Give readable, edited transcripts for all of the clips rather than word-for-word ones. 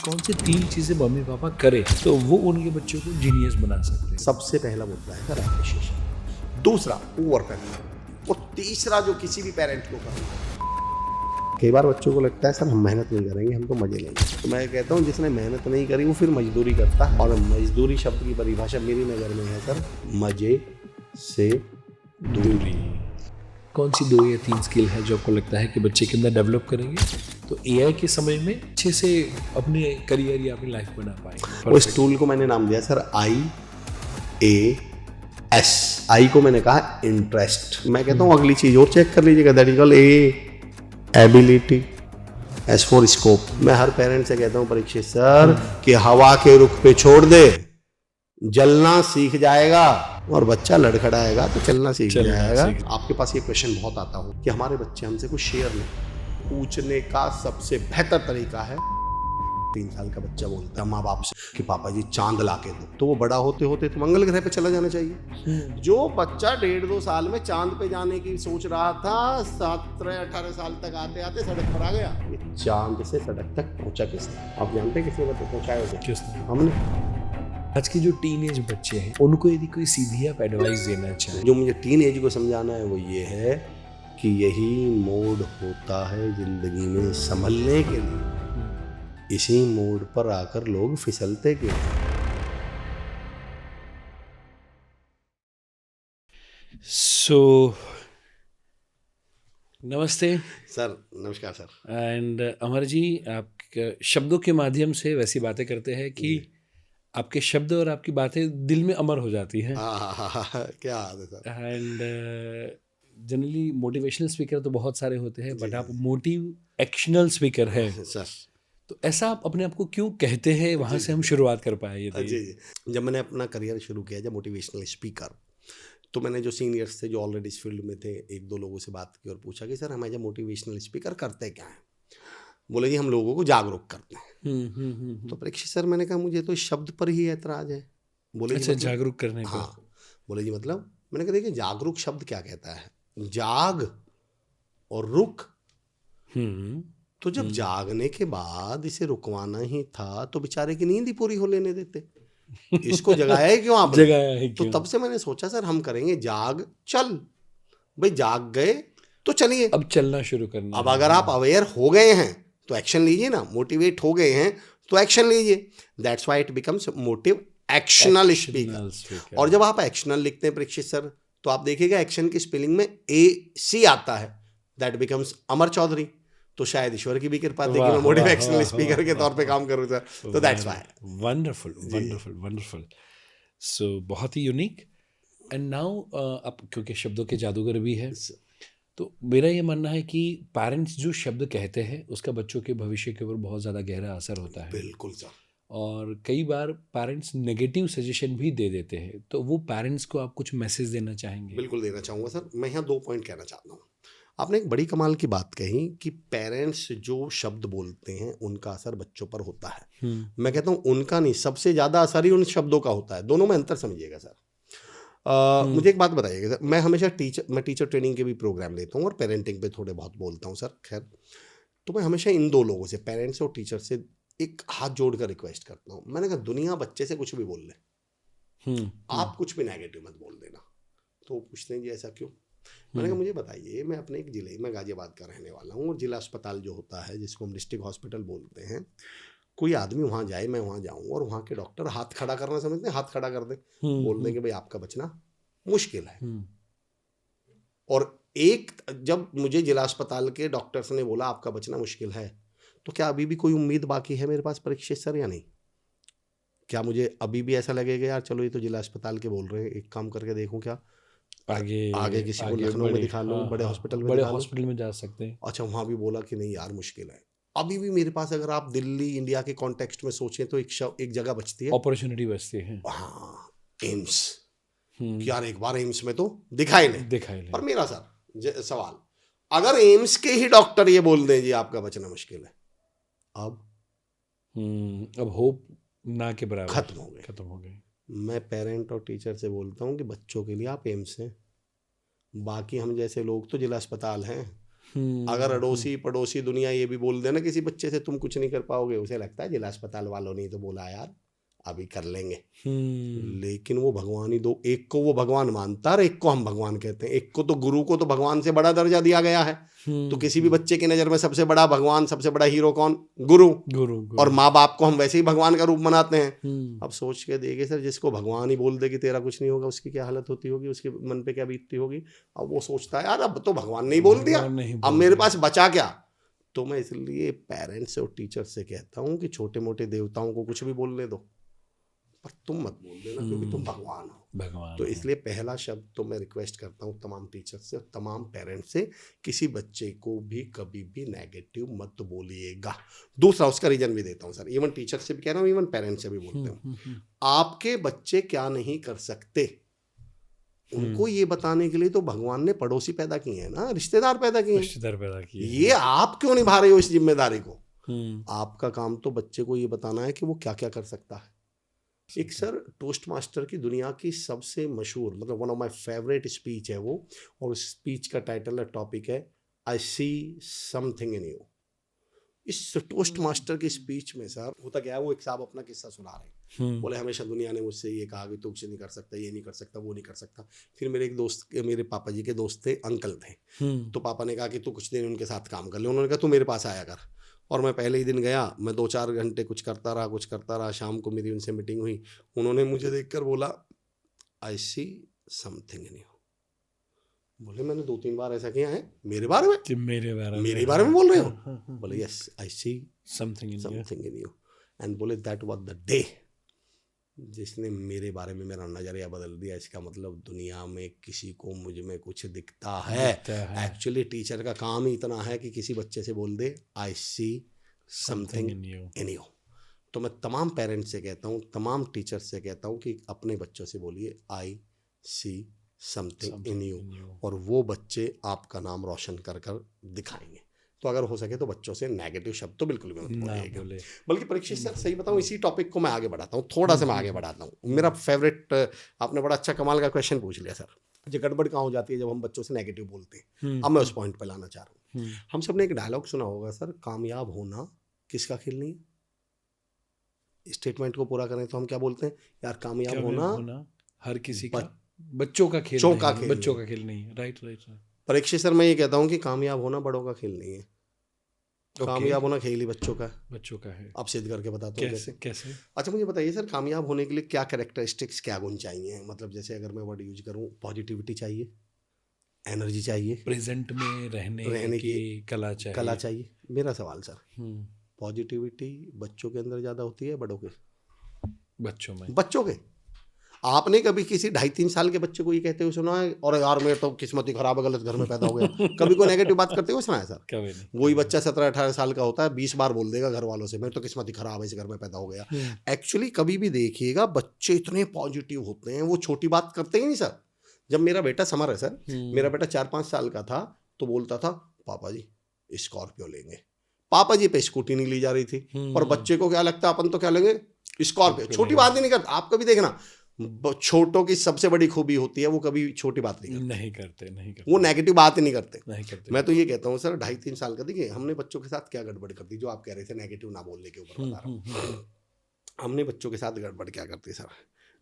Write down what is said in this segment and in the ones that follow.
कौन सी 3 चीजें mummy papa करें तो वो उनके बच्चों को जीनियस बना सकते हैं? सबसे पहला मुद्दा है सर एप्रिशिएशन, दूसरा ओवर करना, और तीसरा जो किसी भी पेरेंट को करना। कई बार बच्चों को लगता है सर हम मेहनत नहीं करेंगे, हम तो मजे लेंगे। तो मैं कहता हूँ जिसने मेहनत नहीं करी वो फिर मजदूरी करता है, और मजदूरी शब्द की परिभाषा मेरी नज़र में है सर मजे से दूरी। कौन सी 2 या 3 स्किल है जो आपको लगता है कि बच्चे के अंदर डेवलप करेंगे तो एआई के समय में अच्छे से अपने करियर या अपनी लाइफ बना पाएंगे? और इस टूल को मैंने नाम दिया सर IAS। आई को मैंने कहा इंटरेस्ट। मैं कहता हूँ अगली चीज और चेक कर लीजिएगा, that is called ability, S for scope. मैं हर पेरेंट से कहता हूँ परीक्षित सर कि हवा के रुख पे छोड़ दे, जलना सीख जाएगा, और बच्चा लड़खड़ाएगा तो चलना सीख जाएगा। आपके पास ये क्वेश्चन बहुत आता हो कि हमारे बच्चे हमसे कुछ शेयर नहीं, पूछने का सबसे बेहतर तरीका है 3 साल का बच्चा बोलता है माँ बाप से कि पापा जी चांद ला के दो, तो वो बड़ा होते होते तो मंगल ग्रह पे चला जाना चाहिए। जो बच्चा 1.5-2 साल में चांद पे जाने की सोच रहा था 17-18 साल तक आते आते सड़क पर आ गया। ये चांद से सड़क तक पहुंचा किसने? आप जानते हैं किसने पहुंचाया उसे? किसने? हमने। आज के जो टीनेज बच्चे हैं उनको यदि कोई सीधी आप एडवाइस देना चाहे? जो मुझे टीनेज को समझाना है वो ये है कि यही मोड़ होता है जिंदगी में संभलने के लिए, इसी मोड़ पर आकर लोग फिसलते क्यों? नमस्ते सर नमस्कार सर। एंड अमर जी, आप शब्दों के माध्यम से वैसी बातें करते हैं कि आपके शब्द और आपकी बातें दिल में अमर हो जाती हैं। क्या बात है sir. And generally motivational speaker तो बहुत सारे होते हैं, बट आप मोटिव एक्शनल स्पीकर है सर। तो ऐसा आप अपने आप को क्यों कहते हैं? वहाँ से हम शुरुआत कर पाए ये जी। जब मैंने अपना करियर शुरू किया जब मोटिवेशनल स्पीकर, तो मैंने जो सीनियर्स थे जो ऑलरेडी इस फील्ड में थे, 1-2 लोगों से बात की और पूछा कि सर हम एज ए मोटिवेशनल स्पीकर करते क्या हैं? बोले जी हम लोगों को जागरूक करते हैं। तो परीक्षित सर मैंने कहा मुझे तो इस शब्द पर ही ऐतराज है। बोले अच्छा, जागरूक करने पर? हाँ। बोले जी मतलब? मैंने कहा देखिए जागरूक शब्द क्या कहता है, जाग और रुक। तो जब जागने के बाद इसे रुकवाना ही था तो बेचारे की नींद ही पूरी हो लेने देते, इसको जगाया है क्यों आपने? जगाया है क्यों? तो तब से मैंने सोचा सर हम करेंगे जाग चल। भाई जाग गए तो चलिए, अब चलना शुरू करना। अब अगर आप अवेयर हो गए हैं तो एक्शन लीजिए ना, मोटिवेट हो गए हैं तो एक्शन लीजिए। That's why it becomes motivational speaker. और जब आप एक्शनल लिखते हैं परीक्षित सर तो आप देखिएगा एक्शन की स्पेलिंग में AC आता है, दैट बिकम्स अमर चौधरी। तो शायद ईश्वर की भी कृपा थी कि मैं मोटिवेशनल स्पीकर के तौर पे काम करूं सर, तो that's why. Wonderful wonderful wonderful. So बहुत ही यूनिक। एंड नाउ आप क्योंकि शब्दों के जादूगर भी है तो मेरा ये मानना है कि पेरेंट्स जो शब्द कहते हैं उसका बच्चों के भविष्य के ऊपर बहुत ज़्यादा गहरा असर होता है। बिल्कुल सर। और कई बार पेरेंट्स नेगेटिव सजेशन भी दे देते हैं, तो वो पेरेंट्स को आप कुछ मैसेज देना चाहेंगे? बिल्कुल देना चाहूँगा सर। मैं यहाँ 2 पॉइंट कहना चाहता हूँ। आपने एक बड़ी कमाल की बात कही कि पेरेंट्स जो शब्द बोलते हैं उनका असर बच्चों पर होता है। मैं कहता हूँ उनका नहीं, सबसे ज़्यादा असर ही उन शब्दों का होता है। दोनों में अंतर समझिएगा सर। मुझे एक बात बताइएगा सर, मैं हमेशा टीचर ट्रेनिंग के भी प्रोग्राम लेता हूँ और पेरेंटिंग पे थोड़े बहुत बोलता हूँ सर। खैर, तो मैं हमेशा इन 2 लोगों से, पेरेंट्स और टीचर से, एक हाथ जोड़कर रिक्वेस्ट करता हूँ। मैंने कहा दुनिया बच्चे से कुछ भी बोल ले, आप कुछ भी नेगेटिव मत बोल देना। तो वो पूछते हैं जी ऐसा क्यों? मैंने कहा मुझे बताइए, मैं अपने एक जिले में गाजियाबाद का रहने वाला हूँ और जिला अस्पताल जो होता है जिसको हम डिस्ट्रिक्ट हॉस्पिटल बोलते हैं, कोई आदमी वहाँ जाए, मैं वहाँ जाऊँ और वहाँ के डॉक्टर हाथ खड़ा करना समझते हैं, हाथ खड़ा कर दे, बोल दें कि भाई आपका बचना मुश्किल है। और एक जब मुझे जिला अस्पताल के डॉक्टर्स ने बोला आपका बचना मुश्किल है, तो क्या अभी भी कोई उम्मीद बाकी है मेरे पास परीक्षित सर या नहीं? क्या मुझे अभी भी ऐसा लगेगा यार चलो ये तो जिला अस्पताल के बोल रहे हैं, एक काम करके देखूं क्या आगे किसी को लखनऊ में दिखा लूं, बड़े हॉस्पिटल में जा सकते हैं। अच्छा, वहाँ भी बोला कि नहीं यार मुश्किल है। अभी भी मेरे पास अगर आप दिल्ली इंडिया के कॉन्टेक्स्ट में सोचें तो एक जगह बचती है, अपॉर्चुनिटी बचती है। हाँ, एम्स। कि यार एक बार एम्स में तो दिखाई ले। पर मेरा सर सवाल, अगर एम्स के ही डॉक्टर ये बोल दें जी आपका बचना मुश्किल है, अब होप ना के बराबर खत्म हो गए। मैं पेरेंट और टीचर से बोलता हूँ कि बच्चों के लिए आप एम्स हैं, बाकी हम जैसे लोग तो जिला अस्पताल हैं। अगर अड़ोसी पड़ोसी दुनिया ये भी बोल देना किसी बच्चे से तुम कुछ नहीं कर पाओगे, उसे लगता है जिला अस्पताल वालों ने तो बोला यार अभी कर लेंगे। लेकिन वो भगवान ही दो, एक को वो भगवान मानता है और एक को हम भगवान कहते हैं। एक को तो गुरु को तो भगवान से बड़ा दर्जा दिया गया है। तो किसी भी बच्चे की नजर में सबसे बड़ा भगवान, सबसे बड़ा हीरो कौन? गुरु। और माँ बाप को हम वैसे ही भगवान का रूप मनाते हैं। अब सोच के देखिए सर, जिसको भगवान ही बोल दे कि तेरा कुछ नहीं होगा, उसकी क्या हालत होती होगी, उसके मन पे क्या बीतती होगी। अब वो सोचता है यार अब तो भगवान ने ही बोल दिया, अब मेरे पास बचा क्या। तो मैं इसलिए पेरेंट्स और टीचर से कहता हूँ कि छोटे मोटे देवताओं को कुछ भी बोलने दो, पर तुम मत बोल देना क्योंकि तुम भगवान हो। तो इसलिए पहला शब्द तो मैं रिक्वेस्ट करता हूँ तमाम टीचर से और तमाम पेरेंट्स से, किसी बच्चे को भी कभी भी नेगेटिव मत बोलिएगा। दूसरा उसका रीजन भी देता हूँ सर, इवन टीचर से भी कह रहा हूँ, इवन पेरेंट्स से भी बोलते हूँ। आपके बच्चे क्या नहीं कर सकते, उनको ये बताने के लिए तो भगवान ने पड़ोसी पैदा किए हैं ना, रिश्तेदार पैदा किए। ये आप क्यों निभा रहे हो इस जिम्मेदारी को? आपका काम तो बच्चे को ये बताना है कि वो क्या क्या कर सकता है। एक सर टोस्ट मास्टर की दुनिया की सबसे मशहूर, मतलब one of my favourite speech है वो, और उस स्पीच का टाइटल है, टॉपिक है आई सी समथिंग इन यू। इस टोस्ट मास्टर की स्पीच में सर होता क्या है, वो एक साहब अपना किस्सा सुना रहे हैं। बोले हमेशा दुनिया ने मुझसे ये कहा कि तू कुछ नहीं कर सकता, ये नहीं कर सकता, वो नहीं कर सकता। फिर मेरे एक दोस्त, मेरे पापा जी के दोस्त थे, अंकल थे, तो पापा ने कहा कि तू कुछ दिन उनके साथ काम कर ले। उन्होंने कहा तू मेरे पास आया कर। और मैं पहले ही दिन गया, मैं 2-4 घंटे कुछ करता रहा। शाम को मेरी उनसे मीटिंग हुई। उन्होंने मुझे देखकर बोला आई सी समथिंग इन यू। बोले मैंने 2-3 बार ऐसा किया है, मेरे बारे में बोल रहे हो? बोले yes I see something in you. And बोले दैट वाज द डे जिसने मेरे बारे में मेरा नजरिया बदल दिया। इसका मतलब दुनिया में किसी को मुझ में कुछ दिखता है। एक्चुअली टीचर का काम ही इतना है कि किसी बच्चे से बोल दे आई सी समथिंग इन यू। तो मैं तमाम पेरेंट्स से कहता हूँ, तमाम टीचर से कहता हूँ कि अपने बच्चों से बोलिए आई सी समथिंग इन यू, और वो बच्चे आपका नाम रोशन कर कर दिखाएंगे। तो अगर हो सके तो बच्चों से नेगेटिव शब्द तो बिल्कुल भी मत बोलिए। बल्कि परीक्षित सर सही बताऊं, इसी टॉपिक को मैं आगे बढ़ाता हूँ, थोड़ा सा मैं आगे बढ़ाता हूँ। मेरा फेवरेट, आपने बड़ा अच्छा कमाल का क्वेश्चन पूछ लिया सर। जो गड़बड़ कहाँ हो जाती है जब हम बच्चों से नेगेटिव बोलते हैं। अब मैं उस पॉइंट पे लाना चाह रहा हूँ। हम सब ने एक डायलॉग सुना होगा सर, कामयाब होना किसका खेल नहीं है। स्टेटमेंट को पूरा करें तो हम क्या बोलते हैं, यार कामयाब होना हर किसी का, बच्चों का खेल नहीं है। राइट। परीक्षित सर मैं ये कहता हूँ कि कामयाब होना बड़ों का खेल नहीं है। कामयाब होना खेल ही बच्चों का है। आप सिद्ध करके बताता हूँ कैसे। अच्छा मुझे बताइए सर, कामयाब होने के लिए क्या कैरेक्टरिस्टिक्स, क्या गुण चाहिए? मतलब जैसे अगर मैं वर्ड यूज करूँ, पॉजिटिविटी चाहिए, एनर्जी चाहिए, प्रेजेंट में रहने की कला चाहिए। मेरा सवाल सर, पॉजिटिविटी बच्चों के अंदर ज़्यादा होती है बड़ों के? बच्चों के। आपने कभी किसी 2.5-3 साल के बच्चे को ये कहते हुए सुना है, और यार मेरे तो किस्मत ही खराब है, गलत घर में पैदा हो गया? कभी कोई नेगेटिव बात करते हुए सुना है सर? कभी नहीं। वही बच्चा 17-18 साल का होता है, 20 बार बोल देगा घर वालों से, मेरे तो किस्मत ही खराब है, इस घर में पैदा हो गया। एक्चुअली कभी भी देखिएगा बच्चे इतने पॉजिटिव होते हैं, वो छोटी बात करते ही नहीं सर। जब मेरा बेटा समर है सर, मेरा बेटा 4-5 साल का था, तो बोलता था पापा जी स्कॉर्पियो लेंगे। पापा जी पे स्कूटी नहीं ली जा रही थी, और बच्चे को क्या लगता है, अपन तो क्या लेंगे, स्कॉर्पियो। छोटी बात ही नहीं करता। आप कभी देखना, छोटों की सबसे बड़ी खूबी होती है वो कभी छोटी बात नहीं करते। वो नेगेटिव बात ही नहीं करते। मैं तो ये कहता हूँ सर, 2.5-3 साल का, देखिए हमने बच्चों के साथ क्या गड़बड़ कर दी, जो आप कह रहे थे नेगेटिव ना बोलने के ऊपर बता रहा हूँ। हमने बच्चों के साथ गड़बड़ क्या करती सर,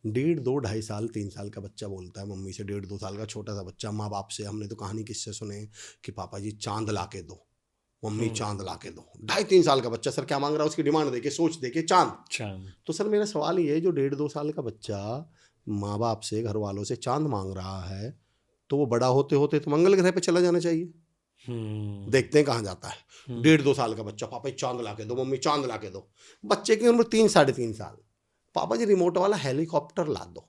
1.5, 2, 2.5 साल 3 साल का बच्चा बोलता है मम्मी से, 1.5, 2 साल का छोटा सा बच्चा माँ बाप से, हमने तो कहानी किससे सुने कि पापा जी चांद ला के दो, मम्मी चांद ला के दो। 2.5-3 साल का बच्चा सर क्या मांग रहा है, उसकी डिमांड देखिए, सोच देखिए, चांद। तो सर मेरा सवाल ये है, जो 1.5-2 साल का बच्चा माँ बाप से, घर वालों से चांद मांग रहा है, तो वो बड़ा होते होते तो मंगल ग्रह पे चला जाना चाहिए। देखते हैं कहाँ जाता है। 1.5-2 साल का बच्चा, पापा चांद ला के दो, मम्मी चांद ला के दो। बच्चे की उम्र 3-3.5 साल, पापा जी रिमोट वाला हेलीकॉप्टर ला दो।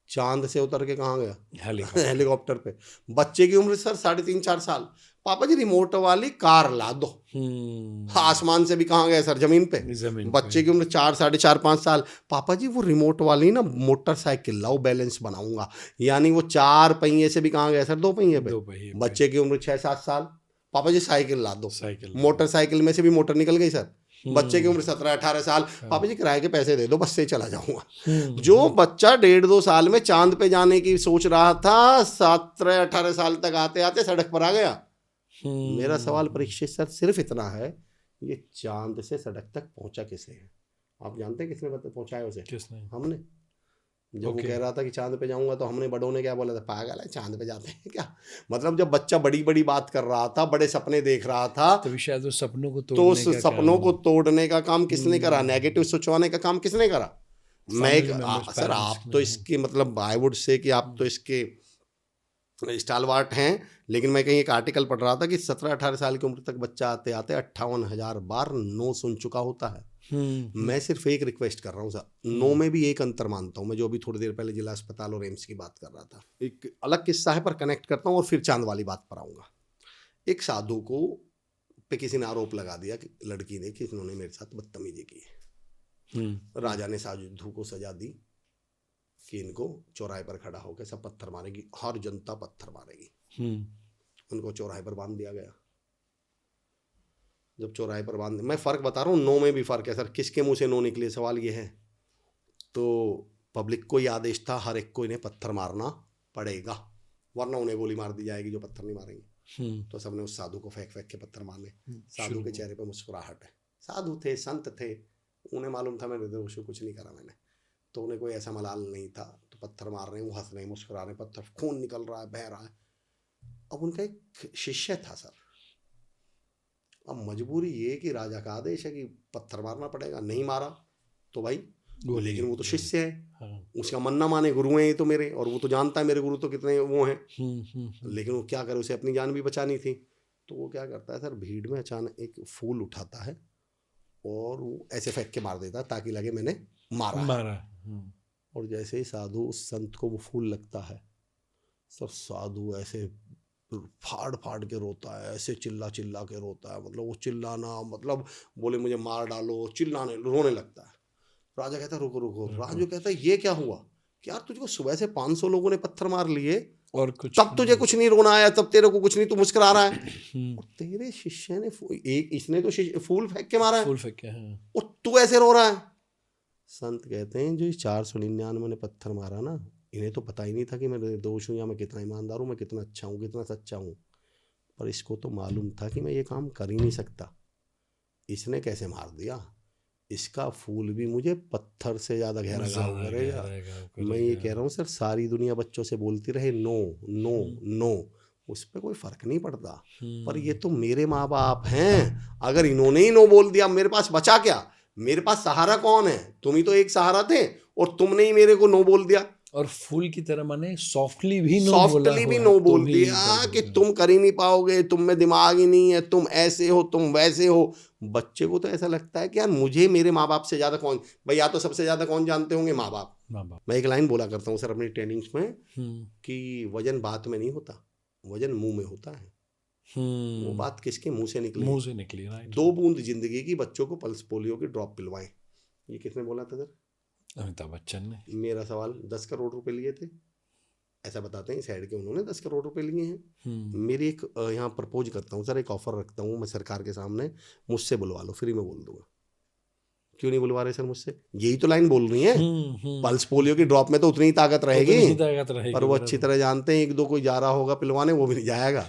चांद से उतर के कहाँ गया, हेलीकॉप्टर पे। बच्चे की उम्र सर 3.5-4 साल, पापा जी रिमोट वाली कार ला दो। आसमान से भी कहाँ गया सर, जमीन पे। बच्चे की उम्र 4-4.5-5 साल, पापा जी वो रिमोट वाली ना मोटरसाइकिल लाओ, बैलेंस बनाऊंगा। यानी वो 4 पहिए से भी कहाँ गया सर, 2 पहिए पे। बच्चे की उम्र 6-7 साल, पापा जी साइकिल ला दो। मोटरसाइकिल में से भी मोटर निकल गई सर। बच्चे की उम्र 17-18 साल, पापा जी किराए के पैसे दे दो, बस से ही चला जाऊंगा। जो बच्चा 1.5-2 साल में चांद पे जाने की सोच रहा था, 17-18 साल तक आते आते सड़क पर आ गया। मेरा सवाल परीक्षित सर सिर्फ इतना है, ये चांद से सड़क तक पहुंचा किसे है? आप जानते हैं किसने पहुंचाया उसे? किसने? हमने। जब वो कह रहा था कि चांद पे जाऊंगा तो हमने बड़ों ने क्या बोला था, पागल है चांद पे जाते हैं क्या? मतलब जब बच्चा बड़ी बड़ी बात कर रहा था, बड़े सपने देख रहा था, तभी शायद उस सपनों को तो तोड़ने उस का सपनों को काम तोड़ने का काम किसने करा? नेगेटिव सोचवाने का काम किसने करा? मैं family members, सर parents आप ने, तो इसके मतलब आई वुड से कि आप तो इसके स्टालवार्ट हैं, लेकिन मैं कहीं एक आर्टिकल पढ़ रहा था कि 17-18 साल की उम्र तक बच्चा आते आते 58,000 बार नो सुन चुका होता है। मैं सिर्फ एक रिक्वेस्ट कर रहा हूँ सर, नो में भी एक अंतर मानता हूँ मैं, जो अभी थोड़ी देर पहले जिला अस्पताल और एम्स की बात कर रहा था। एक अलग किस्सा है पर कनेक्ट करता हूँ और फिर चांद वाली बात पर आऊँगा। एक साधु को पे किसी ने आरोप लगा दिया कि लड़की ने कि इन्होंने मेरे साथ बदतमीजी की है। राजा ने साधु को सजा दी कि इनको चौराहे पर खड़ा होकर सब पत्थर मारेगी, हर जनता पत्थर मारेगी। उनको चौराहे पर बांध दिया गया। जब चौराहे पर बांध, मैं फर्क बता रहा हूँ, नो में भी फर्क है सर। किसके मुंह से नो निकले, सवाल ये है। तो पब्लिक को ये आदेश था, हर एक को इन्हें पत्थर मारना पड़ेगा, वरना उन्हें गोली मार दी जाएगी जो पत्थर नहीं मारेंगे। तो सबने उस साधु को फेंक फेंक के पत्थर मारने। साधु के चेहरे पर मुस्कुराहट है। साधु थे, संत थे, उन्हें मालूम था मैं निर्दोष हूं, कुछ नहीं करा मैंने। तो उन्हें कोई ऐसा मलाल नहीं था। तो पत्थर मार रहे हैं, वो हंस रहे हैं, मुस्कुरा रहे हैं, पत्थर खून निकल रहा है, बह रहा है। अब उनका एक शिष्य था सर। अब मजबूरी ये कि राजा का आदेश है कि पत्थर मारना पड़ेगा, नहीं मारा तो भाई, लेकिन वो तो शिष्य है। हाँ। उसका मन ना माने, गुरु हैं ये तो मेरे, और वो तो जानता है मेरे गुरु तो कितने वो हैं। लेकिन वो क्या करे, उसे अपनी जान भी बचानी थी। तो वो क्या करता है सर, भीड़ में अचानक एक फूल उठाता है और वो ऐसे फेंक के मार देता है ताकि लगे मैंने मारा। और जैसे ही साधु उस संत को वो फूल लगता है, सब साधु ऐसे फाड़ फाड़ के रोता है, ऐसे चिल्ला चिल्ला के रोता है। मतलब वो चिल्लाना मतलब बोले मुझे मार डालो, चिल्लाने रोने लगता है। राजा कहता है रुको रुको। राजू कहता है ये क्या हुआ कि यार तुझको सुबह से 500 लोगों ने पत्थर मार लिए और कुछ तब तुझे कुछ नहीं रोना आया, तब तेरे को कुछ नहीं, तू मुस्कुरा रहा है। और तेरे शिष्य ने एक इसने तो फूल फेंक के मारा है, फूल फेंक के, और तू ऐसे रो रहा है। संत कहते हैं जो 499 ने पत्थर मारा ना, इन्हें तो पता ही नहीं था कि मैं निर्दोष हूँ या मैं कितना ईमानदार हूँ, मैं कितना अच्छा हूँ, कितना सच्चा हूँ। पर इसको तो मालूम था कि मैं ये काम कर ही नहीं सकता। इसने कैसे मार दिया, इसका फूल भी मुझे पत्थर से ज़्यादा गहरा घाव करेगा। मैं ये कह रहा हूँ सर, सारी दुनिया बच्चों से बोलती रहे नो नो नो, उस पर कोई फ़र्क नहीं पड़ता। पर ये तो मेरे माँ बाप हैं, अगर इन्होंने ही नो बोल दिया, मेरे पास बचा क्या? मेरे पास सहारा कौन है? तुम ही तो एक सहारा थे, और तुमने ही मेरे को नो बोल दिया। और फूल की तरह माने सॉफ्टली भी नो बोल दिया कि तुम कर ही नहीं पाओगे, तुम में दिमाग ही नहीं है, तुम ऐसे हो, तुम वैसे हो। बच्चे को तो ऐसा लगता है कि यार मुझे मेरे माँ बाप से ज्यादा कौन, भाई या तो सबसे ज्यादा कौन जानते होंगे, माँ बाप। मैं एक लाइन बोला करता हूँ सर अपनी ट्रेनिंग्स में कि वजन बात में नहीं होता, वजन मुंह में होता है। वो बात किसके मुंह से निकली? मुंह से निकली। 2 बूंद जिंदगी की बच्चों को पल्स पोलियो की ड्रॉप पिलवाएं, ये किसने बोला था सर? अमिताभ बच्चन ने। मेरा सवाल, 10 करोड़ रुपए लिए थे, ऐसा बताते हैं साइड के, उन्होंने 10 करोड़ रुपए लिए हैं। मेरी एक यहाँ प्रपोज करता हूँ सर, एक ऑफर रखता हूँ मैं सरकार के सामने, मुझसे बुलवा लो, फ्री में बोल दूंगा। क्यों नहीं बुलवा रहे सर मुझसे? यही तो लाइन बोल रही है। पल्स पोलियो की ड्रॉप में तो उतनी ही ताकत रहेगी, पर वो अच्छी तरह जानते हैं, 1-2 कोई जा रहा होगा पिलवाने, वो भी नहीं जाएगा।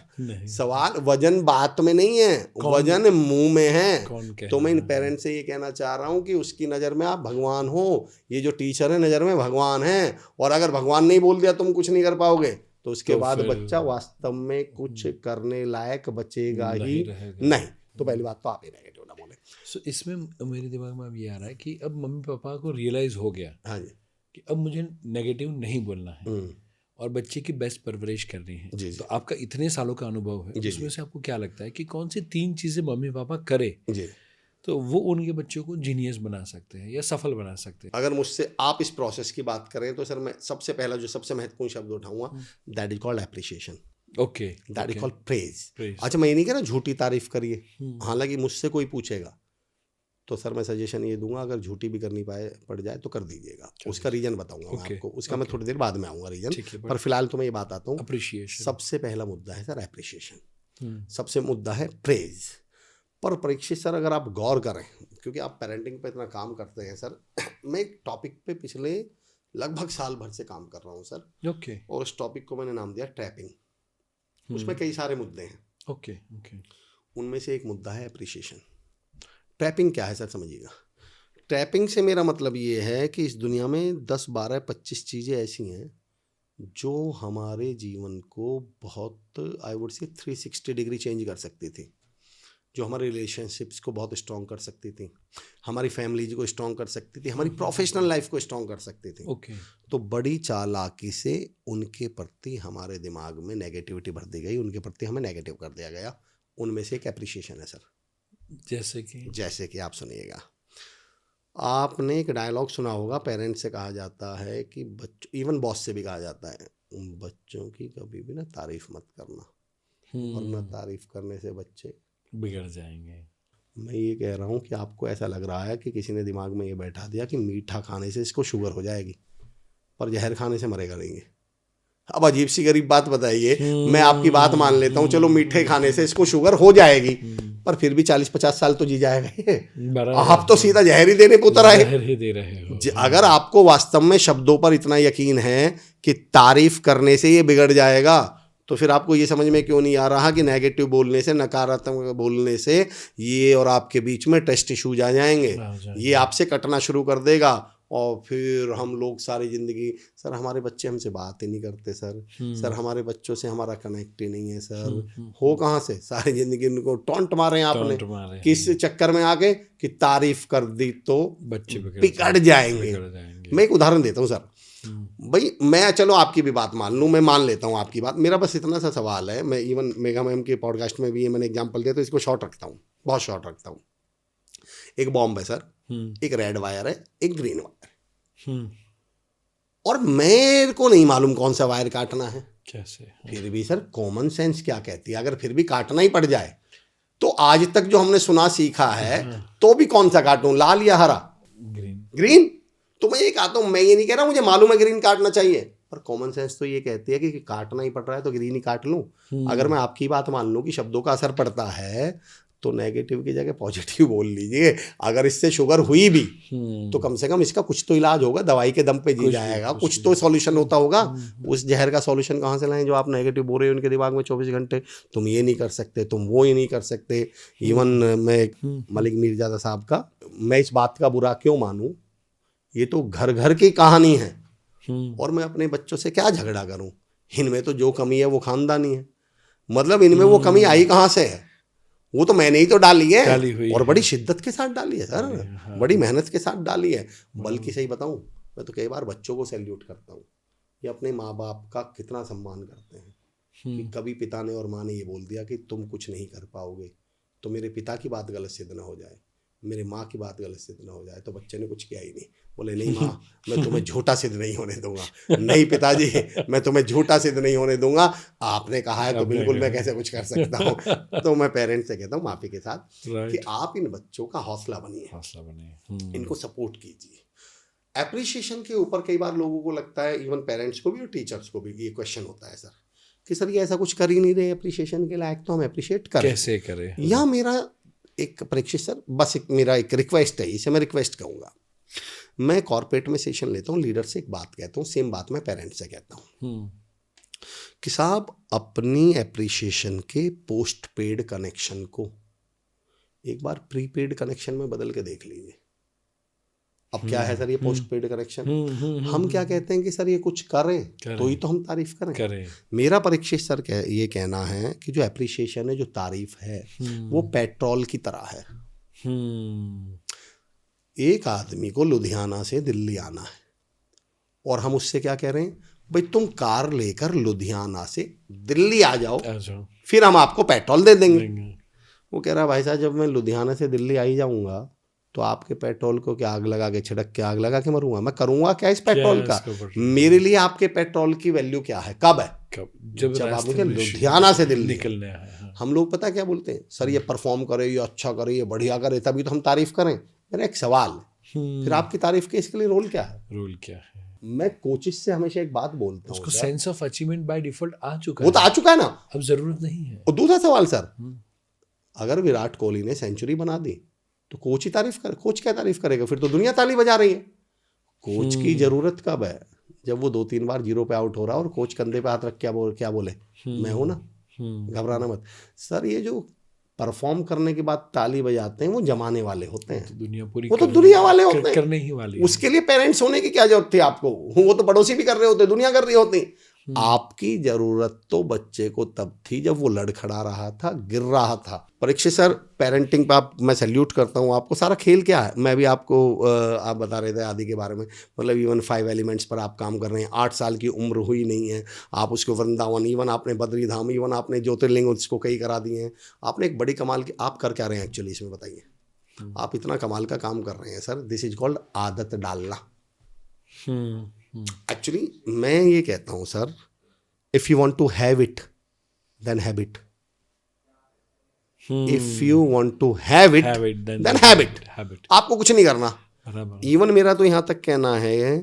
सवाल वजन बात में नहीं है, वजन मुंह में है। तो मैं इन पेरेंट्स से ये कहना चाह रहा हूँ कि उसकी नज़र में आप भगवान हो, ये जो टीचर है नज़र में भगवान है, और अगर भगवान नहीं बोल दिया तुम कुछ नहीं कर पाओगे, तो उसके बाद बच्चा वास्तव में कुछ करने लायक बचेगा ही नहीं। तो पहली बात तो आप ही नेगेटिव ना बोले। सो इसमें मेरे दिमाग में अब ये आ रहा है कि अब मम्मी पापा को रियलाइज़ हो गया, हाँ जी, कि अब मुझे नेगेटिव नहीं बोलना है और बच्चे की बेस्ट परवरिश करनी है। जी, तो आपका इतने सालों का अनुभव है, उसमें से आपको क्या लगता है कि कौन सी 3 चीज़ें मम्मी पापा करे जी, तो वो उनके बच्चों को जीनियस बना सकते हैं या सफल बना सकते हैं? अगर मुझसे आप इस प्रोसेस की बात करें तो सर मैं सबसे पहला जो सबसे महत्वपूर्ण शब्द उठाऊंगा, that is called appreciation. Okay, that is called praise. अच्छा, मैं ये नहीं कह रहा झूठी तारीफ करिए, हालांकि मुझसे कोई पूछेगा तो सर मैं सजेशन ये दूंगा, अगर झूठी भी करनी पड़ जाए तो कर दीजिएगा। उसका रीजन बताऊंगा मैं आपको, उसका मैं थोड़ी देर बाद में आऊंगा रीजन, पर फिलहाल तो मैं ये बात आता हूँ। अप्रिशिएशन सबसे पहला मुद्दा है सर, एप्रिशिएशन। सबसे मुद्दा है प्रेज। पर परीक्षित सर अगर आप गौर करें, क्योंकि आप पेरेंटिंग पे इतना काम करते हैं सर, मैं एक टॉपिक पे पिछले लगभग साल भर से काम कर रहा हूँ सर। ओके। और उस टॉपिक को मैंने नाम दिया ट्रैपिंग। उसमें कई सारे मुद्दे हैं। Okay okay. उनमें से एक मुद्दा है एप्रिसिएशन। ट्रैपिंग क्या है सर, समझिएगा। ट्रैपिंग से मेरा मतलब ये है कि इस दुनिया में 10, 12, 25 चीज़ें ऐसी हैं जो हमारे जीवन को बहुत, I would say 360 degree change कर सकती थी, जो हमारे रिलेशनशिप्स को बहुत स्ट्रॉन्ग कर सकती थी, हमारी फैमिली को स्ट्रॉन्ग कर सकती थी, हमारी प्रोफेशनल लाइफ को स्ट्रॉन्ग कर सकती थी। ओके। तो बड़ी चालाकी से उनके प्रति हमारे दिमाग में नेगेटिविटी भर दी गई, उनके प्रति हमें नेगेटिव कर दिया गया। उनमें से एक एप्रिसिएशन है सर। जैसे कि आप सुनिएगा, आपने एक डायलॉग सुना होगा, पेरेंट्स से कहा जाता है कि बच्चों, इवन बॉस से भी कहा जाता है, बच्चों की कभी भी ना तारीफ मत करना, वरना तारीफ करने से बच्चे बिगड़ जाएंगे। मैं ये कह रहा हूँ कि आपको ऐसा लग रहा है कि किसी ने दिमाग में ये बैठा दिया कि मीठा खाने से इसको शुगर हो जाएगी, पर जहर खाने से मरेगा नहीं। अब अजीब सी गरीब बात बताइए, मैं आपकी बात मान लेता हूँ, चलो मीठे खाने से इसको शुगर हो जाएगी, पर फिर भी 40-50 साल तो जी जाएगा ये। आप तो सीधा जहर ही देने को उतर आए। जहर ही दे रहे हो। अगर आपको वास्तव में शब्दों पर इतना यकीन है कि तारीफ करने से ये बिगड़ जाएगा, तो फिर आपको ये समझ में क्यों नहीं आ रहा कि नेगेटिव बोलने से, नकारात्मक बोलने से ये और आपके बीच में ट्रस्ट इश्यूज आ जाएंगे, ये आपसे कटना शुरू कर देगा, और फिर हम लोग सारी ज़िंदगी, सर हमारे बच्चे हमसे बात ही नहीं करते सर हमारे बच्चों से हमारा कनेक्ट ही नहीं है सर। हो कहाँ से, सारी ज़िंदगी उनको टॉन्ट मारे आपने, किस चक्कर में आके कि तारीफ कर दी तो बच्चे बिगड़ जाएंगे। मैं एक उदाहरण देता हूँ सर, भाई मैं, चलो आपकी भी बात मान लूँ, मैं मान लेता हूँ आपकी बात, मेरा बस इतना सा सवाल है, मैं इवन मेगा मैम के पॉडकास्ट में भी ये मैंने एग्जांपल दिया, तो इसको शॉर्ट रखता हूँ, बहुत शॉर्ट रखता हूँ। एक बॉम्ब है सर, एक रेड वायर है, एक ग्रीन वायर, और मेरे को नहीं मालूम कौन सा वायर काटना है। कैसे? फिर भी सर कॉमन सेंस क्या कहती है, अगर फिर भी काटना ही पड़ जाए तो आज तक जो हमने सुना सीखा है, तो भी कौन सा काटूं, लाल या हरा? ग्रीन। तो मैं ये कहता हूं, मैं ये नहीं कह रहा मुझे मालूम है ग्रीन काटना चाहिए, पर कॉमन सेंस तो ये कहती है कि काटना ही पड़ रहा है तो ग्रीन ही काट लूं। अगर मैं आपकी बात मान लूं कि शब्दों का असर पड़ता है, तो नेगेटिव की जगह पॉजिटिव बोल लीजिए। अगर इससे शुगर हुई भी तो कम से कम इसका कुछ तो इलाज होगा, दवाई के दम पे जी जाएगा, कुछ तो सॉल्यूशन होता होगा। उस जहर का सॉल्यूशन कहाँ से लाएं जो आप नेगेटिव बोल रहे हो उनके दिमाग में 24 घंटे, तुम ये नहीं कर सकते, तुम वो ही नहीं कर सकते। इवन मैं मलिक मीरजादा साहब का, मैं इस बात का बुरा क्यों मानूं, ये तो घर घर की कहानी है, और मैं अपने बच्चों से क्या झगड़ा करूं, इनमें तो जो कमी है वो खानदानी है। मतलब इनमें वो कमी आई कहाँ से है, वो तो मैंने ही तो डाली है, और बड़ी शिद्दत के साथ डाली है सर, बड़ी मेहनत के साथ डाली है। बल्कि सही बताऊं, मैं तो कई बार बच्चों को सैल्यूट करता हूँ, ये अपने माँ बाप का कितना सम्मान करते हैं, कि कभी पिता ने और माँ ने ये बोल दिया कि तुम कुछ नहीं कर पाओगे, तो मेरे पिता की बात गलत सिद्ध ना हो जाए, मेरे माँ की बात गलत सिद्ध ना हो जाए। तो बच्चे ने कुछ किया ही नहीं, बोले नहीं माँ मैं तुम्हें झूठा सिद्ध नहीं होने दूंगा, नहीं पिताजी मैं तुम्हें झूठा सिद्ध नहीं होने दूंगा, आपने कहा है तो बिल्कुल मैं कैसे कुछ कर सकता हूँ। तो मैं पेरेंट्स से कहता हूँ माफी के साथ कि आप इन बच्चों का हौसला बनिए, इनको सपोर्ट कीजिए। एप्रिसिएशन के ऊपर कई बार लोगों को लगता है, इवन पेरेंट्स को भी और टीचर्स को भी, ये क्वेश्चन होता है सर कि सर ये ऐसा कुछ कर ही नहीं रहे अप्रिशिएशन के लायक, तो हम अप्रिशिएट करें कैसे करें। या मेरा एक परीक्षित सर, बस मेरा एक रिक्वेस्ट है, इसे मैं रिक्वेस्ट कहूँगा। मैं कॉर्पोरेट में सेशन लेता हूँ, लीडर से एक बात कहता हूँ, सेम बात मैं पेरेंट्स से कहता हूँ कि साहब अपनी एप्रिशिएशन के पोस्ट पेड कनेक्शन को एक बार प्रीपेड कनेक्शन में बदल के देख लीजिए। अब क्या है सर ये पोस्ट पेड कनेक्शन, हम क्या कहते हैं कि सर ये कुछ करें तो ही तो हम तारीफ करें। मेरा परीक्षित सर ये कहना है कि जो एप्रिशिएशन है, जो तारीफ है, वो पेट्रोल की तरह है। एक आदमी को लुधियाना से दिल्ली आना है, और हम उससे क्या कह रहे हैं, भाई तुम कार लेकर लुधियाना से दिल्ली आ जाओ, फिर हम आपको पेट्रोल दे देंगे। वो कह रहा है भाई साहब जब मैं लुधियाना से दिल्ली आई जाऊंगा तो आपके पेट्रोल को क्या आग लगा के, छिड़क के आग लगा के मरूंगा, मैं करूंगा क्या इस पेट्रोल का? मेरे लिए आपके पेट्रोल की वैल्यू क्या है, कब है? जब आप मुझे लुधियाना से दिल्ली निकलने आए। हम लोग पता क्या बोलते हैं, सर ये परफॉर्म करे, ये अच्छा करे, ये बढ़िया करे, तभी तो हम तारीफ करें। मेरा एक सवाल, फिर आपकी तारीफ के इसके लिए रोल क्या है? रोल क्या है? मैं कोचिस से हमेशा एक बात बोलता हूँ, उसको sense of achievement by default आ चुका है, वो तो आ चुका है ना, अब जरूरत नहीं है। और दूसरा सवाल सर, अगर विराट कोहली ने सेंचुरी बना दी तो कोच ही तारीफ करे, कोच क्या तारीफ करेगा? फिर तो दुनिया ताली बजा रही है। कोच की जरूरत कब है? जब वो 2-3 बार 0 पे आउट हो रहा और कोच कंधे पे हाथ रख क्या बोले मैं हूं ना, घबराना मत सर। ये जो परफॉर्म करने के बाद ताली बजाते हैं वो जमाने वाले होते हैं, दुनिया पूरी वो तो दुनिया वाले होते हैं, करने ही वाले। उसके लिए पेरेंट्स होने की क्या जरूरत थी आपको? वो तो पड़ोसी भी कर रहे होते, दुनिया कर रही होती। आपकी जरूरत तो बच्चे को तब थी जब वो लड़खड़ा रहा था, गिर रहा था। परीक्षित सर, पेरेंटिंग पे मैं सैल्यूट करता हूँ आपको। सारा खेल क्या है, मैं भी आपको आप बता रहे थे आदि के बारे में, मतलब इवन 5 एलिमेंट्स पर आप काम कर रहे हैं। 8 साल की उम्र हुई नहीं है, आप उसको वृंदावन, इवन आपने बद्री धाम, इवन आपने ज्योतिर्लिंग उसको कई करा दिए हैं। आपने एक बड़ी कमाल की, आप कर क्या रहे हैं एक्चुअली इसमें बताइए? आप इतना कमाल का काम कर रहे हैं सर, दिस इज कॉल्ड आदत डालना। एक्चुअली मैं ये कहता हूँ sir, if you want to have it then habit, if you want to have it then habit. आपको कुछ नहीं करना। इवन मेरा तो यहाँ तक कहना है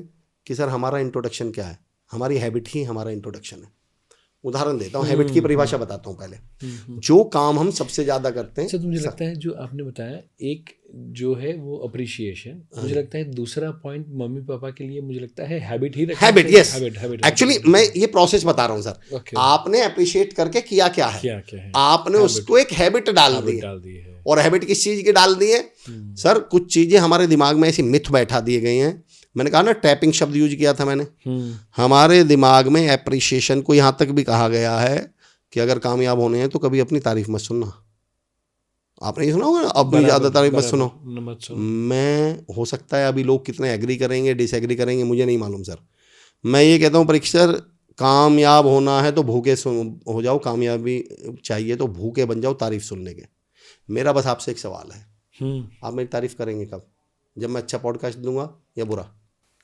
कि सर हमारा इंट्रोडक्शन क्या है, हमारी हैबिट ही हमारा इंट्रोडक्शन है। उदाहरण देता हूँ, हैबिट की परिभाषा बताता हूँ पहले। जो काम हम सबसे ज्यादा करते हैं, तो मुझे लगता है जो आपने बताया, एक जो है वो अप्रिशिएशन, मुझे लगता है दूसरा पॉइंट मम्मी पापा के लिए मुझे लगता है हैबिट ही रखना। Habit, yes. एक्चुअली मैं ये प्रोसेस बता रहा हूँ सर। आपने अप्रिशिएट करके किया क्या है, आपने उसको एक हैबिट डाल दी है। और हैबिट किस चीज की डाल दी है सर? कुछ चीजें हमारे दिमाग में ऐसी मिथ बैठा दिए गई हैं। मैंने कहा ना, टैपिंग शब्द यूज किया था मैंने। हमारे दिमाग में एप्रिशिएशन को यहाँ तक भी कहा गया है कि अगर कामयाब होने हैं तो कभी अपनी तारीफ मत सुनना। आपने ये सुना होगा ना, अब भी ज्यादा तारीफ मत सुनो। मैं, हो सकता है अभी लोग कितने एग्री करेंगे डिसएग्री करेंगे, मुझे नहीं मालूम सर। मैं ये कहता हूँ परीक्षर, कामयाब होना है तो भूखे हो जाओ, कामयाबी चाहिए तो भूखे बन जाओ तारीफ सुनने के। मेरा बस आपसे एक सवाल है, आप मेरी तारीफ करेंगे कब? जब मैं अच्छा पॉडकास्ट दूंगा या बुरा?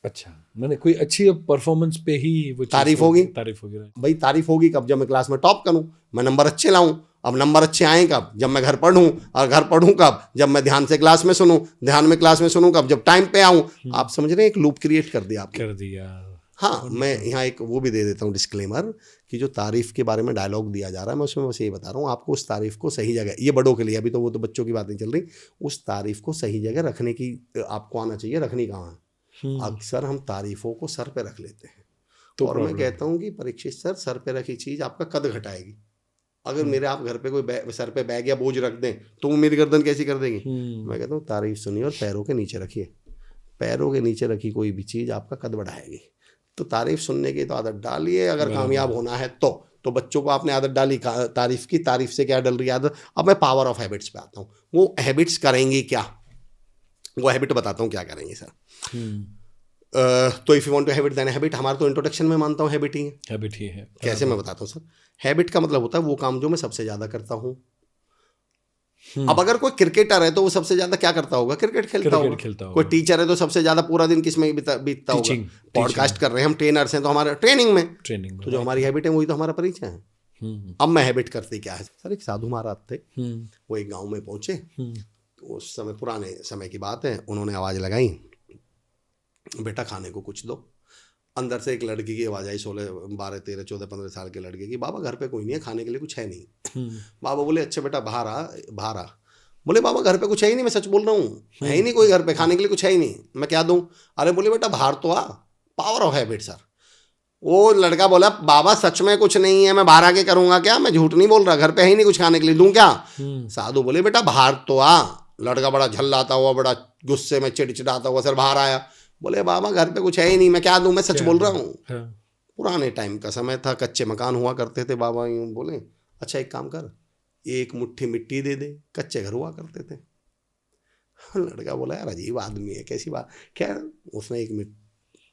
अच्छा, मैंने कोई अच्छी परफॉर्मेंस पे ही वो तारीफ होगी भाई। तारीफ होगी कब? जब मैं क्लास में टॉप करूं, मैं नंबर अच्छे लाऊं। अब नंबर अच्छे आए कब? जब मैं घर पढ़ूं। और घर पढ़ूं कब? जब मैं ध्यान से क्लास में सुनूं। ध्यान में क्लास में सुनूं कब? जब टाइम पे आऊं। आप समझ रहे हैं, एक लूप क्रिएट कर दिया आपने। कर दिया। हाँ, मैं यहाँ एक वो भी दे देता हूँ डिस्क्लेमर, कि जो तारीफ के बारे में डायलॉग दिया जा रहा है, मैं उसमें बस यही बता रहा हूँ आपको, उस तारीफ को सही जगह, ये बड़ों के लिए, अभी तो वो तो बच्चों की बातें चल रही, उस तारीफ को सही जगह रखने की आपको आना चाहिए। रखनी कहाँ है? अक्सर हम तारीफों को सर पे रख लेते हैं। तो और मैं कहता हूँ कि परीक्षित सर, सर पे रखी चीज आपका कद घटाएगी। अगर मेरे आप घर पे कोई सर पे बैग या बोझ रख दें तो वो मेरी गर्दन कैसी कर देगी? मैं कहता हूँ तारीफ सुनिए और पैरों के नीचे रखिए। पैरों के नीचे रखी कोई भी चीज आपका कद बढ़ाएगी। तो तारीफ सुनने की तो आदत डालिए अगर कामयाब होना है तो बच्चों को आपने आदत डाली तारीफ की, तारीफ से क्या डल रही है आदत? अब मैं पावर ऑफ हैबिट्स पे आता हूँ। वो हैबिट्स करेंगी क्या? वो हैबिट बताता हूँ क्या करेंगे सर। तो if you want to habit then habit, हमारा तो इंट्रोडक्शन में मानता हूँ हैबिट ही है। कैसे मैं बताता हूँ सर। हैबिट का मतलब होता है वो काम जो मैं सबसे ज्यादा करता हूँ। अब अगर कोई क्रिकेटर है तो वो सबसे ज्यादा क्या करता होगा? क्रिकेट खेलता होगा। कोई टीचर है तो सबसे ज्यादा पूरा दिन किस में बीतता होगा? पॉडकास्ट कर रहे हैं हम, ट्रेनर्स हैं तो हमारे ट्रेनिंग में। तो जो हमारी हैबिट है वही तो हमारा परिचय है। अब मैं हैबिट करती क्या है सर? एक साधु महाराज थे, वो एक गाँव में पहुंचे। तो उस समय, पुराने समय की बात है, उन्होंने आवाज लगाई, बेटा खाने को कुछ दो। अंदर से एक लड़की की आवाज़ आई, 16, 12, 13, 14, 15 साल के लड़के की, बाबा घर पे कोई नहीं है, खाने के लिए कुछ है नहीं। बाबा बोले अच्छा बेटा बाहर आ। बोले बाबा घर पे कुछ है ही नहीं, मैं सच बोल रहा हूँ, है ही नहीं कोई घर पे, खाने के लिए कुछ है ही नहीं, मैं क्या दूँ? अरे बोले बेटा बाहर तो आ। Power of habit sir. वो लड़का बोला बाबा सच में कुछ नहीं है, मैं बाहर आके करूँगा क्या? मैं झूठ नहीं बोल रहा, घर पे है ही नहीं कुछ खाने के लिए, दूँ क्या? साधु बोले बेटा बाहर तो आ। लड़का बड़ा झल्लाता हुआ, बड़ा गुस्से में चिड़चिड़ाता हुआ सर बाहर आया। बोले बाबा घर पे कुछ है ही नहीं, मैं क्या दूं, मैं सच बोल रहा हूँ। पुराने टाइम का समय था, कच्चे मकान हुआ करते थे। बाबा यूं बोले अच्छा एक काम कर, एक मुट्ठी मिट्टी दे दे, कच्चे घर हुआ करते थे। लड़का बोला यार अजीब आदमी है, कैसी बात। खैर उसने एक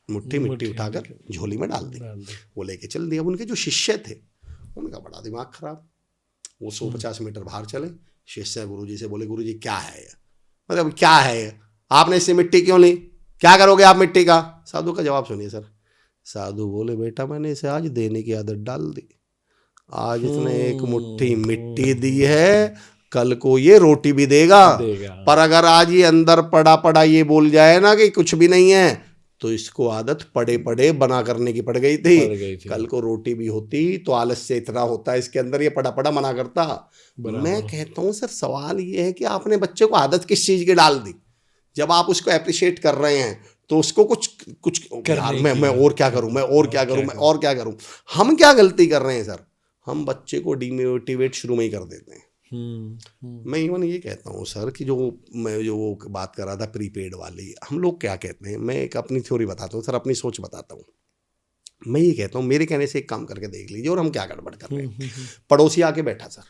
मुट्ठी मिट्टी उठाकर झोली में डाल दी, वो लेके चल दिया। उनके जो शिष्य थे उनका बड़ा दिमाग खराब, वो 150 मीटर बाहर चले। शिष्य गुरुजी से बोले गुरुजी क्या है, मतलब क्या है, आपने इससे मिट्टी क्यों ली, क्या करोगे आप मिट्टी का? साधु का जवाब सुनिए सर। साधु बोले बेटा मैंने इसे आज देने की आदत डाल दी। आज इसने एक मुट्ठी मिट्टी दी है, कल को ये रोटी भी देगा। पर अगर आज ये अंदर पड़ा ये बोल जाए ना कि कुछ भी नहीं है, तो इसको आदत पड़े बना करने की पड़ गई थी। कल को रोटी भी होती तो आलस्य इतना होता है इसके अंदर, ये पड़ा मना करता। मैं कहता हूँ सर सवाल ये है कि आपने बच्चे को आदत किस चीज की डाल दी? जब आप उसको एप्रिशिएट कर रहे हैं तो उसको कुछ यार मैं और क्या करूं, मैं और क्या करूं। हम क्या गलती कर रहे हैं सर? हम बच्चे को डिमोटिवेट शुरू में ही कर देते हैं। मैं इवन ये कहता हूँ सर कि मैं जो वो बात कर रहा था प्रीपेड वाली, हम लोग क्या कहते हैं, मैं एक अपनी थ्योरी बताता हूँ सर, अपनी सोच बताता हूँ। मैं ये कहता हूँ मेरे कहने से एक काम करके देख लीजिए और हम क्या गड़बड़ कर रहे हैं। पड़ोसी आके बैठा सर,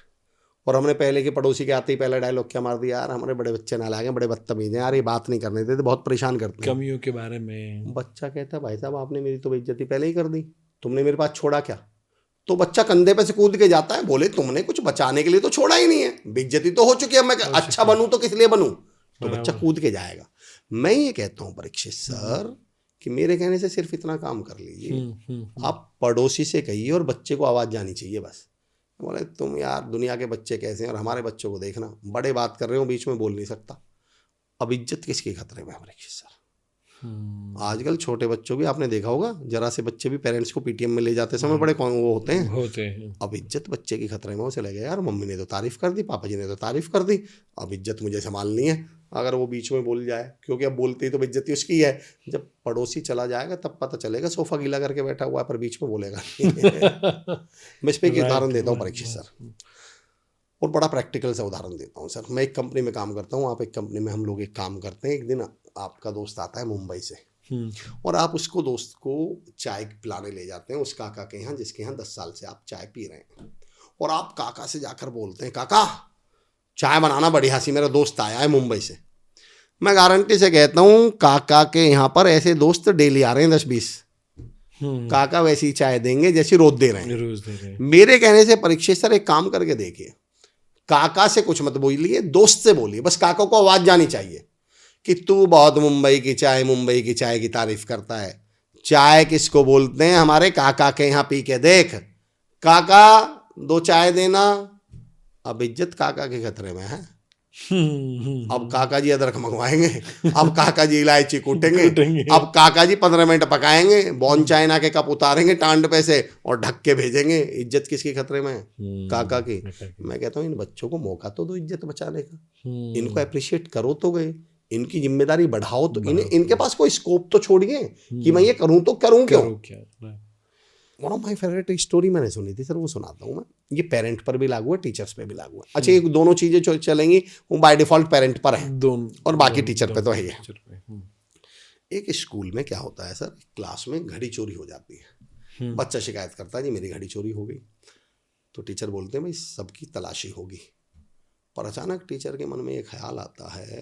और हमने पहले के पड़ोसी के आते ही पहला डायलॉग क्या मार दिया, यार हमारे बड़े बच्चे नालायक हैं, बड़े बदतमीज हैं यार, ये बात नहीं करने देते, बहुत परेशान करते हैं कमियों के बारे में। बच्चा कहता है भाई साहब आपने मेरी तो बेइज्जती पहले ही कर दी, तुमने मेरे पास छोड़ा क्या? तो बच्चा कंधे पे से कूद के जाता है, बोले तुमने कुछ बचाने के लिए तो छोड़ा ही नहीं है, बेइज्जती तो हो चुकी है, मैं अच्छा बनूं तो किस लिए बनूं? तो बच्चा कूद के जाएगा। मैं ये कहता हूँ परीक्षित सर कि मेरे कहने से सिर्फ इतना काम कर लीजिए, आप पड़ोसी से कहिए और बच्चे को आवाज़ जानी चाहिए बस, बोले तुम यार दुनिया के बच्चे कैसे हैं और हमारे बच्चों को देखना, बड़े बात कर रहे हो बीच में बोल नहीं सकता। अब इज्जत किसके खतरे में है परीक्षित सर? आजकल छोटे बच्चों भी आपने देखा होगा, जरा से बच्चे भी पेरेंट्स को पीटीएम में ले जाते समय बड़े कौन वो होते हैं। अब इज्जत बच्चे की खतरे में, वो चले गए यार मम्मी ने तो तारीफ कर दी, पापा जी ने तो तारीफ कर दी, अब इज्जत मुझे संभालनी है, अगर वो बीच में बोल जाए, क्योंकि अब बोलती तो बेइज्जती उसकी है। जब पड़ोसी चला जाएगा तब पता चलेगा सोफा गीला करके बैठा हुआ है पर बीच में बोलेगा मैं इस पर एक उदाहरण देता हूँ परीक्षित सर, और बड़ा प्रैक्टिकल सा उदाहरण देता हूँ सर। मैं एक कंपनी में काम करता हूँ, आप एक कंपनी में हम लोग एक काम करते हैं। एक दिन आपका दोस्त आता है मुंबई से, और आप उसको दोस्त को चाय पिलाने ले जाते हैं उस काका के यहाँ जिसके यहाँ 10 साल से आप चाय पी रहे हैं, और आप काका से जाकर बोलते हैं काका चाय बनाना बढ़िया सी, मेरा दोस्त आया है मुंबई से। मैं गारंटी से कहता हूँ काका के यहाँ पर ऐसे दोस्त डेली आ रहे हैं 10-20, काका वैसी चाय देंगे जैसी रोज दे रहे हैं। मेरे कहने से परीक्षित सर एक काम करके देखिए, काका से कुछ मत बोलिए, दोस्त से बोलिए, बस काका को आवाज जानी चाहिए कि तू बहुत मुंबई की चाय की तारीफ करता है। चाय किसको बोलते हैं, हमारे काका के यहाँ पी के देख, काका 2 चाय देना। अब इज्जत काका के खतरे में है। अब काका जी अदरक मंगवाएंगे, अब काका जी इलायची कूटेंगे, अब काका जी 15 मिनट पकाएंगे, बॉन चाइना के कप उतारेंगे टांड पे से और ढक के भेजेंगे। इज्जत किसके खतरे में है? काका की। मैं कहता हूँ इन बच्चों को मौका तो दो इज्जत बचाने का, इनको अप्रिशिएट करो तो गए, इनकी जिम्मेदारी बढ़ाओ तो, इनके पास कोई स्कोप तो छोड़िए कि मैं ये करूँ तो करूँ क्यों। One of my favourite story मैंने सुनी थी सर, वो सुनाता हूँ मैं। ये पेरेंट पर भी लागू है, टीचर्स पे भी लागू है। अच्छा, ये दोनों चीजें जो चलेंगी वो बाय डिफॉल्ट पेरेंट पर है और बाकी टीचर पे तो है। एक स्कूल में क्या होता है सर, क्लास में घड़ी चोरी हो जाती है। बच्चा शिकायत करता है जी मेरी घड़ी चोरी हो गई। तो टीचर बोलते हैं भाई सबकी तलाशी होगी। पर अचानक टीचर के मन में एक ख्याल आता है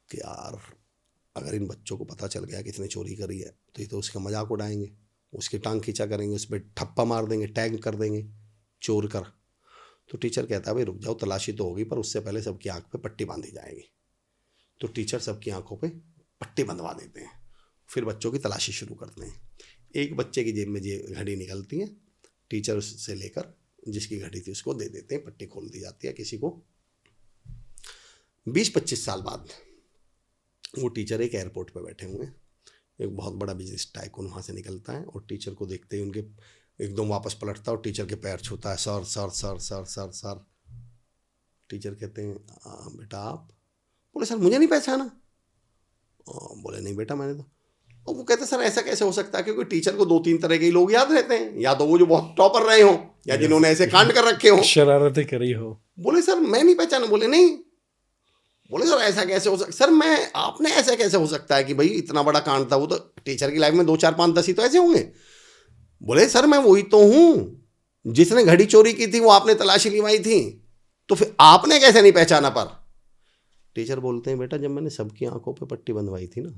कि यार अगर इन बच्चों को पता चल गया किसने चोरी करी है तो ये तो उसका मजाक उड़ाएंगे, उसकी टांग खींचा करेंगे, उस पर ठप्पा मार देंगे, टैग कर देंगे चोर कर। तो टीचर कहता है भाई रुक जाओ, तलाशी तो होगी पर उससे पहले सबकी आंख पे पट्टी बांधी जाएगी। तो टीचर सबकी आंखों पे पट्टी बंधवा देते हैं, फिर बच्चों की तलाशी शुरू करते हैं। एक बच्चे की जेब में घड़ी निकलती है, टीचर उससे लेकर जिसकी घड़ी थी उसको दे देते हैं, पट्टी खोल दी जाती है किसी को। 20-25 साल बाद वो टीचर एक एयरपोर्ट पे बैठे हुए हैं, एक बहुत बड़ा बिजनेस टाइकून वहाँ से निकलता है और टीचर को देखते ही उनके एकदम वापस पलटता है और टीचर के पैर छूता है, sir sir sir sir sir sir. Teacher कहते हैं बेटा आप? बोले सर मुझे नहीं पहचाना। बोले नहीं बेटा मैंने तो। और वो कहते सर ऐसा कैसे हो सकता है, क्योंकि टीचर को 2-3 तरह के लोग याद रहते हैं, या तो वो जो बहुत टॉपर रहे हो या जिन्होंने ऐसे कांड कर रखे हो, शरारतें करी हो। बोले सर मैं नहीं पहचाना। बोले नहीं। बोले सर ऐसा कैसे हो सकता? सर आपने ऐसा कैसे हो सकता है कि भाई इतना बड़ा कांड था, वो तो टीचर की लाइफ में 2, 4, 5, 10 ही तो ऐसे होंगे। बोले सर मैं वही तो हूं जिसने घड़ी चोरी की थी, वो आपने तलाशी लिवाई थी, तो फिर आपने कैसे नहीं पहचाना? पर टीचर बोलते हैं बेटा जब मैंने सबकी आंखों पे पट्टी बंधवाई थी ना,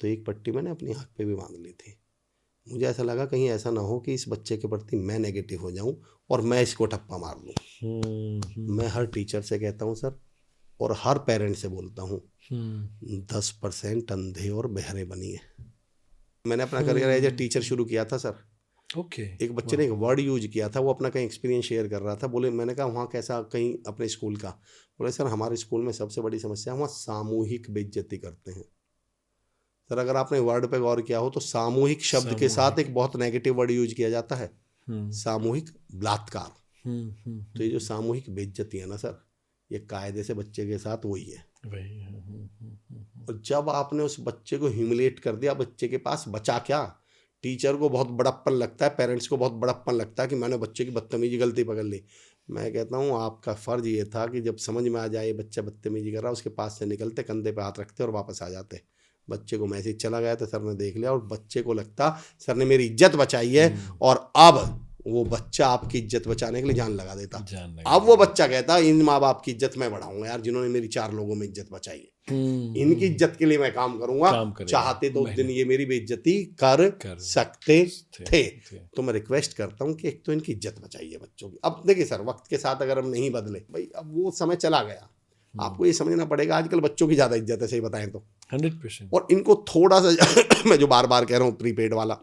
तो एक पट्टी मैंने अपनी आंख पे भी बांध ली थी। मुझे ऐसा लगा कहीं ऐसा ना हो कि इस बच्चे के प्रति मैं नेगेटिव हो जाऊं और मैं इसको ठप्पा मार दूं। मैं हर टीचर से कहता हूं सर, और हर पेरेंट से बोलता हूँ 10% अंधे और बहरे बनिए। मैंने अपना करियर एज ए टीचर शुरू किया था सर। एक बच्चे ने एक वर्ड यूज किया था, वो अपना कहीं एक्सपीरियंस शेयर कर रहा था। बोले, मैंने कहा वहाँ कैसा, कहीं अपने स्कूल का? बोले सर हमारे स्कूल में सबसे बड़ी समस्या है वहाँ सामूहिक बेइज्जती करते हैं। सर अगर आपने वर्ड पे गौर किया हो तो सामूहिक शब्द के साथ एक बहुत नेगेटिव वर्ड यूज किया जाता है, सामूहिक बलात्कार। तो ये जो सामूहिक बेइज्जती है ना सर, ये कायदे से बच्चे के साथ वही है। और जब आपने उस बच्चे को ह्यूमिलेट कर दिया, बच्चे के पास बचा क्या? टीचर को बहुत बड़प्पन लगता है, पेरेंट्स को बहुत बड़प्पन लगता है कि मैंने बच्चे की बदतमीजी गलती पकड़ ली। मैं कहता हूँ आपका फ़र्ज़ ये था कि जब समझ में आ जाए बच्चा बदतमीजी कर रहा है, उसके पास से निकलते, कंधे पे हाथ रखते और वापस आ जाते। बच्चे को मैसेज चला गया तो सर ने देख लिया और बच्चे को लगता सर ने मेरी इज्जत बचाई है, और अब वो बच्चा आपकी इज्जत बचाने के लिए जान लगा देता। अब वो बच्चा कहता इन माँ बाप की इज्जत मैं बढ़ाऊंगा यार, जिन्होंने मेरी 4 लोगों में इज्जत बचाई है, इनकी इज्जत के लिए मैं काम करूंगा। चाहते तो उस दिन ये मेरी बेइज्जती कर सकते थे। तो मैं रिक्वेस्ट करता हूँ कि एक तो इनकी इज्जत बचाइए बच्चों की। अब देखिए सर, वक्त के साथ अगर हम नहीं बदले भाई, अब वो समय चला गया, आपको ये समझना पड़ेगा आजकल बच्चों की ज़्यादा इज्जत है, सही बताएं तो 100%। और इनको थोड़ा सा मैं जो बार बार कह रहा हूँ प्रीपेड वाला,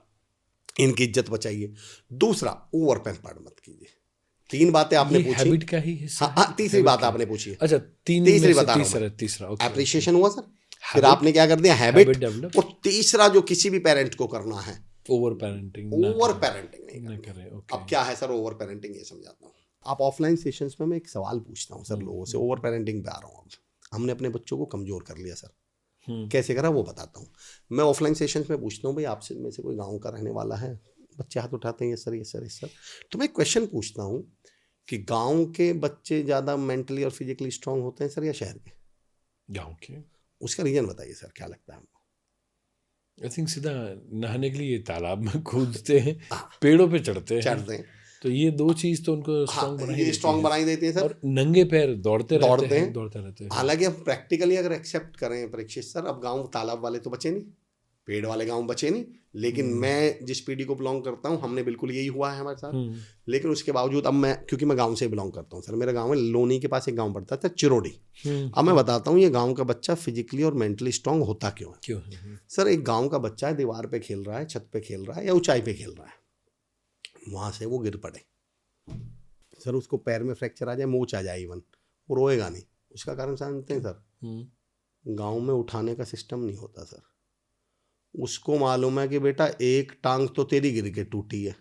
इनकी इज्जत बचाइए। दूसरा, ओवर पैम्पर्ड मत कीजिए। 3 बातें आपने पूछी, हैबिट का ही हिस्सा। हाँ, तीसरी बात आपने पूछी है। अच्छा, तीसरी बता रहा हूँ, तीसरा एप्रिशिएशन हुआ सर, फिर आपने क्या कर दिया, हैबिट डेवलप, और तीसरा जो किसी भी पेरेंट को करना है, ओवर पेरेंटिंग नहीं करें। अब क्या है सर ओवर पेरेंटिंग, ये समझाता हूँ। आप ऑफलाइन सेशंस में मैं एक सवाल पूछता हूँ सर लोगों से, ओवर पेरेंटिंग पे आ रहा हूँ। अब हमने अपने बच्चों को कमजोर कर लिया सर, कैसे करा वो बताता हूँ। मैं ऑफलाइन सेशंस में पूछता हूँ भाई आपसे में से कोई गांव का रहने वाला है, बच्चे हाथ उठाते हैं, ये सर ये सर ये सर। तो मैं क्वेश्चन पूछता हूँ कि गांव के बच्चे ज़्यादा मेंटली और फिजिकली स्ट्रांग होते हैं सर या शहर के? गांव के। उसका रीज़न बताइए सर, क्या लगता है आपको? आई थिंक सीधा नहाने के लिए तालाब में कूदते हैं, पेड़ों पे चढ़ते हैं, तो ये 2 चीज़ तो उनको स्ट्रांग बनाई देती है सर। और नंगे पैर दौड़ते रहते हैं। हालांकि अब प्रैक्टिकली अगर एक्सेप्ट करें परीक्षित सर, अब गांव तालाब वाले तो बचे नहीं, पेड़ वाले गांव बचे नहीं, लेकिन मैं जिस पीढ़ी को बिलोंग करता हूं, हमने बिल्कुल यही हुआ है हमारे साथ। लेकिन उसके बावजूद अब मैं, क्योंकि मैं गांव से बिलोंग करता हूं सर, मेरा गांव है लोनी के पास एक गांव पड़ता था चिरोड़ी। अब मैं बताता हूं ये गांव का बच्चा फिजिकली और मेंटली स्ट्रांग होता क्यों है। सर एक गांव का बच्चा है, दीवार पे खेल रहा है, छत पे खेल रहा है या ऊंचाई पे खेल रहा है, वहां से वो गिर पड़े सर, उसको पैर में फ्रैक्चर आ जाए, मोच आ जाए इवन, वो रोएगा नहीं। उसका कारण जानते हैं सर, गांव में उठाने का सिस्टम नहीं होता सर। उसको मालूम है कि बेटा एक टांग तो तेरी गिर के टूटी है,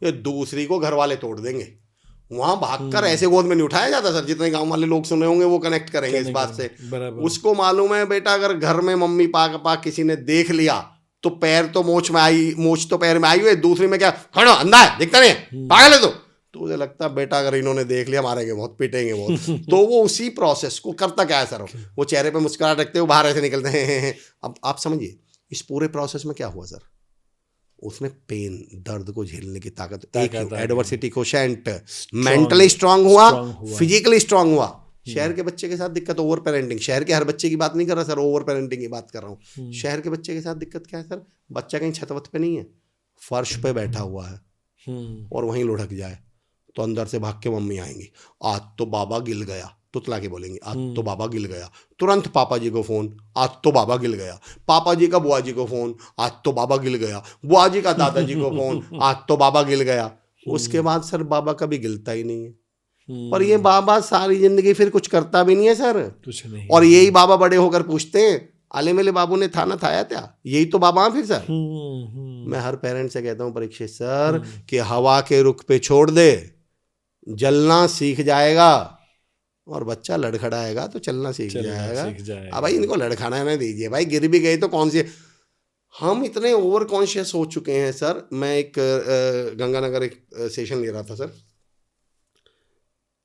ये दूसरी को घर वाले तोड़ देंगे। वहां भागकर ऐसे गोद में नहीं उठाया जाता सर, जितने गांव वाले लोग सुने होंगे वो कनेक्ट करेंगे इस बात से। उसको मालूम है बेटा अगर घर में मम्मी पापा किसी ने देख लिया तो पैर तो मोच तो पैर में आई हुई है, दूसरी में क्या खड़ा अंधा है, दिखता नहीं है, पागल है तो मुझे लगता है बेटा अगर इन्होंने देख लिया मारेंगे बहुत, पीटेंगे बहुत। तो वो उसी प्रोसेस को करता क्या है सर, वो चेहरे पे मुस्कुराहट रखते हुए बाहर ऐसे निकलते हैं। अब आप समझिए इस पूरे प्रोसेस में क्या हुआ सर, उसने पेन दर्द को झेलने की ताकत, एक एडवर्सिटी कोशेंट, मेंटली स्ट्रांग हुआ, फिजिकली स्ट्रांग हुआ। शहर के बच्चे के साथ दिक्कत ओवर पेरेंटिंग, शहर के हर बच्चे की बात नहीं कर रहा सर, ओवर पेरेंटिंग की बात कर रहा हूँ। शहर के बच्चे के साथ दिक्कत क्या है सर, बच्चा कहीं छत वत पे नहीं है, फर्श पे बैठा हुआ है और वहीं लुढ़क जाए तो अंदर से भाग के मम्मी आएंगी, आज तो बाबा गिल गया, तुतला के बोलेंगे आज तो बाबा गिल गया, तुरंत पापा जी को फोन, आज तो बाबा गिल गया, पापा जी का बुआ जी को फोन, आज तो बाबा गिल गया, बुआ जी का दादाजी को फोन, आज तो बाबा गिल गया। उसके बाद सर बाबा कभी गिलता ही नहीं है, और ये बाबा सारी जिंदगी फिर कुछ करता भी नहीं है सर, कुछ नहीं। और यही बाबा बड़े होकर पूछते हैं आले मेले बाबू ने थाना थाया क्या, यही तो बाबा फिर सर। मैं हर पेरेंट से कहता हूँ परीक्षित सर कि हवा के रुख पे छोड़ दे, जलना सीख जाएगा, और बच्चा लड़खड़ाएगा तो चलना सीख जाएगा। अब भाई इनको लड़खड़ाना नहीं दीजिए भाई, गिर भी गए तो कौन सी, हम इतने ओवर कॉन्शियस हो चुके हैं सर। मैं एक गंगानगर एक सेशन ले रहा था सर,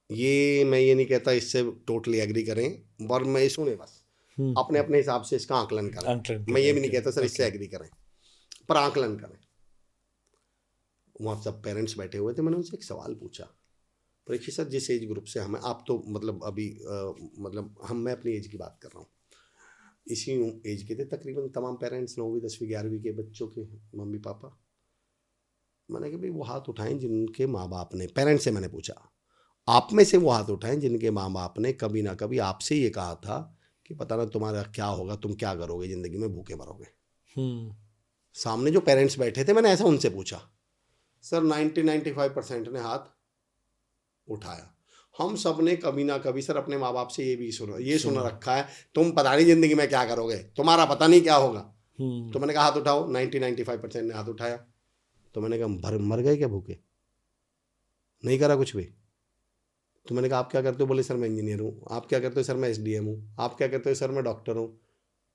मैं ये नहीं कहता इससे टोटली एग्री करें, और मैं सुने बस अपने अपने हिसाब से इसका आकलन करें। मैं ये भी नहीं कहता सर इससे एग्री करें, पर आकलन करें। वहाँ सब पेरेंट्स बैठे हुए थे, मैंने उनसे एक सवाल पूछा, परीक्षित सर जिस एज ग्रुप से हमें, आप तो मतलब अभी मैं अपनी एज की बात कर रहा हूँ, इसी एज के थे तकरीबन तमाम पेरेंट्स, 9वीं 10वीं 11वीं के बच्चों के मम्मी पापा। मैंने कहा भाई वो हाथ उठाएं जिनके माँ बाप ने, पेरेंट्स से मैंने पूछा आप में से वो हाथ उठाएं जिनके माँ बाप ने कभी ना कभी आपसे ये कहा था कि पता ना तुम्हारा क्या होगा, तुम क्या करोगे ज़िंदगी में, भूखे मरोगे। सामने जो पेरेंट्स बैठे थे मैंने ऐसा उनसे पूछा, सर 90-95% ने हाथ उठाया। हम सब ने कभी ना कभी सर अपने माँ बाप से ये सुना रखा है, तुम पता नहीं ज़िंदगी में क्या करोगे, तुम्हारा पता नहीं क्या होगा। तो मैंने कहा हाथ उठाओ, 90-95% ने हाथ उठाया। तो मैंने कहा मर गए क्या भूखे, नहीं करा कुछ भी। तो मैंने कहा आप क्या करते हो, बोले सर मैं इंजीनियर हूँ। आप क्या करते हो, सर मैं SDM हूँ। आप क्या करते हो, सर मैं डॉक्टर हूँ।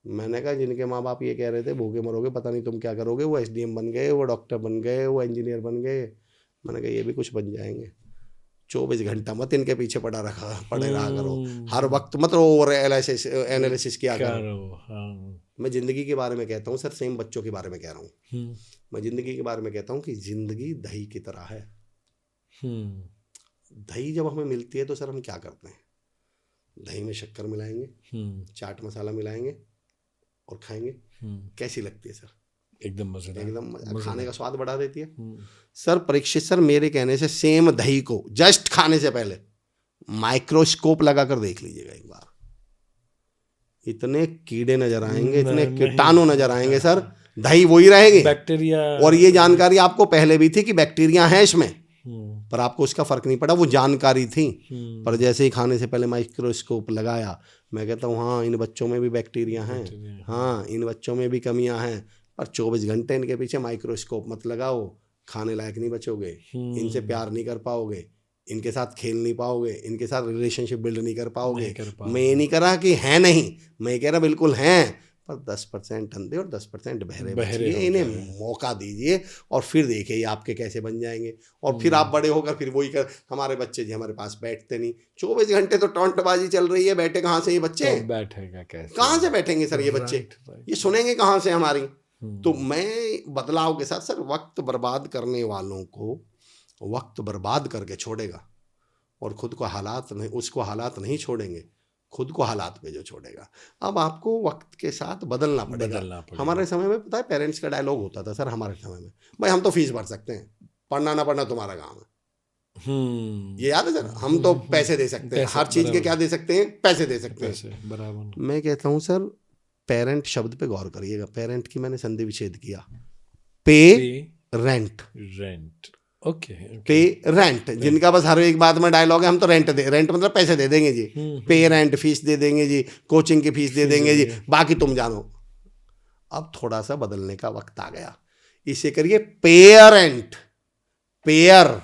मैंने कहा जिनके माँ बाप ये कह रहे थे भूखे मरोगे पता नहीं तुम क्या करोगे, वो एसडीएम बन गए, वो डॉक्टर बन गए, वो इंजीनियर बन गए। मैंने कहा ये भी कुछ बन जाएंगे। 24 घंटा मत इनके पीछे पड़े रहा करो, हर वक्त मत ओवर एनालिसिस किया करो। हाँ। मैं जिंदगी के बारे में कहता हूँ सर, सेम बच्चों के बारे में कह रहा हूँ। मैं जिंदगी के बारे में कहता हूँ कि जिंदगी दही की तरह है। दही जब हमें मिलती है तो सर हम क्या करते हैं, दही में शक्कर मिलाएंगे, चाट मसाला मिलाएंगे और खाएंगे। कैसी लगती है सर? एकदम मजेदार, एकदम खाने का स्वाद बढ़ा देती है। सर परीक्षित सर, मेरे कहने से सेम दही को जस्ट खाने से पहले माइक्रोस्कोप लगाकर देख लीजिएगा एक बार। इतने कीड़े नजर आएंगे, इतने कीटाणु नजर आएंगे सर, दही वही रहेगी, बैक्टीरिया। और ये जानकारी आपको पहले भी थी कि बैक्टीरिया है इसमें, पर आपको उसका फर्क नहीं पड़ा, वो जानकारी थी। पर जैसे ही खाने से पहले माइक्रोस्कोप लगाया, मैं कहता हूँ हाँ इन बच्चों में भी बैक्टीरिया हैं, हाँ इन बच्चों में भी कमियां हैं, पर 24 घंटे इनके पीछे माइक्रोस्कोप मत लगाओ, खाने लायक नहीं बचोगे, इनसे प्यार नहीं कर पाओगे, इनके साथ खेल नहीं पाओगे, इनके साथ रिलेशनशिप बिल्ड नहीं कर पाओगे। मैं ये नहीं कह रहा कि है नहीं, मैं कह रहा बिल्कुल हैं, पर 10% अंधे और 10% बहरे बचिए, इन्हें मौका दीजिए और फिर देखिए ये आपके कैसे बन जाएंगे। और फिर आप बड़े होकर फिर वही कर, हमारे बच्चे जी हमारे पास बैठते नहीं, 24 घंटे तो टॉन्टबाजी चल रही है, बैठे कहाँ से ये बच्चे? बैठेगा कैसे? कहाँ से बैठेंगे सर ये बच्चे? ये सुनेंगे कहाँ से हमारी? तो मैं बदलाव के साथ सर, वक्त बर्बाद करने वालों को वक्त बर्बाद करके छोड़ेगा, और खुद को हालात नहीं, उसको हालात नहीं छोड़ेंगे, खुद को हालात पे जो छोड़ेगा। अब आपको वक्त के साथ बदलना पड़ेगा। हमारे समय में पता है पेरेंट्स का डायलॉग होता था सर, हमारे समय में, भाई हम तो फीस भर सकते हैं, पढ़ना ना पढ़ना तुम्हारा काम है। ये याद है सर? हम तो पैसे दे सकते हैं, हर चीज के क्या दे सकते हैं? पैसे दे सकते हैं। बराबर। मैं कहता हूँ सर, पेरेंट शब्द पे गौर करिएगा। पेरेंट की मैंने संधि विच्छेद किया, पे रेंट। ओके। पे रेंट, जिनका बस हर एक बात में डायलॉग है हम तो रेंट मतलब पैसे दे देंगे जी, पे रेंट फीस दे देंगे जी, कोचिंग की फीस दे देंगे जी, बाकी तुम जानो। अब थोड़ा सा बदलने का वक्त आ गया, इसे करिए पेरेंट। पेयर,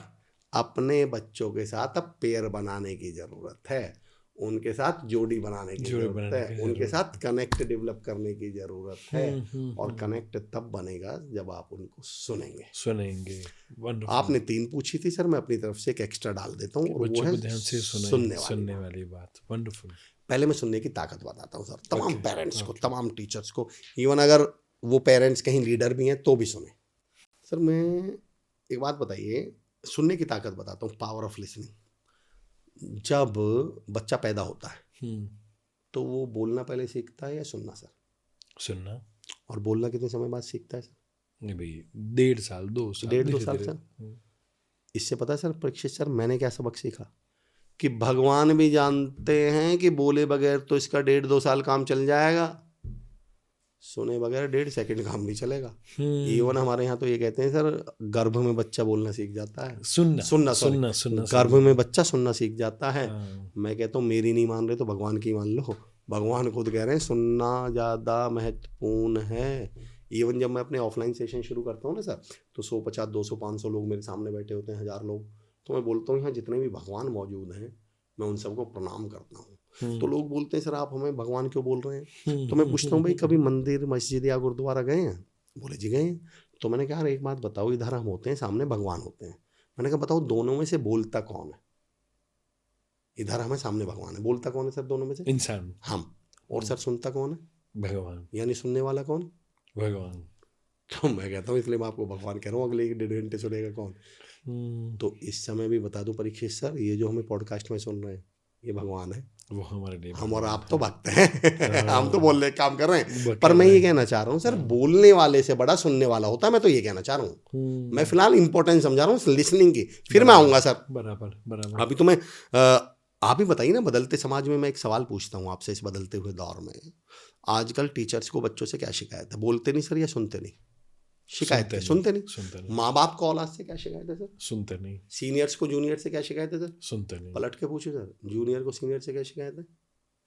अपने बच्चों के साथ अब पेयर बनाने की जरूरत है, उनके साथ जोड़ी बनाने की जरूरत है, उनके साथ कनेक्ट डेवलप करने की जरूरत है। और कनेक्ट तब बनेगा जब आप उनको सुनेंगे। आपने 3 पूछी थी सर, मैं अपनी तरफ से एक एक्स्ट्रा डाल देता हूँ, और वो है सुनने वाली बात। वंडरफुल। पहले मैं सुनने की ताकत बताता हूँ सर, तमाम पेरेंट्स को, तमाम टीचर्स को, इवन अगर वो पेरेंट्स कहीं लीडर भी हैं तो भी सुने। सर मैं एक बात बताइए, सुनने की ताकत बताता हूँ, पावर ऑफ लिसनिंग। जब बच्चा पैदा होता है तो वो बोलना पहले सीखता है या सुनना सर? सुनना। और बोलना कितने समय बाद सीखता है सर? नहीं भाई, 1.5 साल 2 साल। 1.5-2 साल सर। इससे पता है सर परीक्षित सर, मैंने क्या सबक सीखा कि भगवान भी जानते हैं कि बोले बगैर तो इसका 1.5-2 साल काम चल जाएगा, सुने बगैर 1.5 सेकंड काम नहीं चलेगा। इवन हमारे यहाँ तो ये कहते हैं सर, गर्भ में बच्चा बोलना सीख जाता है, सुनना गर्भ में बच्चा सुनना सीख जाता है। मैं कहता हूँ मेरी नहीं मान रहे तो भगवान की मान लो, भगवान खुद कह रहे हैं सुनना ज़्यादा महत्वपूर्ण है। इवन जब मैं अपने ऑफलाइन सेशन शुरू करता हूँ ना सर, तो 150, 200, 500 लोग मेरे सामने बैठे होते हैं, 1000 लोग, तो मैं बोलता हूँ यहाँ जितने भी भगवान मौजूद हैं मैं उन सबको प्रणाम करता हूँ। तो लोग बोलते हैं सर आप हमें भगवान क्यों बोल रहे हैं? तो मैं पूछता हूँ भाई कभी मंदिर, मस्जिद या गुरुद्वारा गए हैं? बोले जी गए हैं। तो मैंने कहा एक बात बताओ, इधर हम होते हैं, सामने भगवान होते हैं, मैंने कहा बताओ दोनों में से बोलता कौन है? इधर हमें सामने भगवान है, बोलता कौन है सर दोनों में से? इंसान, हम। और सर सुनता कौन है? भगवान। यानी सुनने वाला कौन? भगवान। तो मैं कहता हूँ इसलिए मैं आपको भगवान कह रहा हूँ, अगले 1.5 घंटे सुनेगा कौन? तो इस समय भी बता दूं परीक्षित सर, ये जो हमें पॉडकास्ट में सुन रहे हैं ये भगवान है, वो हमारे लिए। हम और आप तो भक्त हैं हम तो बोलने का काम कर रहे हैं। पर मैं ये कहना चाह रहा हूँ सर, बोलने वाले से बड़ा सुनने वाला होता है, मैं तो ये कहना चाह रहा हूँ। मैं फिलहाल इंपॉर्टेंस समझा रहा हूँ लिसनिंग की, फिर मैं आऊँगा सर। बराबर। अभी तो मैं आप ही बताइए ना, बदलते समाज में मैं एक सवाल पूछता हूँ आपसे, इस बदलते हुए दौर में आजकल टीचर्स को बच्चों से क्या शिकायत है? बोलते नहीं सर या सुनते नहीं? शिकायत है सुनते नहीं। माँ बाप को औलाद से क्या शिकायत है सर? सुनते नहीं। सीनियर्स को जूनियर से क्या शिकायत है सर? सुनते नहीं। पलट के पूछो सर, जूनियर को सीनियर से क्या शिकायत है?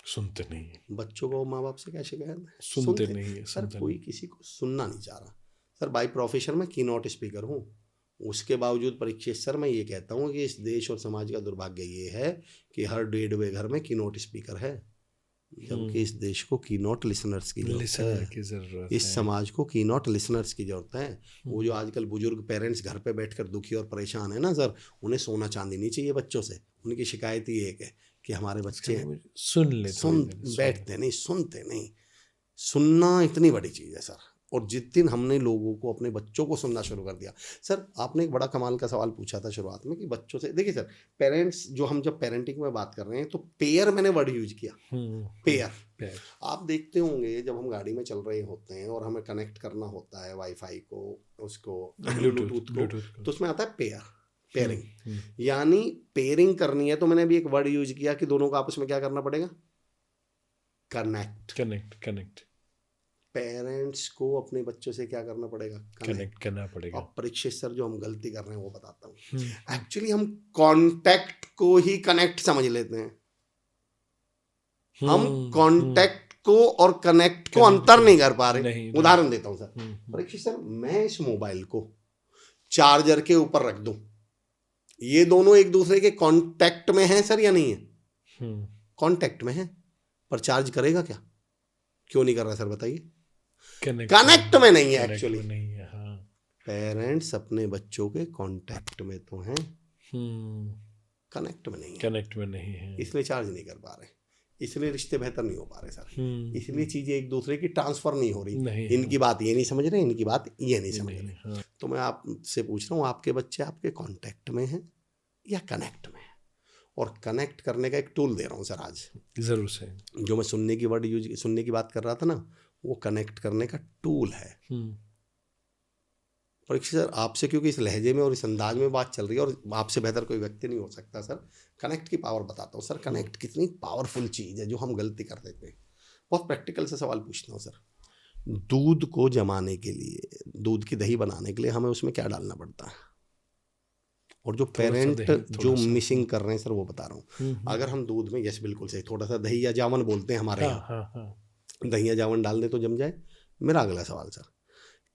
सुनते नहीं। बच्चों को माँ बाप से क्या शिकायत है? सुनते नहीं। सर कोई किसी को सुनना नहीं चाह रहा। सर बाई प्रोफेशन में कीनोट स्पीकर हूँ, उसके बावजूद परीक्षित सर मैं ये कहता हूँ कि इस देश और समाज का दुर्भाग्य ये है कि हर 1.5वें घर में कीनोट स्पीकर है। जबकि इस देश को कीनोट लिसनर्स की जरूरत लिसनर है, की जरूरत इस है। समाज को कीनोट लिसनर्स की जरूरत है। वो जो आजकल बुजुर्ग पेरेंट्स घर पे बैठकर दुखी और परेशान है ना सर, उन्हें सोना चांदी नहीं चाहिए बच्चों से। उनकी शिकायत ही एक है कि हमारे बच्चे सुन ले, सुन बैठते नहीं, सुनते नहीं। सुनना इतनी बड़ी चीज़ है सर। और जिस दिन हमने लोगों को, अपने बच्चों को सुनना शुरू कर दिया सर, आपने एक बड़ा कमाल का सवाल पूछा था शुरुआत में कि बच्चों से, देखिए सर, पेरेंट्स जो, हम जब पेरेंटिंग में बात कर रहे हैं तो पेयर मैंने वर्ड यूज किया, पेयर। आप देखते होंगे जब हम गाड़ी में चल रहे होते हैं और हमें कनेक्ट करना होता है वाईफाई को, उसको ब्लूटूथ को, तो उसमें आता है पेयर, पेयरिंग। यानी पेयरिंग करनी है तो मैंने अभी एक वर्ड यूज किया कि दोनों को आपस में क्या करना पड़ेगा, कनेक्ट। पेरेंट्स को अपने बच्चों से क्या करना पड़ेगा, कनेक्ट करना पड़ेगा। अब परीक्षित सर जो हम गलती कर रहे हैं वो बताता हूँ। एक्चुअली हम कांटेक्ट को ही कनेक्ट समझ लेते हैं। हम कांटेक्ट को और कनेक्ट को अंतर नहीं कर पा रहे। उदाहरण देता हूँ सर, परीक्षित सर, मैं इस मोबाइल को चार्जर के ऊपर रख दूं, ये दोनों एक दूसरे के कांटेक्ट में हैं सर या नहीं है? कांटेक्ट में है, पर चार्ज करेगा क्या? क्यों नहीं कर रहा सर बताइए? कनेक्ट में नहीं है एक्चुअली। पेरेंट्स अपने बच्चों के कांटेक्ट में तो हैं, कनेक्ट में नहीं है, इसलिए चार्ज नहीं कर पा रहे, इसलिए रिश्ते बेहतर नहीं हो पा रहे सर, इसलिए चीजें एक दूसरे की ट्रांसफर नहीं हो रही। इनकी बात ये नहीं समझ रहे, इनकी बात ये नहीं समझ रहे। तो मैं आपसे पूछ रहा हूँ, आपके बच्चे आपके कांटेक्ट में हैं या कनेक्ट में? और कनेक्ट करने का एक टूल दे रहा हूँ सर आज, जरूर से। जो मैं सुनने की बात कर रहा था ना, वो कनेक्ट करने का टूल है। परीक्षित सर, आपसे क्योंकि इस लहजे में और इस अंदाज में बात चल रही है, और आपसे बेहतर कोई व्यक्ति नहीं हो सकता सर, कनेक्ट की पावर बताता हूँ सर। कनेक्ट कितनी पावरफुल चीज़ है जो हम गलती कर देते हैं। बहुत प्रैक्टिकल से सवाल पूछता हूँ सर, दूध को जमाने के लिए, दूध की दही बनाने के लिए हमें उसमें क्या डालना पड़ता है? और जो पेरेंट जो मिसिंग कर रहे हैं सर, वो बता रहा हूँ। अगर हम दूध में, यस बिल्कुल सही, थोड़ा सा दही या जावन बोलते हैं हमारे यहाँ, दही या जावन डाल दे तो जम जाए। मेरा अगला सवाल सर,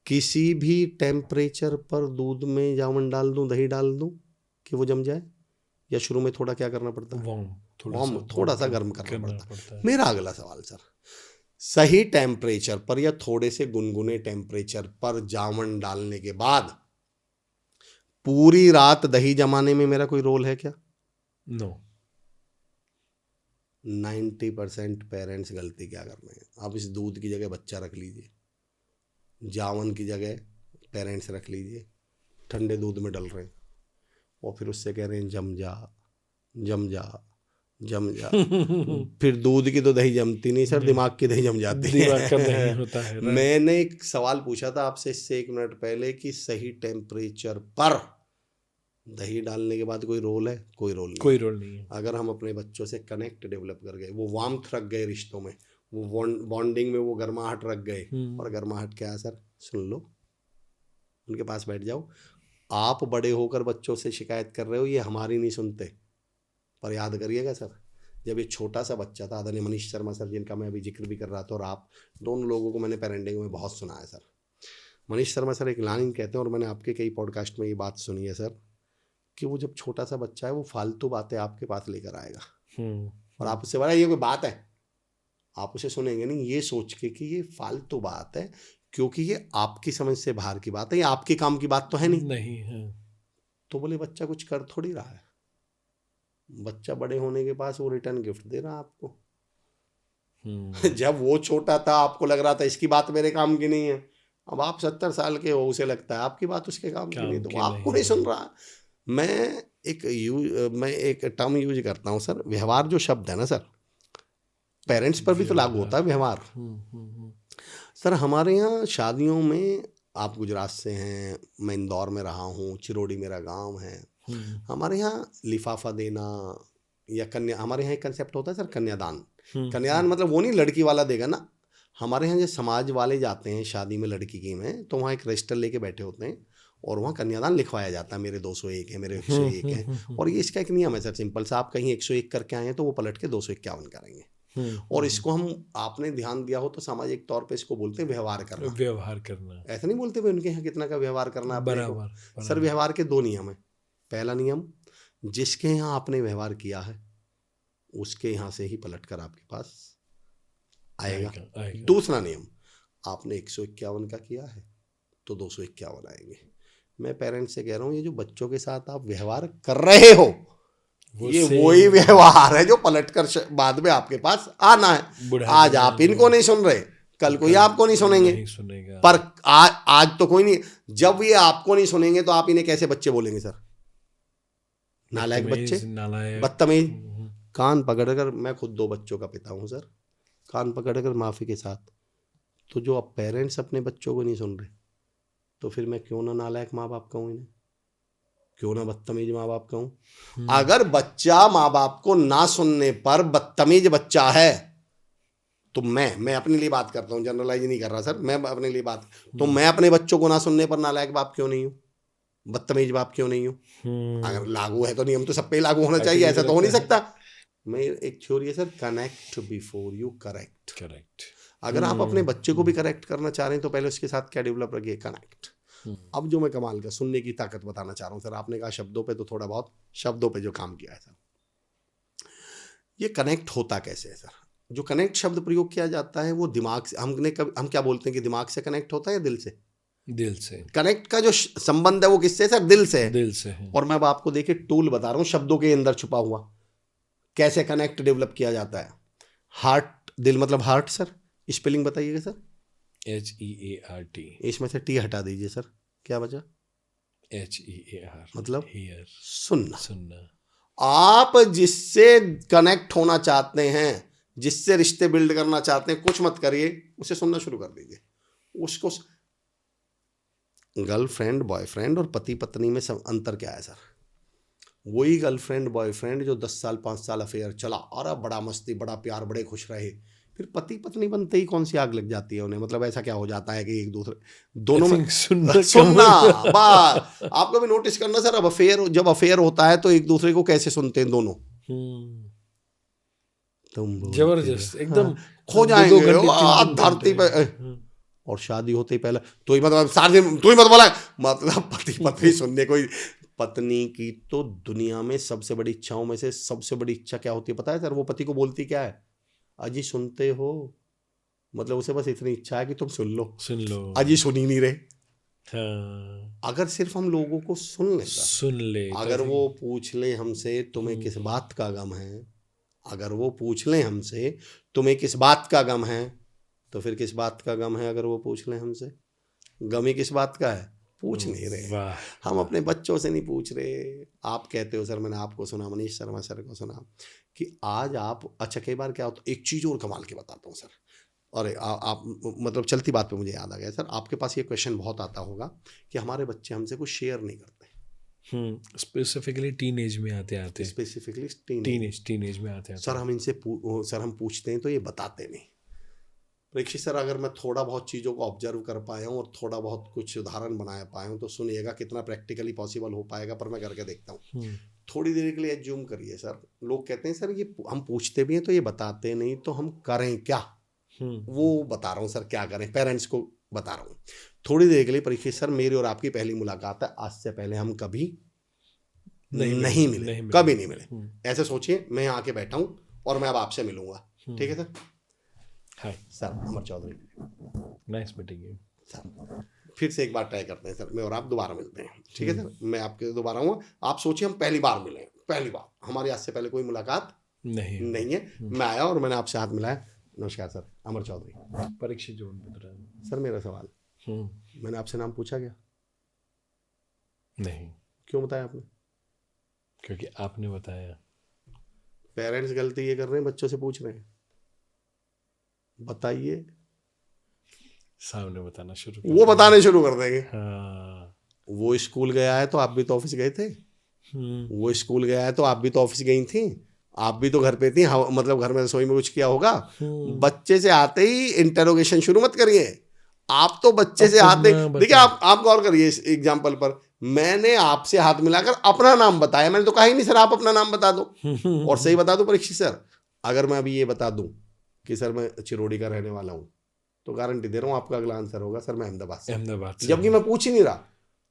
किसी भी टेम्परेचर पर दूध में जावन डाल दूं, दही डाल दूं कि वो जम जाए, या शुरू में थोड़ा क्या करना पड़ता है, थोड़ा सा गर्म करना पड़ता है? मेरा अगला सवाल सर, सही टेम्परेचर पर या थोड़े से गुनगुने टेम्परेचर पर जावन डालने के बाद पूरी रात दही जमाने में मेरा कोई रोल है क्या? नो। 90% पेरेंट्स गलती क्या कर रहे हैं, आप इस दूध की जगह बच्चा रख लीजिए, जावन की जगह पेरेंट्स रख लीजिए, ठंडे दूध में डल रहे हैं, और फिर उससे कह रहे हैं जम जा जम जा जम जा। फिर दूध की तो दही जमती नहीं सर, दिमाग की दही जम जाती है। दिमाग का दही होता है। मैंने एक सवाल पूछा था आपसे इससे 1 मिनट पहले कि सही टेम्परेचर पर दही डालने के बाद कोई रोल है? कोई रोल नहीं है। अगर हम अपने बच्चों से कनेक्ट डेवलप कर गए, वो वार्मथ रख गए रिश्तों में, वो बॉन्डिंग में वो गर्माहट रख गए, और गर्माहट क्या है सर, सुन लो, उनके पास बैठ जाओ। आप बड़े होकर बच्चों से शिकायत कर रहे हो, ये हमारी नहीं सुनते, पर याद करिएगा सर, जब ये छोटा सा बच्चा था, आदरणीय मनीष शर्मा सर, जिनका मैं अभी जिक्र भी कर रहा था, और आप दोनों लोगों को मैंने पेरेंटिंग में बहुत सुना है सर। मनीष शर्मा सर एक लाइन कहते हैं, और मैंने आपके कई पॉडकास्ट में ये बात सुनी है सर, कि वो जब छोटा सा बच्चा है, वो फालतू बातें आपके पास लेकर आएगा, और आप उससे बोला ये कोई बात है, आप उसे सुनेंगे नहीं, ये सोच के कि ये फालतू बात है, क्योंकि ये आपकी समझ से बाहर की बात है, ये आपके काम की बात तो है नहीं है। तो बोले बच्चा कुछ कर थोड़ी रहा है, बच्चा बड़े होने के पास वो रिटर्न गिफ्ट दे रहा आपको। जब वो छोटा था आपको लग रहा था इसकी बात मेरे काम की नहीं है, अब आप 70 साल के हो, उसे लगता है आपकी बात उसके काम की नहीं, तो वो आपको नहीं सुन रहा। मैं एक टर्म यूज करता हूँ सर, व्यवहार जो शब्द है ना सर, पेरेंट्स पर भी तो लागू होता है व्यवहार। सर हमारे यहाँ शादियों में, आप गुजरात से हैं, मैं इंदौर में रहा हूँ, चिरोड़ी मेरा गांव है, हमारे यहाँ लिफाफा देना या कन्या, हमारे यहाँ एक कंसेप्ट होता है सर, कन्यादान। कन्यादान मतलब वो नहीं लड़की वाला देगा ना, हमारे यहाँ जो समाज वाले जाते हैं शादी में लड़की की में, तो वहाँ एक रजिस्टर लेके बैठे होते हैं, और वहाँ कन्यादान लिखवाया जाता है, मेरे 201 है, मेरे 101 है। और ये इसका एक नियम है सर, सिंपल सा, आप कहीं 101 करके आए हैं तो वो पलट के 251 करेंगे। और इसको हम, आपने ध्यान दिया हो तो सामाजिक तौर पे इसको बोलते हैं व्यवहार करना। ऐसा नहीं बोलते उनके यहाँ कितना का व्यवहार करना बराबर। सर व्यवहार के 2 नियम है। पहला नियम, जिसके यहाँ आपने व्यवहार किया है उसके यहाँ से ही पलट कर आपके पास आएगा। आएगा। दूसरा नियम, आपने 151 का किया है तो 251 आएंगे। मैं पेरेंट्स से कह रहा हूँ, ये जो बच्चों के साथ आप व्यवहार कर रहे हो, ये वही व्यवहार है जो पलटकर बाद में आपके पास आना है। आज आप इनको नहीं सुन रहे, कल कोई आपको नहीं सुनेंगे। पर आज तो कोई नहीं, जब ये आपको नहीं सुनेंगे तो आप इन्हें कैसे बच्चे बोलेंगे सर? नालायक बच्चे, बदतमीज। कान पकड़कर, मैं खुद 2 बच्चों का पिता हूं सर, कान पकड़कर माफी के साथ, तो जो अब पेरेंट्स अपने बच्चों को नहीं सुन रहे, तो फिर मैं क्यों ना नालायक माँ बाप कहूँ इन्हें, क्यों ना बदतमीज माँ बाप कहूँ? अगर बच्चा माँ बाप को ना सुनने पर बदतमीज बच्चा है, तो मैं अपने लिए बात करता हूँ, जनरलाइज नहीं कर रहा सर, मैं अपने लिए बात, तो मैं अपने बच्चों को ना सुनने पर नालायक बाप क्यों नहीं हूँ, बदतमीज बाप क्यों नहीं हूँ? अगर लागू है तो नियम तो सब पे लागू होना चाहिए, ऐसा तो हो नहीं सकता। मैं एक थ्योरी है sir, connect before you correct. अगर आप अपने बच्चे को भी करेक्ट करना चाह रहे हैं तो पहले उसके साथ क्या डेवलप रखिए, कनेक्ट। अब जो मैं कमाल का सुनने की ताकत बताना चाह रहा हूँ सर, आपने कहा शब्दों पे, तो थोड़ा बहुत शब्दों पे जो काम किया है सर, ये कनेक्ट होता कैसे है सर? जो कनेक्ट शब्द प्रयोग किया जाता है वो दिमाग से, हम क्या बोलते हैं कि दिमाग से कनेक्ट होता है या दिल से? दिल से। कनेक्ट का जो संबंध है वो किससे सर? दिल से। दिल से है। और मैं अब आपको देखिए टूल बता रहा हूँ शब्दों के अंदर छुपा हुआ, कैसे कनेक्ट डेवलप किया जाता है। हार्ट, दिल मतलब हार्ट सर, स्पेलिंग बताइएगा सर। HEART। इसमें से टी हटा दीजिए सर, क्या बचा? HEAR मतलब हियर, सुनना। आप जिससे कनेक्ट होना चाहते हैं, जिससे रिश्ते बिल्ड करना चाहते हैं, कुछ मत करिए, उसे सुनना शुरू कर दीजिए। उसको गर्लफ्रेंड बॉयफ्रेंड और पति पत्नी में सब अंतर क्या है सर? वही गर्लफ्रेंड बॉयफ्रेंड जो 10 साल 5 साल अफेयर चला, और बड़ा मस्ती, बड़ा प्यार, बड़े खुश रहे, फिर पति पत्नी बनते ही कौन सी आग लग जाती है उन्हें? मतलब ऐसा क्या हो जाता है कि एक दूसरे दोनों में सुनना बात। आप कभी नोटिस करना सर, अब जब अफेयर होता है तो एक दूसरे को कैसे सुनते हैं दोनों? तुम जबरदस्त एकदम खो जाएंगे धरती पे। और शादी होते ही पहले तो ही मतलब सारे दिन तू ही मत बोला, मतलब पति पत्नी सुनने कोई। पत्नी की तो दुनिया में सबसे बड़ी इच्छाओं में से सबसे बड़ी इच्छा क्या होती है पता है सर? वो पति को बोलती क्या है? अजी सुनते हो, मतलब उसे बस इतनी इच्छा है कि तुम सुन लो। अजी सुन ही नहीं रहे। हाँ। अगर सिर्फ हम लोगों को सुन ले, अगर वो पूछ ले हमसे तुम्हें किस बात का गम है, अगर वो पूछ लें हमसे तुम्हें किस बात का गम है, तो फिर किस बात का गम है? अगर वो पूछ लें हमसे, गम ही किस बात का है? पूछ नहीं रहे। हम अपने बच्चों से नहीं पूछ रहे। आप कहते हो सर, मैंने आपको सुना, मनीष शर्मा सर को सुना कि आज आप, अच्छा कई बार क्या होता, एक चीज़ और कमाल की बताता हूँ सर, और आप मतलब चलती बात पे मुझे याद आ गया सर, आपके पास ये क्वेश्चन बहुत आता होगा कि हमारे बच्चे हमसे कुछ शेयर नहीं करते। स्पेसिफिकली टीनेज में आते स्पेसिफिकली टीनेज में आते सर, हम इनसे सर हम पूछते हैं तो ये बताते नहीं। परीक्षित सर, अगर मैं थोड़ा बहुत चीज़ों को ऑब्जर्व कर पाया हूँ और थोड़ा बहुत कुछ उदाहरण बना पाया हूँ तो सुनिएगा कितना प्रैक्टिकली पॉसिबल हो पाएगा, पर मैं करके देखता हूँ। थोड़ी देर के लिए एज्यूम करिए सर, लोग कहते हैं सर ये हम पूछते भी हैं तो ये बताते नहीं, तो हम करें क्या? वो बता रहा हूँ सर, क्या करें, पेरेंट्स को बता रहा हूँ। थोड़ी देर के लिए परीक्षित सर, मेरी और आपकी पहली मुलाकात है, आज से पहले हम कभी नहीं मिले, कभी नहीं मिले। ऐसे सोचिए मैं यहाँ आके बैठा हूँ और मैं अब आपसे मिलूंगा, ठीक है sir? Hi sir, Amar Chaudhary, nice meeting you sir. फिर से एक बार ट्राई करते हैं सर, मैं और आप दोबारा मिलते हैं, ठीक है सर? मैं आपके दोबारा हूँ, आप सोचिए हम पहली बार मिले, पहली बार, हमारी आज से पहले कोई मुलाकात नहीं है। मैं आया और मैंने आपसे हाथ मिलाया, नमस्कार सर, अमर चौधरी। परीक्षित जो सर मेरा सवाल, मैंने आपसे नाम पूछा क्या? नहीं। क्यों बताया आपने? क्योंकि आपने बताया। पेरेंट्स गलती ये कर रहे हैं, बच्चों से पूछ रहे हैं। बताइए, सामने बताना शुरू, वो बताने शुरू कर देंगे। हाँ। वो स्कूल गया है तो आप भी तो ऑफिस गए थे, वो स्कूल गया है तो आप भी तो ऑफिस गई थी, आप भी तो घर पे थी, मतलब घर में रसोई में कुछ किया होगा। बच्चे से आते ही इंटरोगेशन शुरू मत करिए। आप तो बच्चे से आते, देखिए आप गौर करिए इस एग्जाम्पल पर, मैंने आपसे हाथ मिलाकर अपना नाम बताया, मैंने तो कहा ही नहीं सर आप अपना नाम बता दो। और सही बता दो परीक्षित सर, अगर मैं अभी ये बता दूं कि सर मैं चिरोड़ी का रहने वाला हूं, तो गारंटी दे रहा हूं आपका अगला आंसर होगा सर मैं अहमदाबाद से, जबकि मैं पूछ ही नहीं रहा।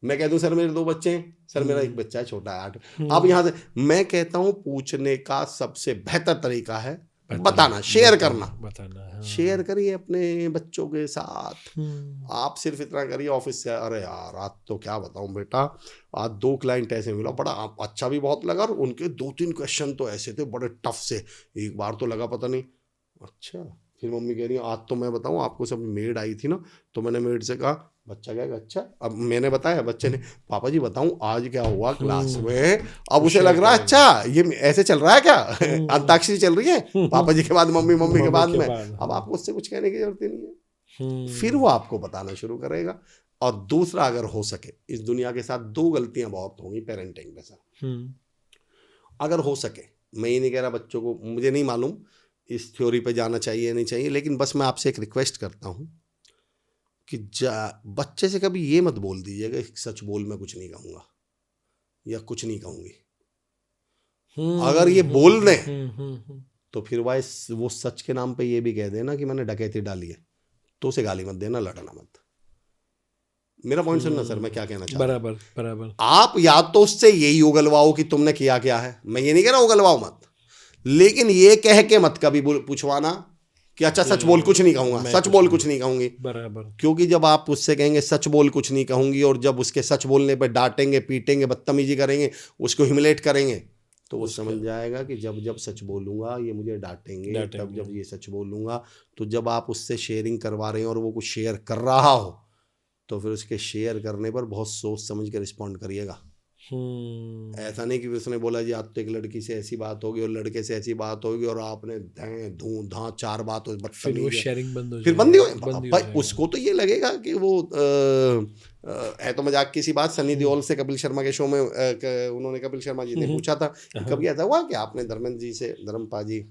मैं कह दूं सर मेरे 2 बच्चे हैं, सर मेरा एक बच्चा है छोटा है 8। अब यहां से मैं कहता हूं पूछने का सबसे बेहतर तरीका है बताना, शेयर करना, बताना, हाँ। शेयर करिए अपने बच्चों के साथ। हम्म, आप सिर्फ इतना करिए ऑफिस से, अरे यार आज तो क्या बताऊं बेटा, आज 2 क्लाइंट ऐसे मिला, बड़ा अच्छा भी बहुत लगा, और उनके 2-3 क्वेश्चन तो ऐसे थे बड़े टफ से, एक बार तो लगा पता नहीं। अच्छा, फिर मम्मी कह रही है आज तो मैं बताऊं आपको, सब मेड आई थी ना, तो मैंने मेड से कहा बच्चा क्या, अच्छा अब मैंने बताया, बच्चे ने पापा जी बताऊं आज क्या हुआ क्लास में, अब उसे लग रहा है अच्छा ये ऐसे चल रहा है क्या, अंताक्षरी चल रही है, पापा जी के बाद मम्मी, मम्मी के बाद में। अब आपको उससे कुछ कहने की जरूरत ही नहीं है, फिर वो आपको बताना शुरू करेगा। और दूसरा, अगर हो सके, इस दुनिया के साथ 2 गलतियां बहुत होंगी पेरेंटिंग में सर, अगर हो सके, मैं ये नहीं कह रहा बच्चों को, मुझे नहीं मालूम इस थ्योरी पे जाना चाहिए नहीं चाहिए, लेकिन बस मैं आपसे एक रिक्वेस्ट करता हूँ कि बच्चे से कभी ये मत बोल दीजिएगा सच बोल मैं कुछ नहीं कहूँगा या कुछ नहीं कहूँगी। अगर ये बोल दें तो फिर वो सच के नाम पे ये भी कह देना कि मैंने डकैती डाली है, तो उसे गाली मत देना, लड़ना मत। मेरा पॉइंट सुनना सर, मैं क्या कहना चाहता हूं। बराबर बराबर। आप या तो उससे यही उगलवाओ कि तुमने किया क्या है, मैं ये नहीं कह रहा उगलवाओ मत, लेकिन ये कह के मत कभी पूछवाना कि अच्छा सच बोल कुछ नहीं कहूंगा, सच बोल कुछ नहीं कहूंगी। बराबर। क्योंकि जब आप उससे कहेंगे सच बोल कुछ नहीं कहूंगी, और जब उसके सच बोलने पर डांटेंगे, पीटेंगे, बदतमीजी करेंगे, उसको ह्यूमिलेट करेंगे, तो वो समझ जाएगा कि जब जब सच बोलूंगा ये मुझे डांटेंगे, तब जब ये सच बोलूंगा। तो जब आप उससे शेयरिंग करवा रहे हैं और वो कुछ शेयर कर रहा हो, तो फिर उसके शेयर करने पर बहुत सोच समझ के रिस्पॉन्ड करिएगा। ऐसा नहीं कि उसने बोला जी आज तो एक लड़की से ऐसी बात होगी और लड़के से ऐसी बात होगी और आपने धूं धां 4 बात, फिर वो शेयरिंग बंद हो फिर बंद ही भाई, उसको तो ये लगेगा कि वो है तो मजाक की सी बात। सनी देओल से कपिल शर्मा के शो में उन्होंने, कपिल शर्मा जी ने पूछा था कि कभी ऐसा हुआ कि आपने धर्मेंद्र जी से, धर्मपाल जी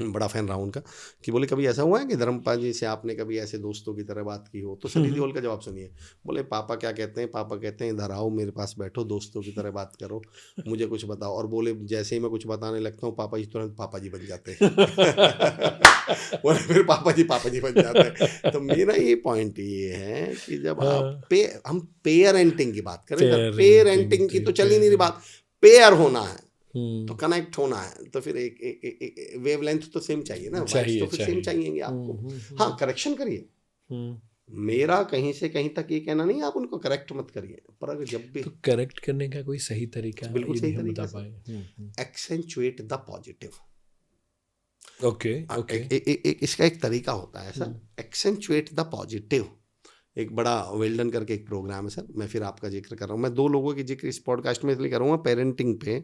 बड़ा फैन रहा उनका, कि बोले कभी ऐसा हुआ है कि धर्मपाल जी से आपने कभी ऐसे दोस्तों की तरह बात की हो, तो सनी देओल का जवाब सुनिए, बोले पापा क्या कहते हैं, पापा कहते हैं इधर आओ मेरे पास बैठो, दोस्तों की तरह बात करो, मुझे कुछ बताओ। और बोले जैसे ही मैं कुछ बताने लगता हूँ पापा जी तुरंत पापा जी बन जाते हैं। बोले फिर पापा जी बन जाते हैं। तो मेरा ये पॉइंट ये है कि जब आप हम पेरेंटिंग की बात करें, पेरेंटिंग की तो चल ही नहीं रही बात, पेयर होना है तो कनेक्ट होना है, तो फिर एक वेवलेंथ तो सेम चाहिए ना, वाइब्स तो फिर सेम चाहिए आपको। हाँ, करेक्शन करिए, मेरा कहीं से कहीं तक ये कहना नहीं आप उनको करेक्ट मत करिए, पर अगर जब भी तो करेक्ट करने का कोई सही तरीका, बिल्कुल सही तरीका, accentuate the positive. Okay okay, इसका एक तरीका होता है सर, एक्सेंचुएट द पॉजिटिव। एक बड़ा वेल्डन करके एक प्रोग्राम है सर, मैं फिर आपका जिक्र कर रहा हूँ, मैं 2 लोगों की जिक्र इस पॉडकास्ट में इसलिए करूँगा, पेरेंटिंग पे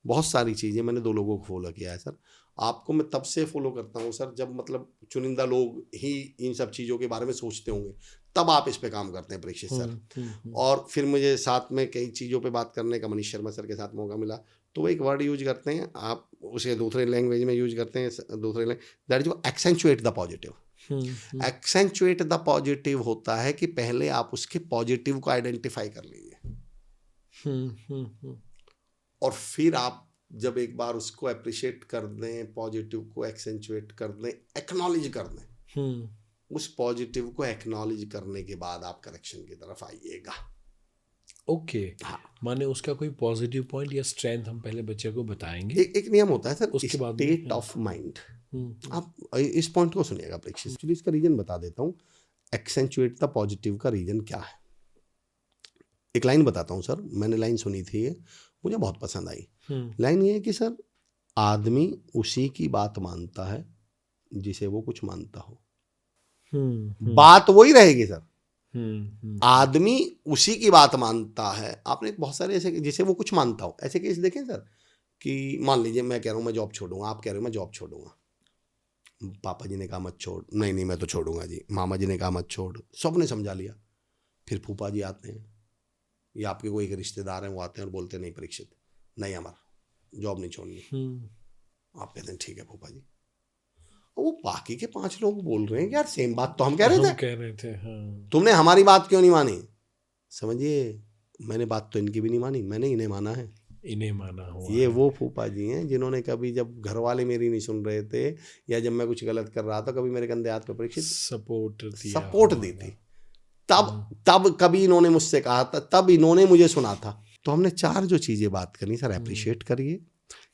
बहुत सारी चीज़ें मैंने 2 लोगों को फॉलो किया है सर। आपको मैं तब से फॉलो करता हूँ सर जब मतलब चुनिंदा लोग ही इन सब चीज़ों के बारे में सोचते होंगे, तब आप इस पे काम करते हैं परीक्षित सर। और फिर मुझे साथ में कई चीज़ों पे बात करने का मनीष शर्मा सर के साथ मौका मिला, तो वो एक वर्ड यूज करते हैं, आप उसे दूसरे लैंग्वेज में यूज करते हैं, दूसरे that is accentuate the positive. Accentuate the positive होता है कि पहले आप उसके पॉजिटिव को आइडेंटिफाई कर लीजिए, और फिर आप जब एक बार उसको अप्रिशिएट कर दें, पॉजिटिव को एक्सेंचुएट कर दें, एक्नॉलेज कर दें, उस पॉजिटिव को एक्नॉलेज करने के बाद आप करेक्शन की तरफ आइएगा। ओके, माने उसका कोई पॉजिटिव पॉइंट या स्ट्रेंथ हम पहले बच्चे को बताएंगे। एक नियम होता है सर, उसके बाद स्टेट ऑफ माइंड। आप इस पॉइंट को सुनिएगा प्रेक्षित, एक्चुअली इसका रीजन बता देता हूँ, एक्सेंचुएट द पॉजिटिव का रीजन क्या है। एक लाइन बताता हूँ सर, मैंने लाइन सुनी थी, मुझे बहुत पसंद आई। लाइन ये है कि सर आदमी उसी की बात मानता है जिसे वो कुछ मानता हो। बात वही रहेगी सर, आदमी उसी की बात मानता है। आपने बहुत सारे ऐसे जिसे वो कुछ मानता हो, ऐसे केस देखें सर, कि मान लीजिए मैं कह रहा हूँ मैं जॉब छोड़ूंगा, आप कह रहे हो मैं जॉब छोड़ूंगा, पापा जी ने कहा मत छोड़, नहीं मैं तो छोड़ूंगा जी, मामा जी ने कहा मत छोड़, सबने समझा लिया। फिर फूफा जी आते हैं या आपके कोई एक रिश्तेदार हैं, वो आते हैं और बोलते हैं नहीं परीक्षित, नहीं हमारा जॉब नहीं छोड़नी। आप कहते हैं ठीक है फूफा जी, वो बाकी के 5 लोग बोल रहे हैं यार सेम बात तो हम कह रहे थे, हाँ। तुमने हमारी बात क्यों नहीं मानी? समझिए, मैंने बात तो इनकी भी नहीं मानी, मैंने इन्हें माना है, इन्हें माना हुआ। ये वो फूफा जी हैं जिन्होंने कभी जब घर वाले मेरी नहीं सुन रहे थे या जब मैं कुछ गलत कर रहा था, कभी मेरे कंधे हाथ पे परीक्षित सपोर्ट दी थी। तब कभी इन्होंने मुझसे कहा था, तब इन्होंने मुझे सुना था। तो हमने 4 जो चीजें बात करनी सर, अप्रिशिएट करिए,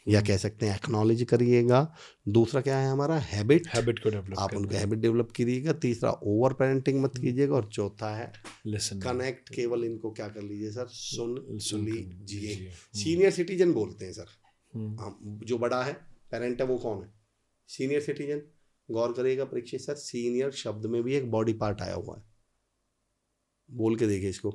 या कह सकते हैं एक्नॉलेज करिएगा। दूसरा क्या है हमारा हैबिट को डेवलप आप उनका हैबिट डेवलप कीजिएगा। तीसरा ओवर पेरेंटिंग मत कीजिएगा। और चौथा है लिसन कनेक्ट। केवल इनको क्या कर लीजिए सर, सुन लीजिए। हम्म। सीनियर सिटीजन बोलते हैं सर, हम जो बड़ा है पेरेंट है वो कौन है, सीनियर सिटीजन। गौर करिएगा परीक्षित सर, सीनियर शब्द में भी एक बॉडी पार्ट आया हुआ है, बोल के देखिए इसको।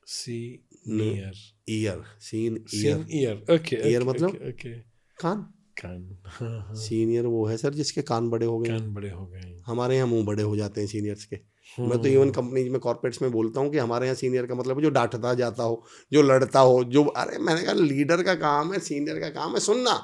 Senior year, year okay year मतलब ओके कान। कान सीनियर वो है सर जिसके कान बड़े हो गए। कान बड़े हो गए। हमारे यहाँ मुंह बड़े हो जाते हैं सीनियर्स के। मैं तो इवन कंपनीज में कॉर्पोरेट्स में बोलता हूँ कि हमारे यहाँ सीनियर का मतलब है जो डांटता जाता हो, जो लड़ता हो, जो अरे मैंने कहा लीडर का काम है, सीनियर का काम है सुनना।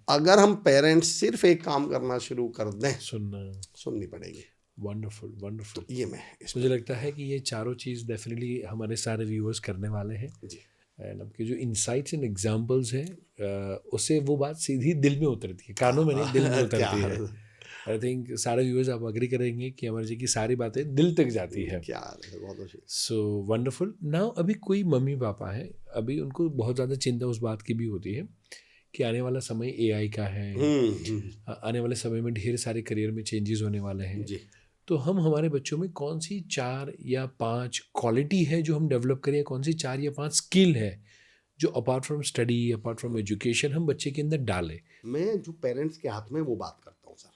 अगर हम पेरेंट्स सिर्फ एक काम करना शुरू कर दें, सुननी पड़ेगी। Wonderful wonderful. तो ये मुझे लगता है कि ये चारों चीज़ डेफिनेटली हमारे सारे व्यूअर्स करने वाले हैं जी। एंड आपके जो इंसाइट्स एंड एग्जांपल्स हैं उससे वो बात सीधी दिल में उतरती है, कानों में नहीं दिल में उतरती है। आई थिंक सारे व्यूअर्स आप अग्री करेंगे कि अमर जी की सारी बातें दिल तक जाती है। क्या बहुत अच्छी। So wonderful. नाउ अभी कोई मम्मी पापा है, अभी उनको बहुत ज़्यादा चिंता उस बात की भी होती है कि आने वाला समय AI का है, आने वाले समय में ढेर सारे करियर में चेंजेस होने वाले हैं जी। तो हम हमारे बच्चों में कौन सी 4 या 5 क्वालिटी है जो हम डेवलप करें, कौन सी 4 या 5 स्किल है जो apart from study, apart from education हम बच्चे के अंदर डालें। मैं जो पेरेंट्स के हाथ में वो बात करता हूँ सर,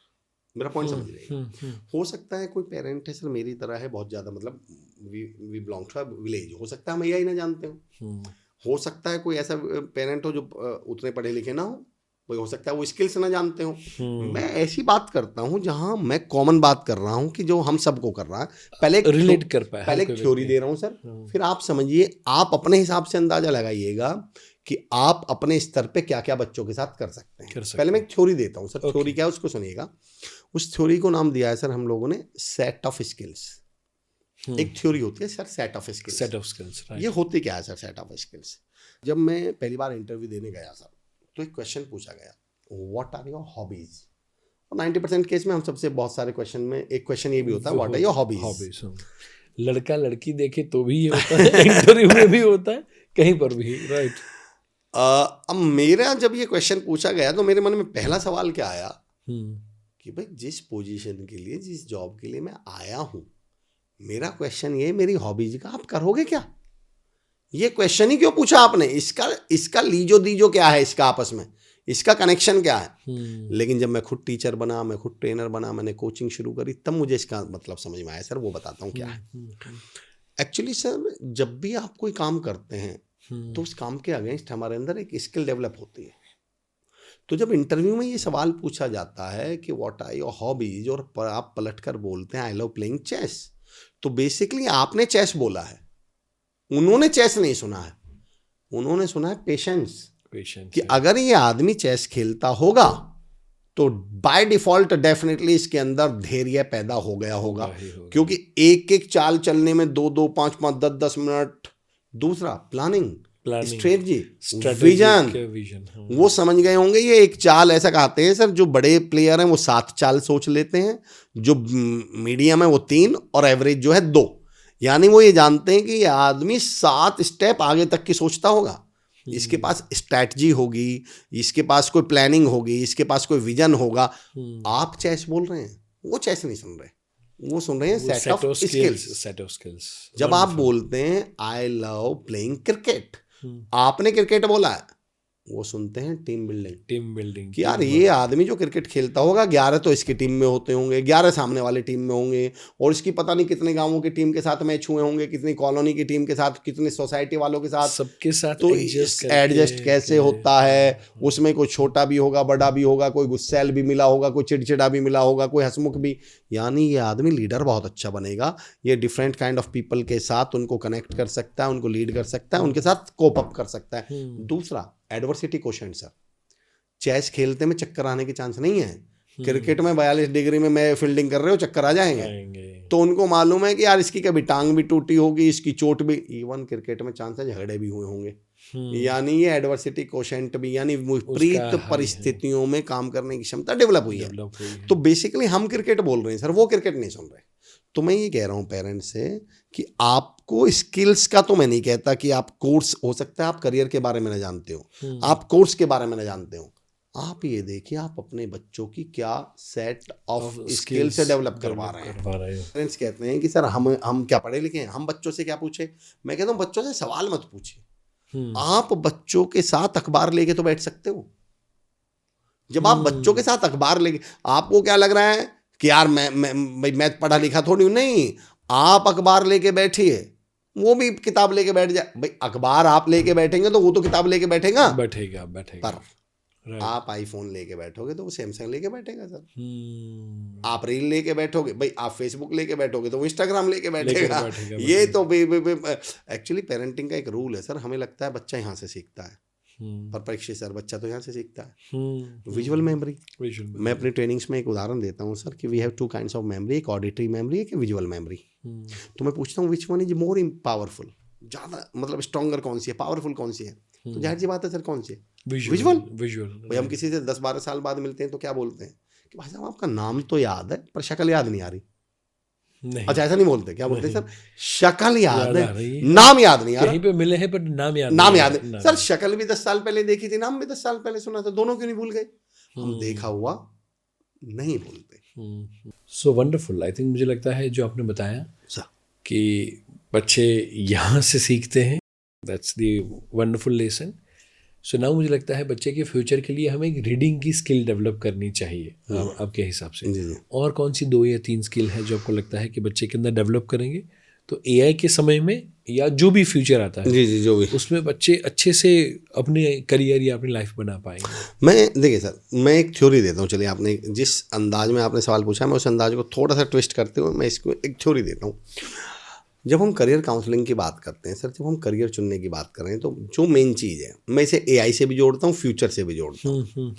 मेरा पॉइंट समझ रहे। हो सकता है कोई पेरेंट है सर मेरी तरह है, बहुत ज़्यादा मतलब वी बिलोंग टू विलेज, हो सकता है हम AI ना जानते हो सकता है कोई ऐसा पेरेंट हो जो उतने पढ़े लिखे ना हो, कोई हो सकता है वो स्किल्स ना जानते हो। मैं ऐसी बात करता हूँ जहाँ मैं कॉमन बात कर रहा हूँ कि जो हम सबको कर रहा है। पहले रिलेट कर पाए, पहले एक थ्योरी दे रहा हूँ सर, फिर आप समझिए, आप अपने हिसाब से अंदाजा लगाइएगा कि आप अपने स्तर पे क्या क्या बच्चों के साथ कर सकते हैं। पहले मैं एक थ्योरी देता हूँ सर, थ्योरी क्या है उसको सुनिएगा। उस थ्योरी को नाम दिया है सर हम लोगों ने सेट ऑफ स्किल्स। एक थ्योरी होती है सर सेट ऑफ स्किल्स। ये होती क्या है सर सेट ऑफ स्किल्स? जब मैं पहली बार इंटरव्यू देने गया सर तो एक क्वेश्चन पूछा गया, व्हाट आर योर हॉबीज? और 90% केस में हम सबसे बहुत सारे क्वेश्चन में एक क्वेश्चन ये भी होता है, व्हाट आर योर हॉबीज? लड़का लड़की देखे तो भी ये होता है, इंटरव्यू में भी होता है, कहीं पर भी, राइट। अब मेरा जब ये क्वेश्चन पूछा गया तो मेरे मन में पहला सवाल क्या आया कि भाई जिस पोजीशन के लिए, जिस जॉब के लिए मैं आया हूँ, मेरा क्वेश्चन ये मेरी हॉबीज का आप करोगे क्या? ये क्वेश्चन ही क्यों पूछा आपने? इसका लीजो दीजो क्या है, इसका आपस में इसका कनेक्शन क्या है? लेकिन जब मैं खुद टीचर बना, मैं खुद ट्रेनर बना, मैंने कोचिंग शुरू करी, तब मुझे इसका मतलब समझ में आया सर। वो बताता हूँ क्या है। एक्चुअली सर जब भी आप कोई काम करते हैं तो उस काम के अगेंस्ट हमारे अंदर एक स्किल डेवलप होती है। तो जब इंटरव्यू में ये सवाल पूछा जाता है कि व्हाट आर योर हॉबीज, और आप पलट कर बोलते हैं आई लव प्लेइंग चेस, तो बेसिकली आपने चेस बोला है, उन्होंने चेस नहीं सुना है, उन्होंने सुना है पेशेंस। कि अगर ये आदमी चेस खेलता होगा तो बाय डिफॉल्ट डेफिनेटली इसके अंदर धैर्य पैदा हो गया होगा, क्योंकि एक एक चाल चलने में 2-2, 5-5, 10-10 मिनट। दूसरा प्लानिंग, स्ट्रेटजी, विजन, वो समझ गए होंगे। ये एक चाल ऐसा कहते हैं सर, जो बड़े प्लेयर हैं वो 7 चाल सोच लेते हैं, जो मीडियम है वो 3 और एवरेज जो है 2। यानी वो ये जानते हैं कि ये आदमी 7 स्टेप आगे तक की सोचता होगा, इसके पास स्ट्रैटेजी होगी, इसके पास कोई प्लानिंग होगी, इसके पास कोई विजन होगा। आप चेस बोल रहे हैं, वो चेस नहीं सुन रहे, वो सुन रहे हैं सेट ऑफ स्किल्स। जब आप बोलते हैं आई लव प्लेइंग क्रिकेट, आपने क्रिकेट बोला है, वो सुनते हैं टीम बिल्डिंग कि यार ये आदमी जो क्रिकेट खेलता होगा, 11 तो इसकी टीम में होते होंगे, 11 सामने वाले टीम में होंगे, और इसकी पता नहीं कितने गांवों की टीम के साथ मैच हुए होंगे, कितनी कॉलोनी की टीम के साथ, कितनी सोसाइटी वालों के साथ, सबके साथ तो एडजस्ट कैसे होता है। उसमें कोई छोटा भी होगा, बड़ा भी होगा, कोई गुस्सैल भी मिला होगा, कोई चिड़चिड़ा भी मिला होगा, कोई हंसमुख भी। यानी ये आदमी लीडर बहुत अच्छा बनेगा, ये डिफरेंट काइंड ऑफ पीपल के साथ उनको कनेक्ट कर सकता है, उनको लीड कर सकता है, उनके साथ कोप अप कर सकता है। दूसरा एडवर्सिटी कोशेंट सर, चेस खेलते में चक्कर आने के चांस नहीं है। क्रिकेट में 42 डिग्री में मैं फील्डिंग कर रहे हो, चक्कर आ जाएंगे। तो उनको मालूम है कि यार इसकी कभी टांग भी टूटी होगी, इसकी चोट भी, इवन क्रिकेट में चांस है झगड़े भी हुए होंगे। यानी ये एडवर्सिटी कोशेंट भी, यानी विपरीत परिस्थितियों में काम करने की क्षमता डेवलप हुई है। तो बेसिकली हम क्रिकेट बोल रहे हैं सर, वो क्रिकेट नहीं सुन रहे। तो मैं ये कह रहा हूँ पेरेंट्स से कि आपको स्किल्स का, तो मैं नहीं कहता कि आप कोर्स, हो सकता है आप करियर के बारे में ना जानते हो, आप कोर्स के बारे में ना जानते हो, आप ये देखिए आप अपने बच्चों की क्या सेट ऑफ स्किल से डेवलप करवा रहे हैं। पेरेंट्स कहते हैं कि सर हम क्या पढ़े लिखे हैं, हम बच्चों से क्या पूछे। मैं कहता हूँ बच्चों से सवाल मत पूछिए, आप बच्चों के साथ अखबार लेके तो बैठ सकते हो। जब आप बच्चों के साथ अखबार लेके, आपको क्या लग रहा है कि यार मैं पढ़ा लिखा थोड़ी हूं, नहीं, आप अखबार लेके बैठिए, वो भी किताब लेके बैठ जाए। भाई अखबार आप लेके बैठेंगे तो वो तो किताब लेके बैठेगा पर आप आईफोन लेके बैठोगे तो वो सैमसंग लेके बैठेगा सर। आप रील लेके बैठोगे, भाई आप फेसबुक लेके बैठोगे तो वो इंस्टाग्राम लेके बैठेगा। ये तो एक्चुअली पेरेंटिंग का एक रूल है सर। हमें लगता है बच्चा यहाँ से सीखता है, पर परीक्षित सर बच्चा तो यहाँ से सीखता है। विजुअल मेमोरी, मैं अपनी ट्रेनिंग्स में एक उदाहरण देता हूँ सर कि we have 2 kinds of memory, एक ऑडिटरी मेमोरी, एक विजुअल मेमोरी। तो मैं पूछता हूँ which one is more powerful, ज़्यादा मतलब स्ट्रॉन्गर कौन सी है, पावरफुल कौन सी है? तो जाहिर सी बात है सर कौन सी है? विजुअल। भाई हम किसी से 10-12 साल बाद मिलते हैं तो क्या बोलते हैं कि भाई साहब आपका नाम तो याद है पर शक्ल याद नहीं आ रही। नहीं। अच्छा ऐसा नहीं बोलते, क्या बोलते हैं सर? शक्ल याद है, नाम याद नहीं आ रहा। कहीं पे मिले हैं पर नाम याद नहीं। सर शक्ल भी 10 साल पहले देखी थी, नाम भी 10 साल पहले सुना था, दोनों क्यों नहीं भूल गए? हम देखा हुआ नहीं भूलते। So wonderful. आई थिंक मुझे लगता है जो आपने बताया कि बच्चे यहाँ से सीखते हैं, that's the wonderful lesson. So now मुझे लगता है बच्चे के फ्यूचर के लिए हमें एक रीडिंग की स्किल डेवलप करनी चाहिए आपके हिसाब से। और कौन सी 2 या 3 स्किल है जो आपको लगता है कि बच्चे के अंदर डेवलप करेंगे तो एआई के समय में या जो भी फ्यूचर आता है जो भी उसमें बच्चे अच्छे से अपने करियर या अपनी लाइफ बना पाएंगे? मैं देखिए सर, मैं एक थ्योरी देता हूँ। चलिए आपने जिस अंदाज में आपने सवाल पूछा, मैं उस अंदाज को थोड़ा सा ट्विस्ट करते हुए मैं इसको एक थ्योरी देता हूँ। जब हम करियर काउंसलिंग की बात करते हैं सर, जब हम करियर चुनने की बात कर रहे हैं तो जो मेन चीज़ है, मैं इसे एआई से भी जोड़ता हूँ, फ्यूचर से भी जोड़ता हूँ।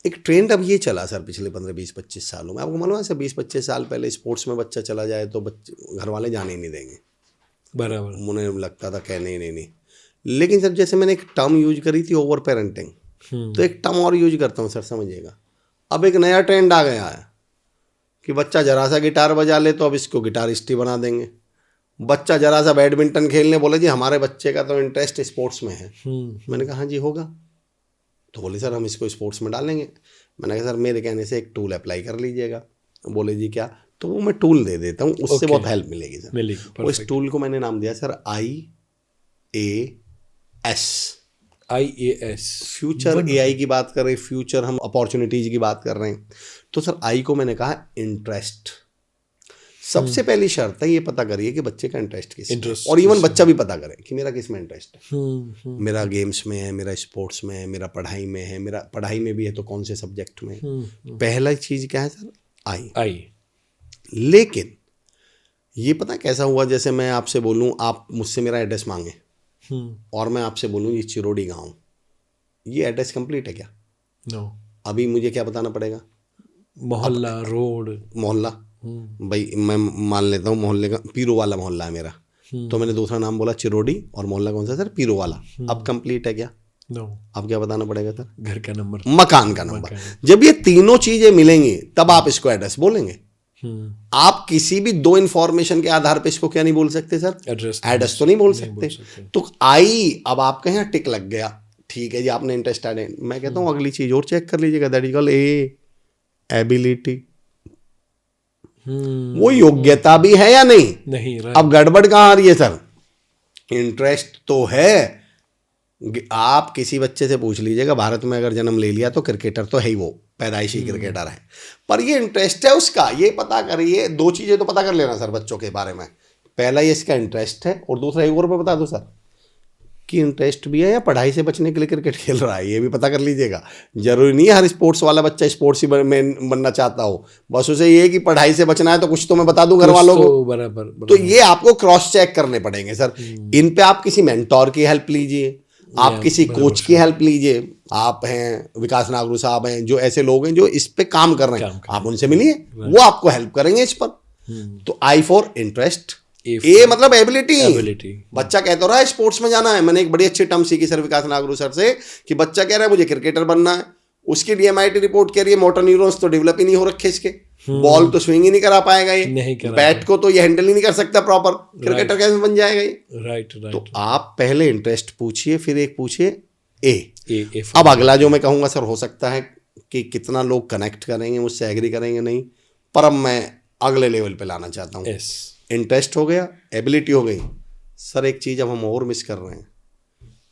एक ट्रेंड अब ये चला सर पिछले 15-20-25 सालों में, आपको मालूम है सर 20-25 साल पहले स्पोर्ट्स में बच्चा चला जाए तो बच्चे घर वाले जाने ही नहीं देंगे। बराबर। मुझे लगता था कहने ही नहीं। लेकिन सर जैसे मैंने एक टर्म यूज करी थी ओवर पेरेंटिंग, तो एक टर्म और यूज करता हूँ सर, समझिएगा। अब एक नया ट्रेंड आ गया है कि बच्चा जरा सा गिटार बजा ले तो अब इसको गिटारिस्ट ही बना देंगे। बच्चा जरा सा बैडमिंटन खेलने, बोले जी हमारे बच्चे का तो इंटरेस्ट स्पोर्ट्स में है। मैंने कहा हाँ जी होगा, तो बोले सर हम इसको स्पोर्ट्स में डालेंगे। मैंने कहा सर मेरे कहने से एक टूल अप्लाई कर लीजिएगा। बोले जी क्या? तो वो मैं टूल दे देता हूँ, उससे बहुत हेल्प मिलेगी सर। उस टूल को मैंने नाम दिया सर IAS। फ्यूचर एआई की बात कर रहे हैं, फ्यूचर हम अपॉर्चुनिटीज की बात कर रहे हैं। तो सर आई को मैंने कहा इंटरेस्ट। सबसे पहली शर्त है ये पता करिए कि बच्चे का इंटरेस्ट किस में, और इवन बच्चा भी पता करे कि मेरा किस में इंटरेस्ट है। मेरा गेम्स में है, मेरा स्पोर्ट्स में है, मेरा पढ़ाई में है, मेरा पढ़ाई में भी है तो कौन से सब्जेक्ट में। पहला चीज क्या है सर? आई। लेकिन ये पता कैसा हुआ, जैसे मैं आपसे बोलूं, आप मुझसे मेरा एड्रेस मांगे और मैं आपसे बोलूं ये चिरोड़ी गांव, ये एड्रेस कंप्लीट है क्या? नो। अभी मुझे क्या बताना पड़ेगा? मोहल्ला, रोड। मोहल्ला, भाई मैं मान लेता हूँ मोहल्ले का पीरो वाला मोहल्ला है मेरा, तो मैंने दूसरा नाम बोला चिरोड़ी और मोहल्ला कौन सा सर? पीरो वाला। अब कंप्लीट है क्या? नो। अब क्या बताना पड़ेगा सर? घर का नंबर, मकान का नंबर। जब ये तीनों चीजें मिलेंगी तब आप इसको एड्रेस बोलेंगे। आप किसी भी 2 इन्फॉर्मेशन के आधार पे इसको क्या नहीं बोल सकते सर? एड्रेस तो नहीं बोल सकते। तो आई, अब आपके यहाँ टिक लग गया, ठीक है जी आपने इंटरेस्टेड है। मैं कहता हूँ अगली चीज और चेक कर लीजिएगा, दैट इज कॉल्ड एबिलिटी। वो योग्यता भी है या नहीं? अब गड़बड़ कहाँ आ रही है सर? इंटरेस्ट तो है। आप किसी बच्चे से पूछ लीजिएगा, भारत में अगर जन्म ले लिया तो क्रिकेटर तो है ही, वो पैदाइशी क्रिकेटर है, पर ये इंटरेस्ट है उसका, ये पता करिए। 2 चीजें तो पता कर लेना सर बच्चों के बारे में। पहला ये इसका इंटरेस्ट है, और दूसरा एक और मैं बता दूं सर कि इंटरेस्ट भी है या पढ़ाई से बचने के लिए क्रिकेट खेल रहा है, ये भी पता कर लीजिएगा। जरूरी नहीं है हर स्पोर्ट्स वाला बच्चा स्पोर्ट्स ही में बनना चाहता हो, बस उसे ये है कि पढ़ाई से बचना है तो कुछ तो मैं बता दूं घर वालों को। बराबर। तो ये आपको क्रॉस चेक करने पड़ेंगे सर। इन पे आप किसी मेंटोर की हेल्प लीजिए, आप किसी कोच की हेल्प लीजिए। आप हैं विकास नागरू साहब हैं, जो ऐसे लोग हैं जो इस पे काम कर रहे हैं, आप उनसे मिलिए, वो आपको हेल्प करेंगे इस पर। तो आई फॉर इंटरेस्ट, ए मतलब एबिलिटी। बच्चा कहता रहा है स्पोर्ट्स में जाना है, मैंने एक बड़ी अच्छी टर्म सीखी सर विकास नागरू सर से कि बच्चा कह रहा है मुझे क्रिकेटर बनना है, उसके लिए MIT रिपोर्ट कह रही है मोटर न्यूरॉन्स तो डेवलप ही नहीं हो रखे इसके, बॉल तो स्विंग ही नहीं करा पाएगा ये, नहीं करा बैट को तो ये हैंडल ही नहीं कर सकता प्रॉपर, क्रिकेटर कैसे बन जाएगा ये? राइट तो राइट। आप पहले इंटरेस्ट पूछिए, फिर एक पूछिए ए। ए अब अगला जो मैं कहूँगा सर, हो सकता है कि कितना लोग कनेक्ट करेंगे मुझसे, एग्री करेंगे नहीं, पर अब मैं अगले लेवल पे लाना चाहता हूँ। एस। इंटरेस्ट हो गया, एबिलिटी हो गई सर, एक चीज़ अब हम और मिस कर रहे हैं,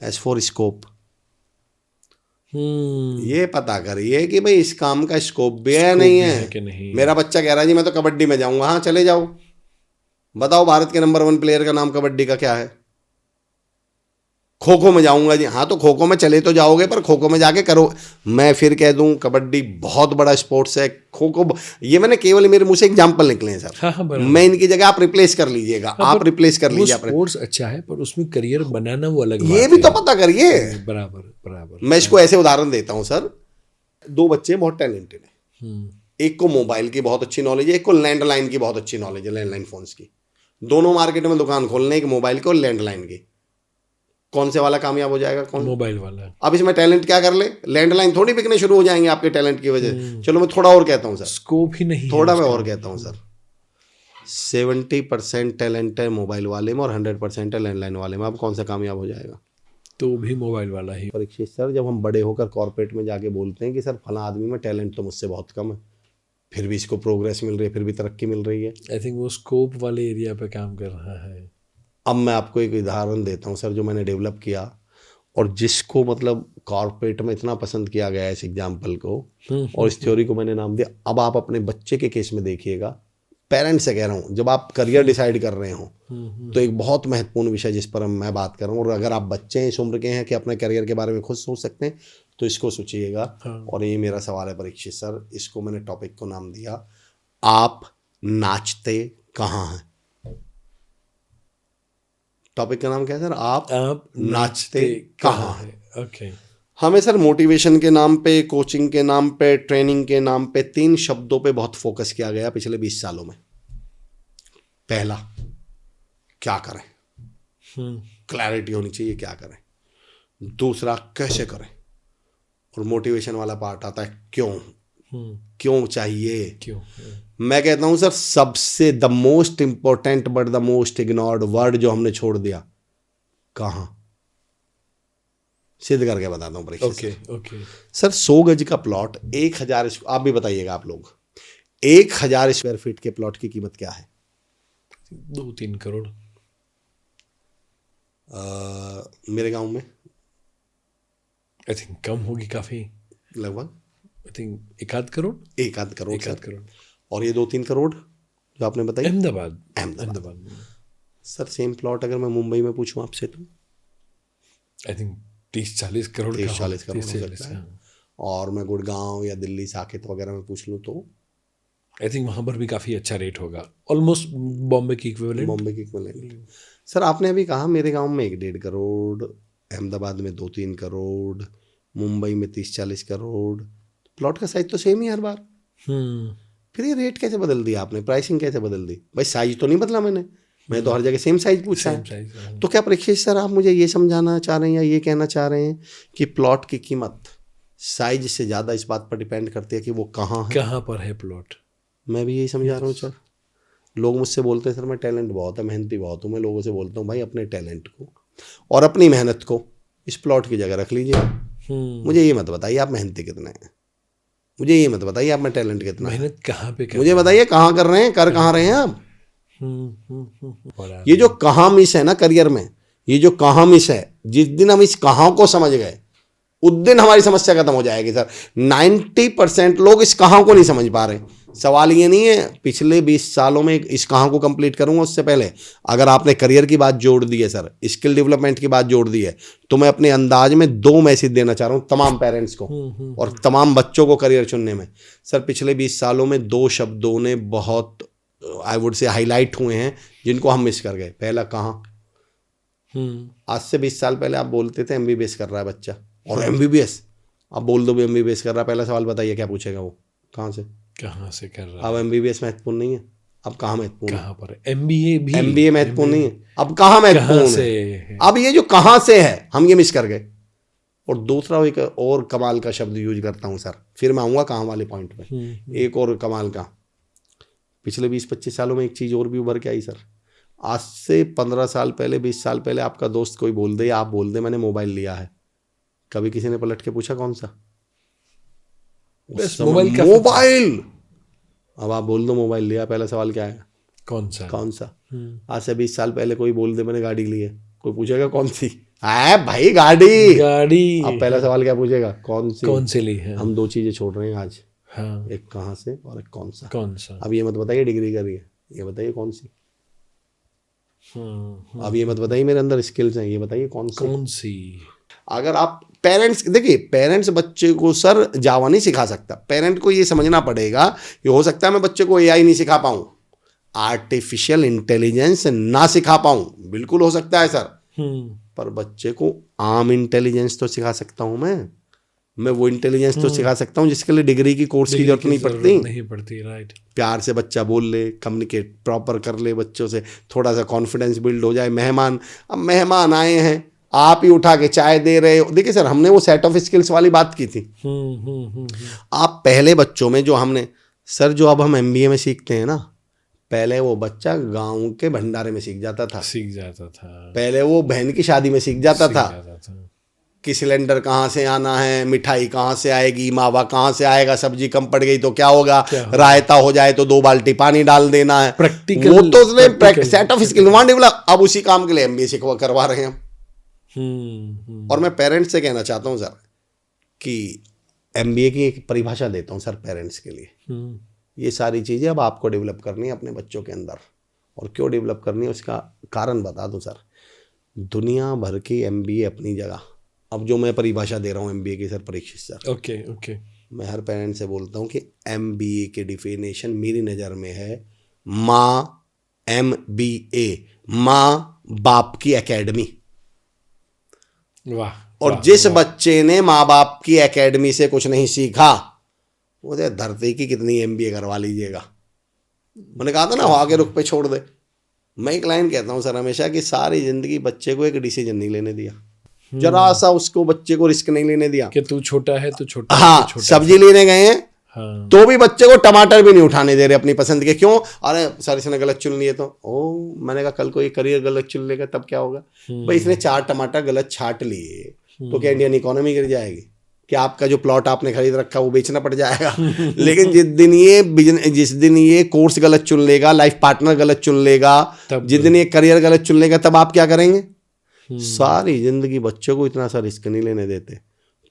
एज फॉर स्कोप। ये पता करिए कि भाई इस काम का स्कोप भी है नहीं है कि नहीं। मेरा बच्चा कह रहा है जी मैं तो कबड्डी में जाऊंगा, हाँ चले जाओ, बताओ भारत के नंबर 1 प्लेयर का नाम कबड्डी का क्या है? खो खो में जाऊंगा जी, हाँ तो खो खो में चले तो जाओगे, पर खो खो में जाके करो। मैं फिर कह दूं कबड्डी बहुत बड़ा स्पोर्ट्स है, खो खो, ये मैंने केवल मेरे मुंह से एग्जाम्पल निकले हैं सर। हाँ, मैं इनकी जगह आप रिप्लेस कर लीजिएगा, आप रिप्लेस कर लीजिए अपने। स्पोर्ट्स अच्छा है, पर उसमें करियर बनाना वो अलग ये बात भी है। तो पता करिए। बराबर बराबर। मैं इसको ऐसे उदाहरण देता हूँ सर, 2 बच्चे बहुत टैलेंटेड हैं, एक को मोबाइल की बहुत अच्छी नॉलेज है, एक को लैंडलाइन की बहुत अच्छी नॉलेज है, लैंडलाइन फोन्स की। दोनों मार्केट में दुकान खोलने, एक मोबाइल की और लैंडलाइन की। कौन से वाला कामयाब हो जाएगा? कौन? मोबाइल वाला। अब इसमें टैलेंट क्या कर ले, लैंडलाइन थोड़ी बिकने शुरू हो जाएंगे आपके टैलेंट की वजह। चलो मैं थोड़ा और कहता हूँ सर, स्कोप ही नहीं थोड़ा है मैं उसका। और कहता हूँ सर, 70% टैलेंट है मोबाइल वाले में और 100% है लैंडलाइन वाले में। अब कौन सा कामयाब हो जाएगा? तो भी मोबाइल वाला ही। परीक्षित सर, जब हम बड़े होकर कॉर्पोरेट में जाके बोलते हैं कि सर फला आदमी में टैलेंट तो मुझसे बहुत कम है, फिर भी इसको प्रोग्रेस मिल रही है, फिर भी तरक्की मिल रही है। आई थिंक वो स्कोप वाले एरिया पे काम कर रहा है। अब मैं आपको एक उदाहरण देता हूँ सर, जो मैंने डेवलप किया और जिसको मतलब कॉर्पोरेट में इतना पसंद किया गया है इस एग्जाम्पल को, और इस थ्योरी को मैंने नाम दिया। अब आप अपने बच्चे के केस में देखिएगा, पेरेंट्स से कह रहा हूँ, जब आप करियर डिसाइड कर रहे हो तो एक बहुत महत्वपूर्ण विषय जिस पर मैं बात कर रहा हूँ, और अगर आप बच्चे इस उम्र के हैं कि अपने करियर के बारे में खुद सोच सकते हैं, तो इसको सोचिएगा। और ये मेरा सवाल है परीक्षित सर, इसको मैंने टॉपिक को नाम दिया, आप नाचते कहाँ हैं? टॉपिक का नाम क्या है सर? आप नाचते कहाँ हैं? ओके। हमें सर मोटिवेशन के नाम पे, कोचिंग के नाम पे, ट्रेनिंग के नाम पे 3 शब्दों पे बहुत फोकस किया गया पिछले 20 सालों में। पहला, क्या करें, क्लैरिटी होनी चाहिए क्या करें। दूसरा, कैसे करें। और मोटिवेशन वाला पार्ट आता है क्यों चाहिए। क्यों? मैं कहता हूं सर, सबसे the most important but the most ignored word जो हमने छोड़ दिया, कहां। सिद्ध करके बताता हूं परीक्षित। ओके सर 100 गज का प्लॉट 1000, आप भी बताइएगा आप लोग, 1000 स्क्वायर फीट के प्लॉट की कीमत क्या है? 2-3 करोड़। मेरे गांव में आई थिंक कम होगी काफी, लगभग आई थिंक 1-8 करोड़। 1-8 करोड़। 1-8 करोड़। और ये 2-3 करोड़ जो आपने बताई अहमदाबाद में। सर सेम प्लॉट अगर मैं मुंबई में पूछूं आपसे, तो आई थिंक 30-40 करोड़ का 30-40 करोड़ हो 30-40, सकता है। हाँ। और मैं गुड़गांव या दिल्ली साकेत वगैरह में पूछ लूँ तो आई थिंक वहाँ पर भी काफ़ी अच्छा रेट होगा, ऑलमोस्ट बॉम्बे की इक्विवेलेंट। बॉम्बे की इक्विवेलेंट। सर आपने अभी कहा मेरे गांव में 1-1.5 करोड़, अहमदाबाद में 2-3 करोड़, मुंबई में 30-40 करोड़। प्लॉट का साइज तो सेम ही हर बार। फिर ये रेट कैसे बदल दिया आपने, प्राइसिंग कैसे बदल दी? भाई साइज तो नहीं बदला मैं तो हर जगह सेम साइज पूछा है। तो क्या परीक्षित सर आप मुझे ये समझाना चाह रहे हैं या ये कहना चाह रहे हैं कि प्लॉट की कीमत साइज से ज़्यादा इस बात पर डिपेंड करती है कि वो कहाँ पर है प्लॉट? मैं भी यही समझा रहा हूँ सर। लोग मुझसे बोलते हैं सर मैं टैलेंट बहुत है, मेहनती बहुत हूँ। मैं लोगों से बोलता हूँ भाई अपने टैलेंट को और अपनी मेहनत को इस प्लॉट की जगह रख लीजिए। मुझे ये मत बताइए आप मेहनती कितने हैं, मुझे ये मत बताइए आप में टैलेंट कितना है। मेहनत कहाँ पे मुझे बताइए कहाँ कर रहे हैं, कर कहाँ रहे हैं आप। ये जो कहाँ मिस है ना करियर में, ये जो कहाँ मिस है, जिस दिन हम इस कहाँ को समझ गए उस दिन हमारी समस्या खत्म हो जाएगी सर। 90% लोग इस कहाँ को नहीं समझ पा रहे। सवाल ये नहीं है पिछले 20 सालों में इस कहाँ को कंप्लीट करूंगा, उससे पहले अगर आपने करियर की बात जोड़ दी है सर, स्किल डेवलपमेंट की बात जोड़ दी है, तो मैं अपने अंदाज में 2 मैसेज देना चाह रहा हूँ तमाम पेरेंट्स को और तमाम बच्चों को करियर चुनने में। सर पिछले 20 सालों में 2 शब्दों ने बहुत आई वुड से हाईलाइट हुए हैं जिनको हम मिस कर गए। पहला कहाँ। आज से 20 साल पहले आप बोलते थे MBBS कर रहा है बच्चा, और MBBS अब बोल दो भी MBBS कर रहा है, पहला सवाल बताइए क्या पूछेगा वो, कहाँ से कर रहा है। अब MBBS महत्वपूर्ण नहीं है, अब कहाँ महत्वपूर्ण, कहाँ पर है। MBA महत्वपूर्ण नहीं है, अब कहाँ महत्वपूर्ण है। अब ये जो कहाँ से है हम ये मिस कर गए। और दूसरा एक और कमाल का शब्द यूज करता हूँ सर, फिर मैं आऊँगा कहाँ वाले पॉइंट पे। एक और कमाल का, पिछले 20-25 सालों में एक चीज़ और भी उभर के आई सर। आज से 15 साल पहले, 20 साल पहले आपका दोस्त कोई बोल दे या आप बोल दे मैंने मोबाइल लिया है, कभी किसी ने पलट के पूछा कौन सा? मोबाइल। अब आप बोल दो मोबाइल लिया, पहला सवाल क्या है? कौन सा? आज से 20 साल पहले कोई बोल दे मैंने गाड़ी ली है, कोई पूछेगा कौन सी? है भाई गाड़ी। अब पहला सवाल क्या पूछेगा? कौन सी ली है? हम दो चीजें छोड़ रहे हैं आज। हाँ। एक कहाँ से और एक कौन सा। अब ये मत बताइए डिग्री करी है, ये बताइए कौन सी। अब ये मत बताइए मेरे अंदर स्किल्स हैं, ये बताइए कौन सी। अगर आप पेरेंट्स, देखिए पेरेंट्स बच्चे को सर जावा नहीं सिखा सकता। पेरेंट को ये समझना पड़ेगा कि हो सकता है मैं बच्चे को एआई नहीं सिखा पाऊं, आर्टिफिशियल इंटेलिजेंस ना सिखा पाऊं, बिल्कुल हो सकता है सर, पर बच्चे को आम इंटेलिजेंस तो सिखा सकता हूं। मैं वो इंटेलिजेंस तो सिखा सकता हूं जिसके लिए डिग्री की कोर्स की जरूरत नहीं पड़ती। राइट। प्यार से बच्चा बोल ले, कम्युनिकेट प्रॉपर कर ले बच्चों से, थोड़ा सा कॉन्फिडेंस बिल्ड हो जाए। अब मेहमान आए हैं, आप ही उठा के चाय दे रहे हो। देखिए सर, हमने वो सेट ऑफ स्किल्स वाली बात की थी। आप पहले बच्चों में जो हमने सर, जो अब हम MBA में सीखते हैं ना, पहले वो बच्चा गांव के भंडारे में सीख जाता था। पहले वो बहन की शादी में सीख जाता था कि सिलेंडर कहाँ से आना है, मिठाई कहाँ से आएगी, मावा कहाँ से आएगा, सब्जी कम पड़ गई तो क्या होगा, रायता हो जाए तो 2 बाल्टी पानी डाल देना है। प्रैक्टिकल, वो तो उसने सेट ऑफ स्किल वहां डेवलप। अब उसी काम के लिए MBA करवा रहे हैं हम। और मैं पेरेंट्स से कहना चाहता हूँ सर कि MBA की एक परिभाषा देता हूँ सर पेरेंट्स के लिए। ये सारी चीज़ें अब आपको डेवलप करनी है अपने बच्चों के अंदर। और क्यों डेवलप करनी है उसका कारण बता दूं सर। दुनिया भर की MBA अपनी जगह, अब जो मैं परिभाषा दे रहा हूँ MBA की सर परीक्षित सर, ओके मैं हर पेरेंट से बोलता हूँ कि MBA की डिफिनेशन मेरी नज़र में है MBA, माँ बाप की एकेडमी। और जिस बच्चे ने माँ बाप की एकेडमी से कुछ नहीं सीखा, वो धरती की कितनी MBA करवा लीजिएगा। मैंने कहा था ना, आगे रुख पे छोड़ दे। मैं एक लाइन कहता हूँ सर हमेशा कि सारी जिंदगी बच्चे को एक डिसीजन नहीं लेने दिया, जरा सा उसको बच्चे को रिस्क नहीं लेने दिया कि तू छोटा है तो छोटा। हाँ, सब्जी लेने गए हैं तो भी बच्चे को टमाटर भी नहीं उठाने दे रहे अपनी पसंद के। क्यों? अरे सर इसने गलत चुन लिए तो। मैंने कहा कल को ये करियर गलत चुन लेगा तब क्या होगा? भाई इसने 4 टमाटर गलत छांट लिए तो क्या इंडियन इकोनॉमी गिर जाएगी? क्या आपका जो प्लॉट आपने खरीद रखा वो बेचना पड़ जाएगा? लेकिन जिस दिन ये कोर्स गलत चुन लेगा, लाइफ पार्टनर गलत चुन लेगा, जिस दिन ये करियर गलत चुन लेगा, तब आप क्या करेंगे? सारी जिंदगी बच्चों को इतना सा रिस्क नहीं लेने देते।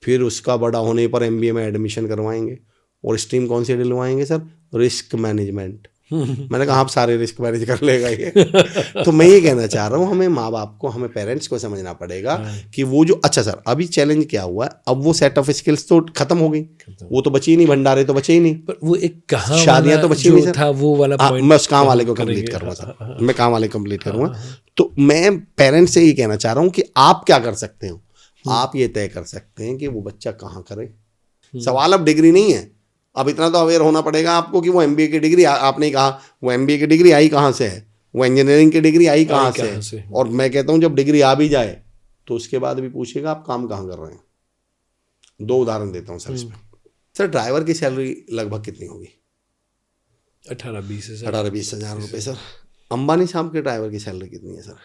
फिर उसका बड़ा होने पर MBA में एडमिशन करवाएंगे। और स्ट्रीम कौन सी दिलवाएंगे सर? Risk management. मैंने कहा आप सारे रिस्क मैनेज कर लेगा ये। तो मैं ये कहना चाह रहा हूँ, हमें माँ बाप को, हमें पेरेंट्स को समझना पड़ेगा कि वो जो, अच्छा सर अभी चैलेंज क्या हुआ है, अब वो सेट ऑफ स्किल्स तो खत्म हो गई, वो तो बची ही नहीं, भंडारे तो बचे ही नहीं, पर वो एक कहाँ शादियां तो बची नहीं सर, था वो वाला पॉइंट। मैं उस काम वाले को कंप्लीट करूँगा सर, मैं काम वाले कंप्लीट करूँगा। तो मैं पेरेंट्स से ये कहना चाह रहा हूँ कि आप क्या कर सकते हो, आप ये तय कर सकते हैं कि वो बच्चा कहाँ करे। सवाल अब डिग्री नहीं है, अब इतना तो अवेयर होना पड़ेगा आपको कि वो MBA की डिग्री, आपने कहा वो MBA की डिग्री आई कहाँ से है, वो इंजीनियरिंग की डिग्री आई कहाँ से है। और मैं कहता हूँ जब डिग्री आ भी जाए तो उसके बाद भी पूछेगा आप काम कहाँ कर रहे हैं। 2 उदाहरण देता हूँ सर इसमें। सर ड्राइवर की सैलरी लगभग कितनी होगी? 18-20 हज़ार रुपये सर। अंबानी साहब के ड्राइवर की सैलरी कितनी है सर?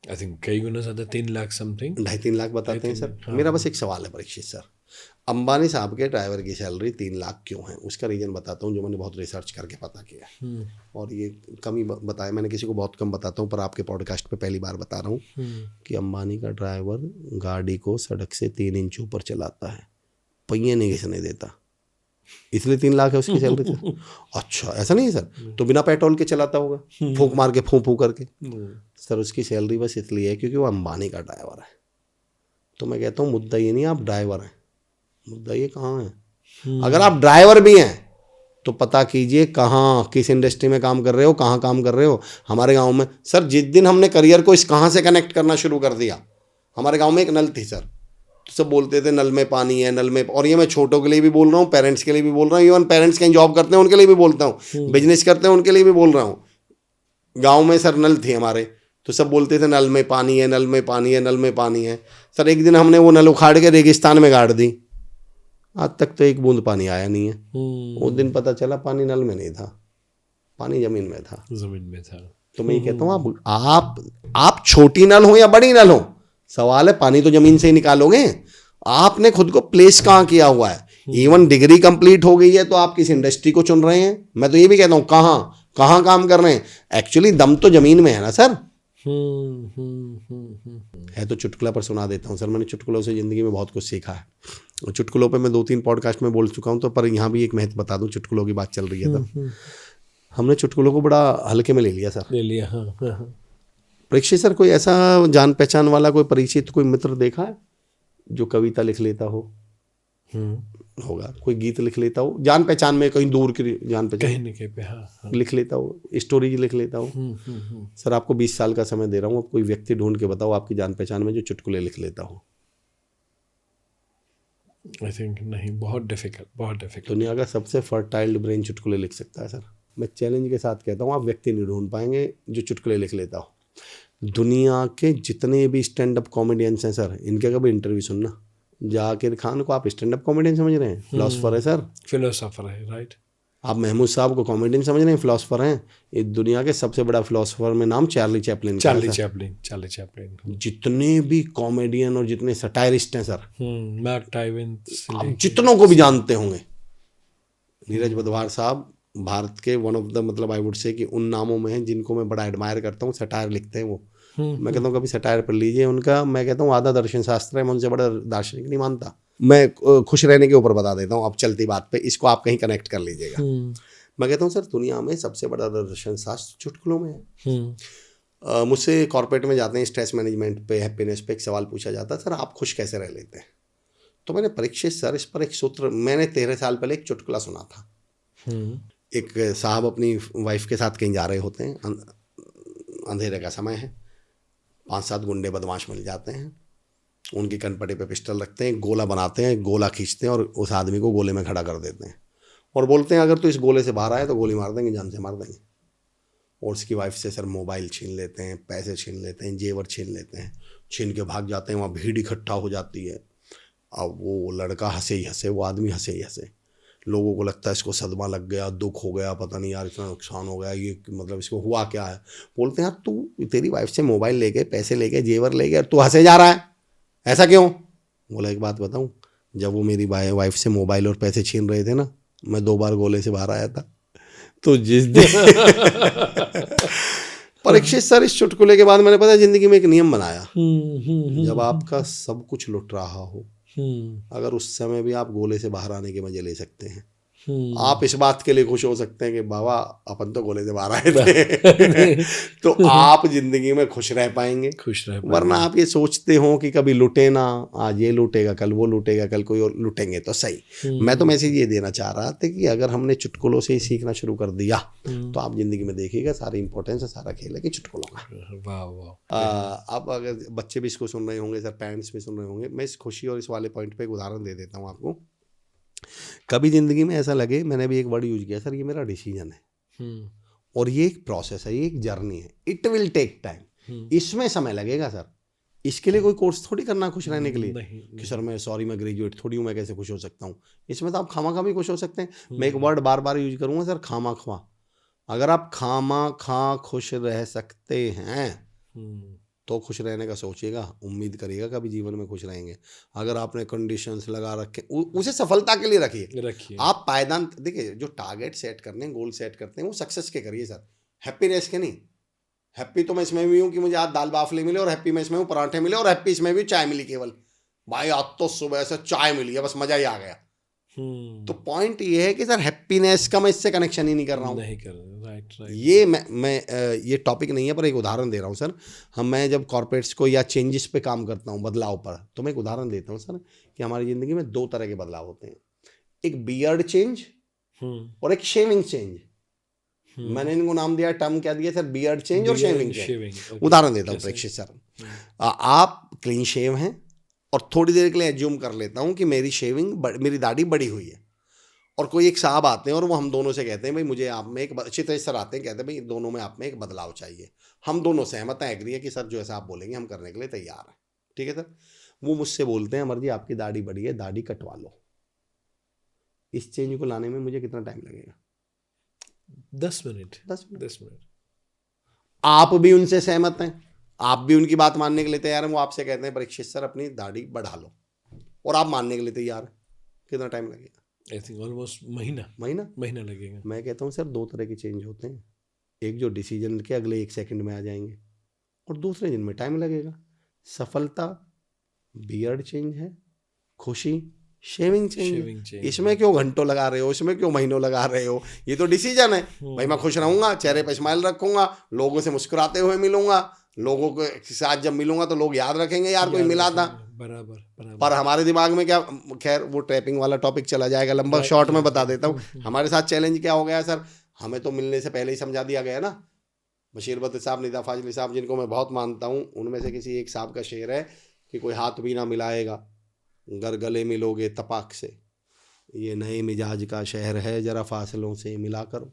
आई थिंक कई गुना ज़्यादा, 3 लाख समथिंग, 2.5-3 लाख बताते हैं सर। मेरा बस एक सवाल है परीक्षित सर, अंबानी साहब के ड्राइवर की सैलरी 3 लाख क्यों है? उसका रीज़न बताता हूँ जो मैंने बहुत रिसर्च करके पता किया। और ये कम ही बताया मैंने, किसी को बहुत कम बताता हूँ, पर आपके पॉडकास्ट पे पहली बार बता रहा हूँ कि अंबानी का ड्राइवर गाड़ी को सड़क से 3 इंच ऊपर चलाता है, पहिए नहीं घिसने देता, इसलिए 3 लाख है उसकी सैलरी सर। अच्छा ऐसा नहीं है सर, तो बिना पेट्रोल के चलाता होगा, फूंक मार के फूं करके। सर उसकी सैलरी बस इसलिए है क्योंकि वो अंबानी का ड्राइवर है। तो मैं कहता हूँ मुद्दा ये नहीं आप ड्राइवर हैं, मुद्दा ये कहाँ है। अगर आप ड्राइवर भी हैं तो पता कीजिए कहाँ, किस इंडस्ट्री में काम कर रहे हो, कहाँ काम कर रहे हो। हमारे गांव में सर जिस दिन हमने करियर को इस कहाँ से कनेक्ट करना शुरू कर दिया, हमारे गांव में एक नल थी सर, तो सब बोलते थे नल में पानी है, नल में। और ये मैं छोटों के लिए भी बोल रहा हूँ, पेरेंट्स के लिए भी बोल रहा हूँ, इवन पेरेंट्स कहीं जॉब करते हैं उनके लिए भी बोलता हूँ, बिजनेस करते हैं उनके लिए भी बोल रहा हूँ। गाँव में सर नल थी हमारे, तो सब बोलते थे नल में पानी है, नल में पानी है, नल में पानी है। सर एक दिन हमने वो नल उखाड़ के रेगिस्तान में गाड़ दी, आज तक तो एक बूंद पानी आया नहीं है। उस दिन पता चला पानी नल में नहीं था, पानी जमीन में था। जमीन में था। तो मैं ये कहता हूँ आप छोटी नल हो या बड़ी नल हो, सवाल है पानी तो जमीन से ही निकालोगे। आपने खुद को प्लेस कहाँ किया हुआ है। इवन डिग्री कंप्लीट हो गई है तो आप किस इंडस्ट्री को चुन रहे हैं। मैं तो ये भी कहता हूँ कहाँ काम कर रहे हैं। एक्चुअली दम तो जमीन में है ना सर। है तो चुटकुला पर सुना देता हूँ सर। मैंने चुटकुलों से जिंदगी में बहुत कुछ सीखा है। चुटकुलों पे मैं 2-3 पॉडकास्ट में बोल चुका हूँ, तो पर यहाँ भी एक महत्व बता दूँ। चुटकुलों की बात चल रही है तब हमने चुटकुलों को बड़ा हल्के में ले लिया सर। ले लिया। हाँ। परीक्षित सर, कोई ऐसा जान पहचान वाला कोई परिचित कोई मित्र देखा है जो कविता लिख लेता हो? होगा। कोई गीत लिख लेता हो जान पहचान में, कहीं दूर की जान पहचान कहीं न कहीं पे। हाँ। लिख लेता हो, स्टोरी लिख लेता हो। सर आपको 20 साल का समय दे रहा हूँ, अब कोई व्यक्ति ढूंढ के बताओ आपकी जान पहचान में जो चुटकुले लिख लेता हो। आई थिंक नहीं, बहुत डिफिकल्ट। दुनिया का सबसे फर्टाइल ब्रेन चुटकुले लिख सकता है सर। मैं चैलेंज के साथ कहता हूँ, आप व्यक्ति नहीं ढूंढ पाएंगे जो चुटकुले लिख लेता हो। दुनिया के जितने भी स्टैंड अप कॉमेडियंस हैं सर, इनके कभी इंटरव्यू सुनना। जाकिर खान को आप स्टैंड अप कॉमेडियन समझ रहे हैं? फिलोसोफर है सर। फिलोसोफर है, राइट। आप महमूद साहब को कॉमेडियन समझ रहे हैं? फिलोसोफर हैं। ये दुनिया के सबसे बड़ा फिलोसोफर में नाम चार्ली चैपलिन का है सर। Charlie Chaplin. जितने भी कॉमेडियन और जितने सटायरिस्ट हैं सर, मार्क ट्वाइन आप जितनों को भी जानते होंगे। नीरज बुधवार साहब भारत के वन ऑफ द, मतलब आई वुड से कि उन नामों में हैं जिनको मैं बड़ा एडमायर करता हूँ। सटायर लिखते हैं वो। मैं कहता हूँ कभी सटायर पढ़ लीजिए उनका। मैं कहता हूँ आधा दर्शन शास्त्र है, मैं उनसे बड़ा दार्शनिक नहीं मानता। मैं खुश रहने के ऊपर बता देता हूँ अब चलती बात पे, इसको आप कहीं कनेक्ट कर लीजिएगा। मैं कहता हूँ सर दुनिया में सबसे बड़ा दर्शन शास्त्र चुटकुलों में है। मुझसे कॉर्पोरेट में जाते हैं, स्ट्रेस मैनेजमेंट पे, हैप्पीनेस पे एक सवाल पूछा जाता है, सर आप खुश कैसे रह लेते हैं? तो मैंने परीक्षित सर इस पर एक सूत्र, मैंने 13 साल पहले एक चुटकुला सुना था। एक साहब अपनी वाइफ के साथ कहीं जा रहे होते हैं, अंधेरे का समय है, 5-7 गुंडे बदमाश मिल जाते हैं, उनकी कनपटे पे पिस्टल रखते हैं, गोला बनाते हैं, गोला खींचते हैं और उस आदमी को गोले में खड़ा कर देते हैं और बोलते हैं अगर तू इस गोले से बाहर आए तो गोली मार देंगे, जान से मार देंगे। और उसकी वाइफ से सर मोबाइल छीन लेते हैं, पैसे छीन लेते हैं, जेवर छीन लेते हैं, छीन के भाग जाते हैं। वहाँ भीड़ इकट्ठा हो जाती है। अब वो लड़का हंसे ही हंसे, वो आदमी हंसे ही हंसे। लोगों को लगता है इसको सदमा लग गया, दुख हो गया, पता नहीं यार इतना नुकसान हो गया, ये मतलब इसको हुआ क्या है। बोलते हैं यार तू, तेरी वाइफ से मोबाइल ले गए, पैसे ले गए, जेवर ले गए, तू हंसे जा रहा है, ऐसा क्यों? बोला एक बात बताऊं, जब वो मेरी वाइफ से मोबाइल और पैसे छीन रहे थे ना, मैं 2 बार गोले से बाहर आया था। तो जिस दिन परीक्षित सर इस चुटकुले के बाद मैंने पता जिंदगी में एक नियम बनाया, जब आपका सब कुछ लुट रहा हो, अगर उस समय भी आप गोले से बाहर आने के मजे ले सकते हैं, आप इस बात के लिए खुश हो सकते हैं कि बाबा अपन तो गोले से बाहर आए थे। तो आप जिंदगी में खुश रह पाएंगे। वरना आप ये सोचते हो कि कभी लुटे ना, आज ये लूटेगा, कल वो लूटेगा, कल कोई और लूटेंगे तो सही। मैं तो मैसेज ये देना चाह रहा था कि अगर हमने चुटकुलों से ही सीखना शुरू कर दिया तो आप जिंदगी में देखिएगा सारी इंपॉर्टेंस है, सारा खेल है कि चुटकुलों का। अब अगर बच्चे भी इसको सुन रहे होंगे सर, पेरेंट्स भी सुन रहे होंगे, मैं इस खुशी और इस वाले पॉइंट पे एक उदाहरण दे देता हूँ आपको। कभी जिंदगी में ऐसा लगे, मैंने भी एक वर्ड यूज किया सर, ये मेरा डिसीजन है और ये एक प्रोसेस है, ये एक जर्नी है, इट विल टेक टाइम, इसमें समय लगेगा सर। इसके लिए कोई कोर्स थोड़ी करना खुश रहने के लिए कि सर मैं ग्रेजुएट थोड़ी हूँ, मैं कैसे खुश हो सकता हूँ। इसमें तो आप खामा भी खुश हो सकते हैं। मैं एक वर्ड बार बार यूज करूँगा सर, खामा खा। अगर आप खामा खा खुश रह सकते हैं तो खुश रहने का सोचिएगा, उम्मीद करिएगा कभी जीवन में खुश रहेंगे। अगर आपने कंडीशंस लगा रखे, उसे सफलता के लिए रखिए। आप पायदान देखिए, जो टारगेट सेट करने हैं, गोल सेट करते हैं, वो सक्सेस के करिए सर, हैप्पीनेस के नहीं। हैप्पी तो मैं इसमें भी हूँ कि मुझे आज दाल बाफले मिले, और हैप्पी मैं इसमें हूँ पराठे मिले, और हैप्पी इसमें भी चाय मिली केवल। भाई आज तो सुबह से चाय मिली है, बस मजा ही आ गया। तो पॉइंट ये है कि सर हैप्पीनेस का मैं इससे कनेक्शन ही नहीं कर रहा हूँ। राइट। ये मैं ये टॉपिक नहीं है, पर एक उदाहरण दे रहा हूँ सर। मैं जब कॉर्पोरेट्स को या चेंजेस पे काम करता हूँ, बदलाव पर, तो मैं एक उदाहरण देता हूँ सर कि हमारी ज़िंदगी में 2 तरह के बदलाव होते हैं, एक बियर्ड चेंज और एक शेविंग चेंज। मैंने इनको नाम दिया, टर्म क्या दिया सर, बियर्ड चेंज और शेविंग चेंज। उदाहरण देता हूँ प्रेक्षित सर, आप क्लीन शेव हैं और थोड़ी देर के लिए एज्यूम कर लेता हूँ कि मेरी दाढ़ी बड़ी हुई है, और कोई एक साहब आते हैं और वो हम दोनों से कहते हैं भाई मुझे आप में एक, चित्र सर आते हैं, कहते हैं भाई दोनों में आप में एक बदलाव चाहिए। हम दोनों सहमत हैं, एग्री है कि सर जो ऐसा आप बोलेंगे हम करने के लिए तैयार हैं, ठीक है सर। वो मुझसे बोलते हैं अमर जी आपकी दाढ़ी बड़ी है, दाढ़ी कटवा लो। इस चेंज को लाने में मुझे कितना टाइम लगेगा? 10 मिनट 10 मिनट। 10 मिनट। आप भी उनसे सहमत हैं, आप भी उनकी बात मानने के लिए तैयार हैं, वो आपसे कहते हैं परीक्षित सर अपनी दाढ़ी बढ़ा लो, और आप मानने के लिए तैयार हैं, कितना टाइम लगेगा? आई थिंक ऑलमोस्ट महीना लगेगा। मैं कहता हूँ सर 2 तरह के चेंज होते हैं, एक जो डिसीजन के अगले 1 सेकंड में आ जाएंगे, और दूसरे जिनमें टाइम लगेगा। सफलता बियर्ड चेंज है, खुशी शेविंग चेंज है। इसमें क्यों घंटों लगा रहे हो, इसमें क्यों महीनों लगा रहे हो? ये तो डिसीजन है भाई, मैं खुश रहूंगा, चेहरे पे स्माइल रखूंगा, लोगों से मुस्कुराते हुए मिलूंगा, लोगों के साथ जब मिलूंगा तो लोग याद रखेंगे यार कोई मिला था। बराबर। पर हमारे दिमाग में क्या, खैर वो ट्रैपिंग वाला टॉपिक चला जाएगा लंबा, शॉर्ट में बता देता हूँ। हमारे साथ चैलेंज क्या हो गया सर, हमें तो मिलने से पहले ही समझा दिया गया ना। बशीर बद्र साहब, निदा फाजली साहब, जिनको मैं बहुत मानता हूँ, उनमें से किसी एक साहब का शेर है कि कोई हाथ भी ना मिलाएगा गर गले मिलोगे तपाक से, ये नए मिजाज का शहर है जरा फासलों से मिला करो।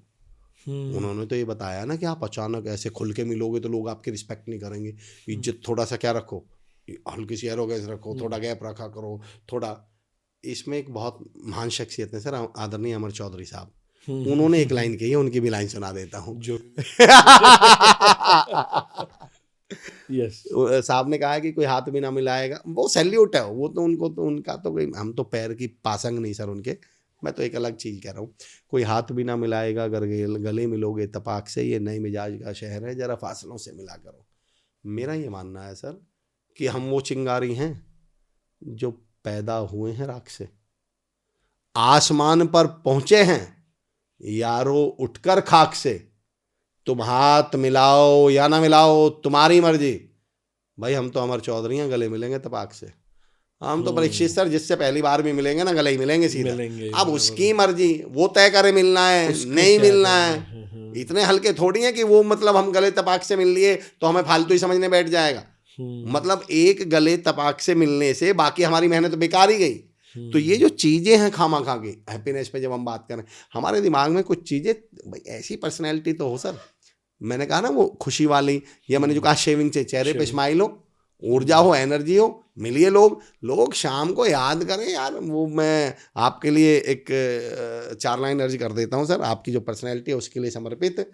उन्होंने तो ये बताया ना कि आप अचानक ऐसे खुल के मिलोगे तो लोग आपकी रिस्पेक्ट नहीं करेंगे। इज्जत थोड़ा सा क्या रखो, हल्की सी एरोगेंस रखो, थोड़ा गैप रखा करो, थोड़ा। इसमें एक बहुत महान शख्सियत है सर, आदरणीय अमर चौधरी साहब, उन्होंने एक लाइन कही है, उनकी भी लाइन सुना देता हूँ जो यस साहब ने कहा है कि कोई हाथ भी ना मिलाएगा, वो सैल्यूट है, वो तो उनको तो उनका तो कोई, हम तो पैर की पासंग नहीं सर उनके, मैं तो एक अलग चीज़ कह रहा हूँ। कोई हाथ भी ना मिलाएगा अगर गले मिलोगे तपाक से, ये नए मिजाज का शहर है जरा फासलों से मिला करो। मेरा ये मानना है सर कि हम वो चिंगारी हैं जो पैदा हुए हैं राख से, आसमान पर पहुंचे हैं यारो उठकर खाक से, तुम हाथ मिलाओ या ना मिलाओ तुम्हारी मर्जी, भाई हम तो अमर चौधरी हैं, गले मिलेंगे तपाक से। हम तो परीक्षित सर जिससे पहली बार भी मिलेंगे ना गले ही मिलेंगे सीधा, अब उसकी मर्जी, वो तय करे मिलना है नहीं मिलना है। इतने हल्के थोड़ी हैं कि वो मतलब हम गले तपाक से मिल लिए तो हमें फालतू ही समझने बैठ जाएगा। मतलब एक गले तपाक से मिलने से बाकी हमारी मेहनत बेकार ही गई। तो ये जो चीज़ें हैं खामा खा के हैप्पीनेस पे जब हम बात करें, हमारे दिमाग में कुछ चीज़ें, भाई ऐसी पर्सनैलिटी तो हो सर, मैंने कहा ना वो खुशी वाली, या मैंने जो कहा शेविंग से चेहरे पे स्माइल हो, ऊर्जा हो, एनर्जी हो, मिलिए लोग शाम को याद करें यार। वो मैं आपके लिए एक 4 लाइन अर्ज कर देता हूँ सर, आपकी जो पर्सनैलिटी है उसके लिए समर्पित,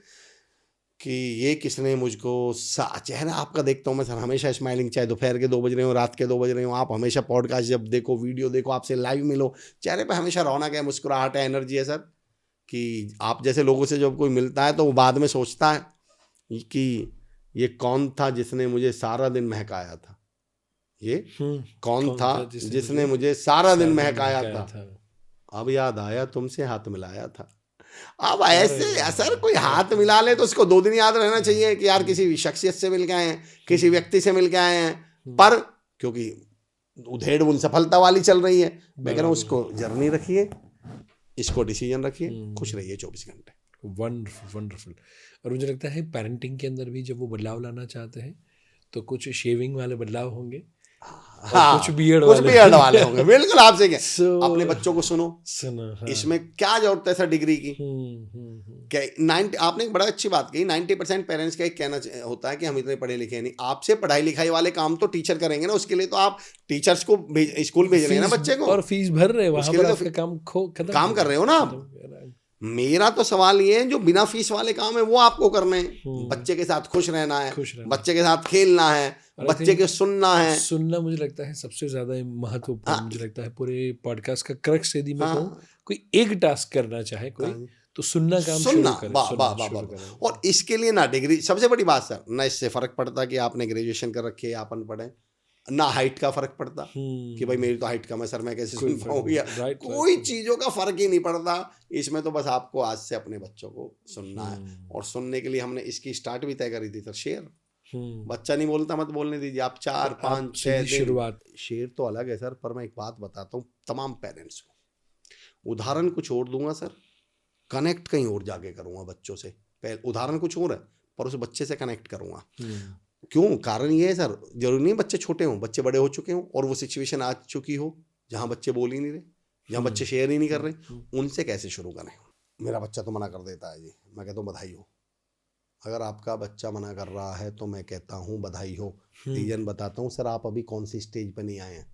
कि ये किसने मुझको चेहरा आपका देखता हूँ मैं सर हमेशा स्माइलिंग, चाहे दोपहर के 2 बज रहे हो, रात के 2 बज रहे हो, आप हमेशा पॉडकास्ट जब देखो, वीडियो देखो, आपसे लाइव मिलो, चेहरे पे हमेशा रौनक है, मुस्कुराहट है, एनर्जी है सर। कि आप जैसे लोगों से जब कोई मिलता है तो वो बाद में सोचता है कि ये कौन था जिसने मुझे सारा दिन महकाया था, ये कौन था जिसने मुझे सारा दिन महकाया था, अब याद आया तुमसे हाथ मिलाया था। अब ऐसे असर कोई हाथ मिला ले तो उसको 2 दिन याद रहना चाहिए कि यार किसी शख्सियत से मिल के आए हैं, किसी व्यक्ति से मिल के आए हैं, पर क्योंकि उधेड़ बुन सफलता वाली चल रही है, मैं कह रहा हूँ उसको जर्नी रखिए, इसको डिसीजन रखिए, खुश रहिए 24 घंटे। वंडरफुल। और मुझे लगता है पेरेंटिंग के अंदर भी जब वो बदलाव लाना चाहते हैं तो कुछ शेविंग वाले बदलाव होंगे, हाँ, कुछ बियर्ड वाले होंगे। बिल्कुल आपसे क्या अपने बच्चों को सुनो हाँ। इसमें क्या जरूरत है सर डिग्री की? क्या 90, आपने एक बड़ा अच्छी बात कही, 90% पेरेंट्स का एक कहना होता है कि हम इतने पढ़े लिखे नहीं। आपसे पढ़ाई लिखाई वाले काम तो टीचर करेंगे ना, उसके लिए तो आप टीचर्स को स्कूल भेज रहे हैं ना बच्चे को, और फीस भर रहे हैं, उसके लिए तो काम कर रहे हो ना आप। मेरा तो सवाल ये है जो बिना फीस वाले काम है वो आपको करने हैं। बच्चे के साथ खुश रहना है, बच्चे के साथ खेलना है, बच्चे के सुनना मुझे लगता है सबसे ज्यादा महत्वपूर्ण। मुझे लगता है पूरे पॉडकास्ट का क्रक्स यदि मैं कहूं, कोई एक टास्क करना चाहे कोई तो सुनना काम शुरू करें। और इसके लिए ना डिग्री, सबसे बड़ी बात सर, ना इससे फर्क पड़ता कि आपने ग्रेजुएशन कर रखी है, आप अनपढ़ हैं, ना हाइट का फर्क पड़ता कि भाई मेरी तो हाइट कम है सर मैं कैसे सुन पाऊंगा, कोई चीज़ों का फर्क ही नहीं पड़ता इसमें। तो बस आपको आज से अपने बच्चों को सुनना है, और सुनने के लिए हमने इसकी स्टार्ट भी तय करी थी सर, शेर। बच्चा नहीं बोलता मत बोलने दीजिए, आप 4, 5, 6 शुरुआत। शेर तो अलग है सर, पर मैं एक बात बताता हूँ तमाम पेरेंट्स को, उदाहरण कुछ और दूंगा सर, कनेक्ट कहीं और जाके करूँगा बच्चों से। उदाहरण कुछ और है पर उस बच्चे से कनेक्ट करूँगा। क्यों? कारण ये है सर, जरूरी नहीं बच्चे छोटे हों, बच्चे बड़े हो चुके हों और वो सिचुएशन आ चुकी हो जहाँ बच्चे बोल ही नहीं रहे, जहाँ बच्चे शेयर ही नहीं कर रहे, उनसे कैसे शुरू करें? मेरा बच्चा तो मना कर देता है जी, मैं कहता हूँ बधाई हो। अगर आपका बच्चा मना कर रहा है तो मैं कहता हूँ बधाई हो। रीजन बताता हूँ सर, आप अभी कौन सी स्टेज पर नहीं आए हैं।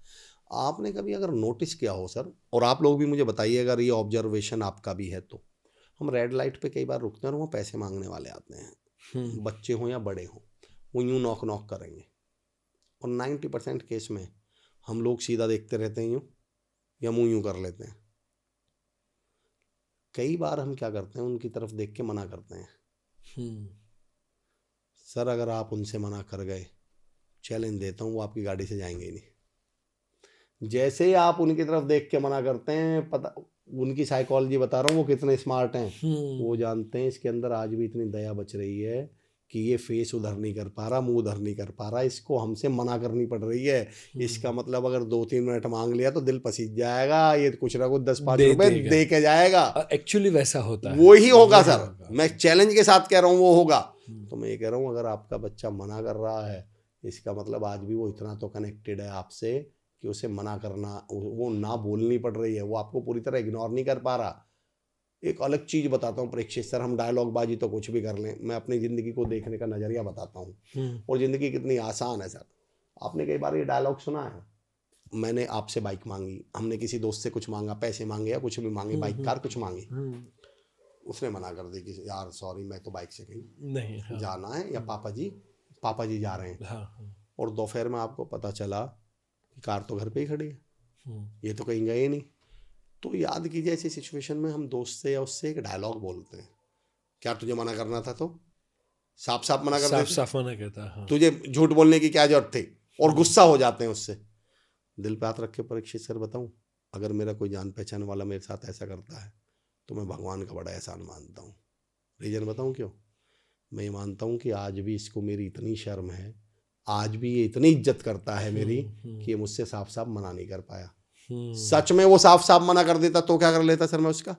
आपने कभी अगर नोटिस किया हो सर, और आप लोग भी मुझे बताइए अगर ये ऑब्जर्वेशन आपका भी है तो, हम रेड लाइट पे कई बार रुकते हैं और वहाँ पैसे मांगने वाले आते हैं, बच्चे हों या बड़े हों, वो यूँ नॉक नॉक करेंगे और 90% केस में हम लोग सीधा देखते रहते हैं यूँ या मुँह यूँ कर लेते हैं। कई बार हम क्या करते हैं, उनकी तरफ देख के मना करते हैं। सर अगर आप उनसे मना कर गए, चैलेंज देता हूँ वो आपकी गाड़ी से जाएंगे ही नहीं। जैसे ही आप उनकी तरफ देख के मना करते हैं, पता उनकी साइकोलॉजी बता रहा हूँ वो कितने स्मार्ट हैं। वो जानते हैं इसके अंदर आज भी इतनी दया बच रही है कि ये फेस उधर नहीं कर पा रहा, मुंह उधर नहीं कर पा रहा, इसको हमसे मना करनी पड़ रही है। इसका मतलब अगर 2-3 मिनट मांग लिया तो दिल पसीज जाएगा, ये कुछ ना कुछ 10-5 रुपए दे के जाएगा। एक्चुअली वैसा होता है, वो ही होगा सर, मैं चैलेंज के साथ कह रहा हूँ वो होगा। तो मैं ये कह रहा हूँ अगर आपका बच्चा मना कर रहा है, इसका मतलब आज भी वो इतना तो कनेक्टेड है आपसे कि उसे मना करना, वो ना बोलनी पड़ रही है, वो आपको पूरी तरह इग्नोर नहीं कर पा रहा। एक अलग चीज़ बताता हूँ परीक्षित सर, हम डायलॉग बाजी तो कुछ भी कर लें, मैं अपनी ज़िंदगी को देखने का नज़रिया बताता हूँ और ज़िंदगी कितनी आसान है सर। आपने कई बार ये डायलॉग सुना है, मैंने आपसे बाइक मांगी, हमने किसी दोस्त से कुछ मांगा, पैसे मांगे या कुछ भी मांगे, बाइक कार कुछ मांगी, उसने मना कर दी कि यार सॉरी मैं तो बाइक से कहीं नहीं जाना है, या पापा जी जा रहे हैं, और दोपहर में आपको पता चला कि कार तो घर पे ही खड़ी है, ये तो कहीं गए नहीं। तो याद कीजिए ऐसी सिचुएशन में हम दोस्त से या उससे एक डायलॉग बोलते हैं, क्या तुझे मना करना था, तो साफ साफ मना कर देते, साफ मना कहता है, तुझे झूठ बोलने की क्या जरूरत थी, और गुस्सा हो जाते हैं उससे। दिल पे हाथ रख के परीक्षित सर बताऊं, अगर मेरा कोई जान पहचान वाला मेरे साथ ऐसा करता है तो मैं भगवान का बड़ा एहसान मानता हूँ। रीजन बताऊं क्यों? मैं ये मानता हूँ कि आज भी इसको मेरी इतनी शर्म है, आज भी ये इतनी इज्जत करता है मेरी कि ये मुझसे साफ साफ मना नहीं कर पाया। सच में वो साफ साफ मना कर देता तो क्या कर लेता सर मैं उसका?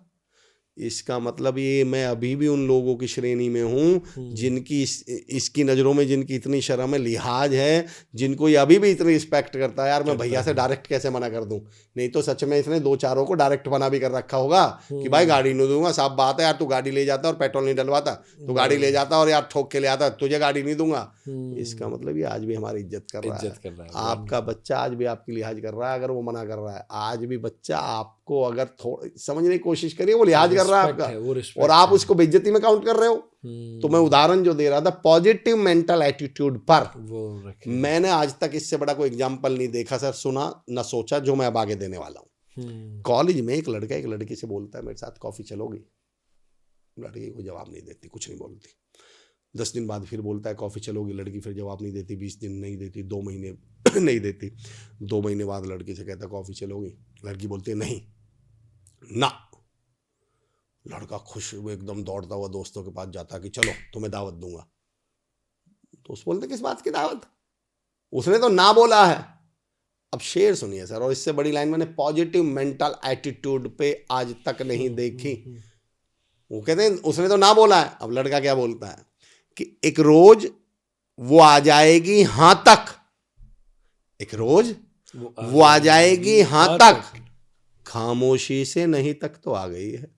इसका मतलब ये मैं अभी भी उन लोगों की श्रेणी में हूँ जिनकी इसकी नज़रों में जिनकी इतनी शर्म है, लिहाज है, जिनको ये अभी भी इतनी रिस्पेक्ट करता है। यार मैं भैया से डायरेक्ट कैसे मना कर दूं? नहीं तो सच में इसने 2-4 को डायरेक्ट मना भी कर रखा होगा कि भाई गाड़ी नहीं दूंगा, साफ बात है यार, तू गाड़ी ले जाता और पेट्रोल नहीं डलवाता, तू गाड़ी ले जाता और यार ठोक के ले आता, तुझे गाड़ी नहीं दूंगा। इसका मतलब ये आज भी हमारी इज्जत कर रहा है। आपका बच्चा आज भी आपकी लिहाज कर रहा है, अगर वो मना कर रहा है, आज भी बच्चा आपको अगर थोड़ा समझने की कोशिश करिए, वो लिहाज कर रहा है आपका, और आप उसको बेइज्जती में काउंट कर रहे हो। तो मैं उदाहरण जो दे रहा था पॉजिटिव मेंटल एटीट्यूड पर, मैंने आज तक इससे बड़ा कोई एग्जांपल नहीं देखा सर, सुना ना सोचा, जो मैं अब आगे देने वाला हूँ। कॉलेज में एक लड़का एक लड़की से बोलता है मेरे साथ कॉफी चलोगी? लड़की को जवाब नहीं देती, कुछ नहीं बोलती। 10 दिन बाद फिर बोलता है कॉफी चलोगी? लड़की फिर जवाब नहीं देती, 20 दिन नहीं देती, 2 महीने नहीं देती। 2 महीने बाद लड़की से कहता कॉफी चलोगी? लड़की बोलती है नहीं ना। लड़का खुश हुए एकदम दौड़ता हुआ दोस्तों के पास जाता कि चलो तुम्हें दावत दूंगा। दोस्त बोलते किस बात की दावत? उसने तो ना बोला है। अब शेर सुनिए सर, और इससे बड़ी लाइन मैंने पॉजिटिव मेंटल एटीट्यूड पे आज तक नहीं देखी। वो कहते हैं उसने तो ना बोला है। अब लड़का क्या बोलता है कि एक रोज वो आ जाएगी हां तक, एक रोज वो आ जाएगी हां तक, खामोशी से नहीं तक तो आ गई है।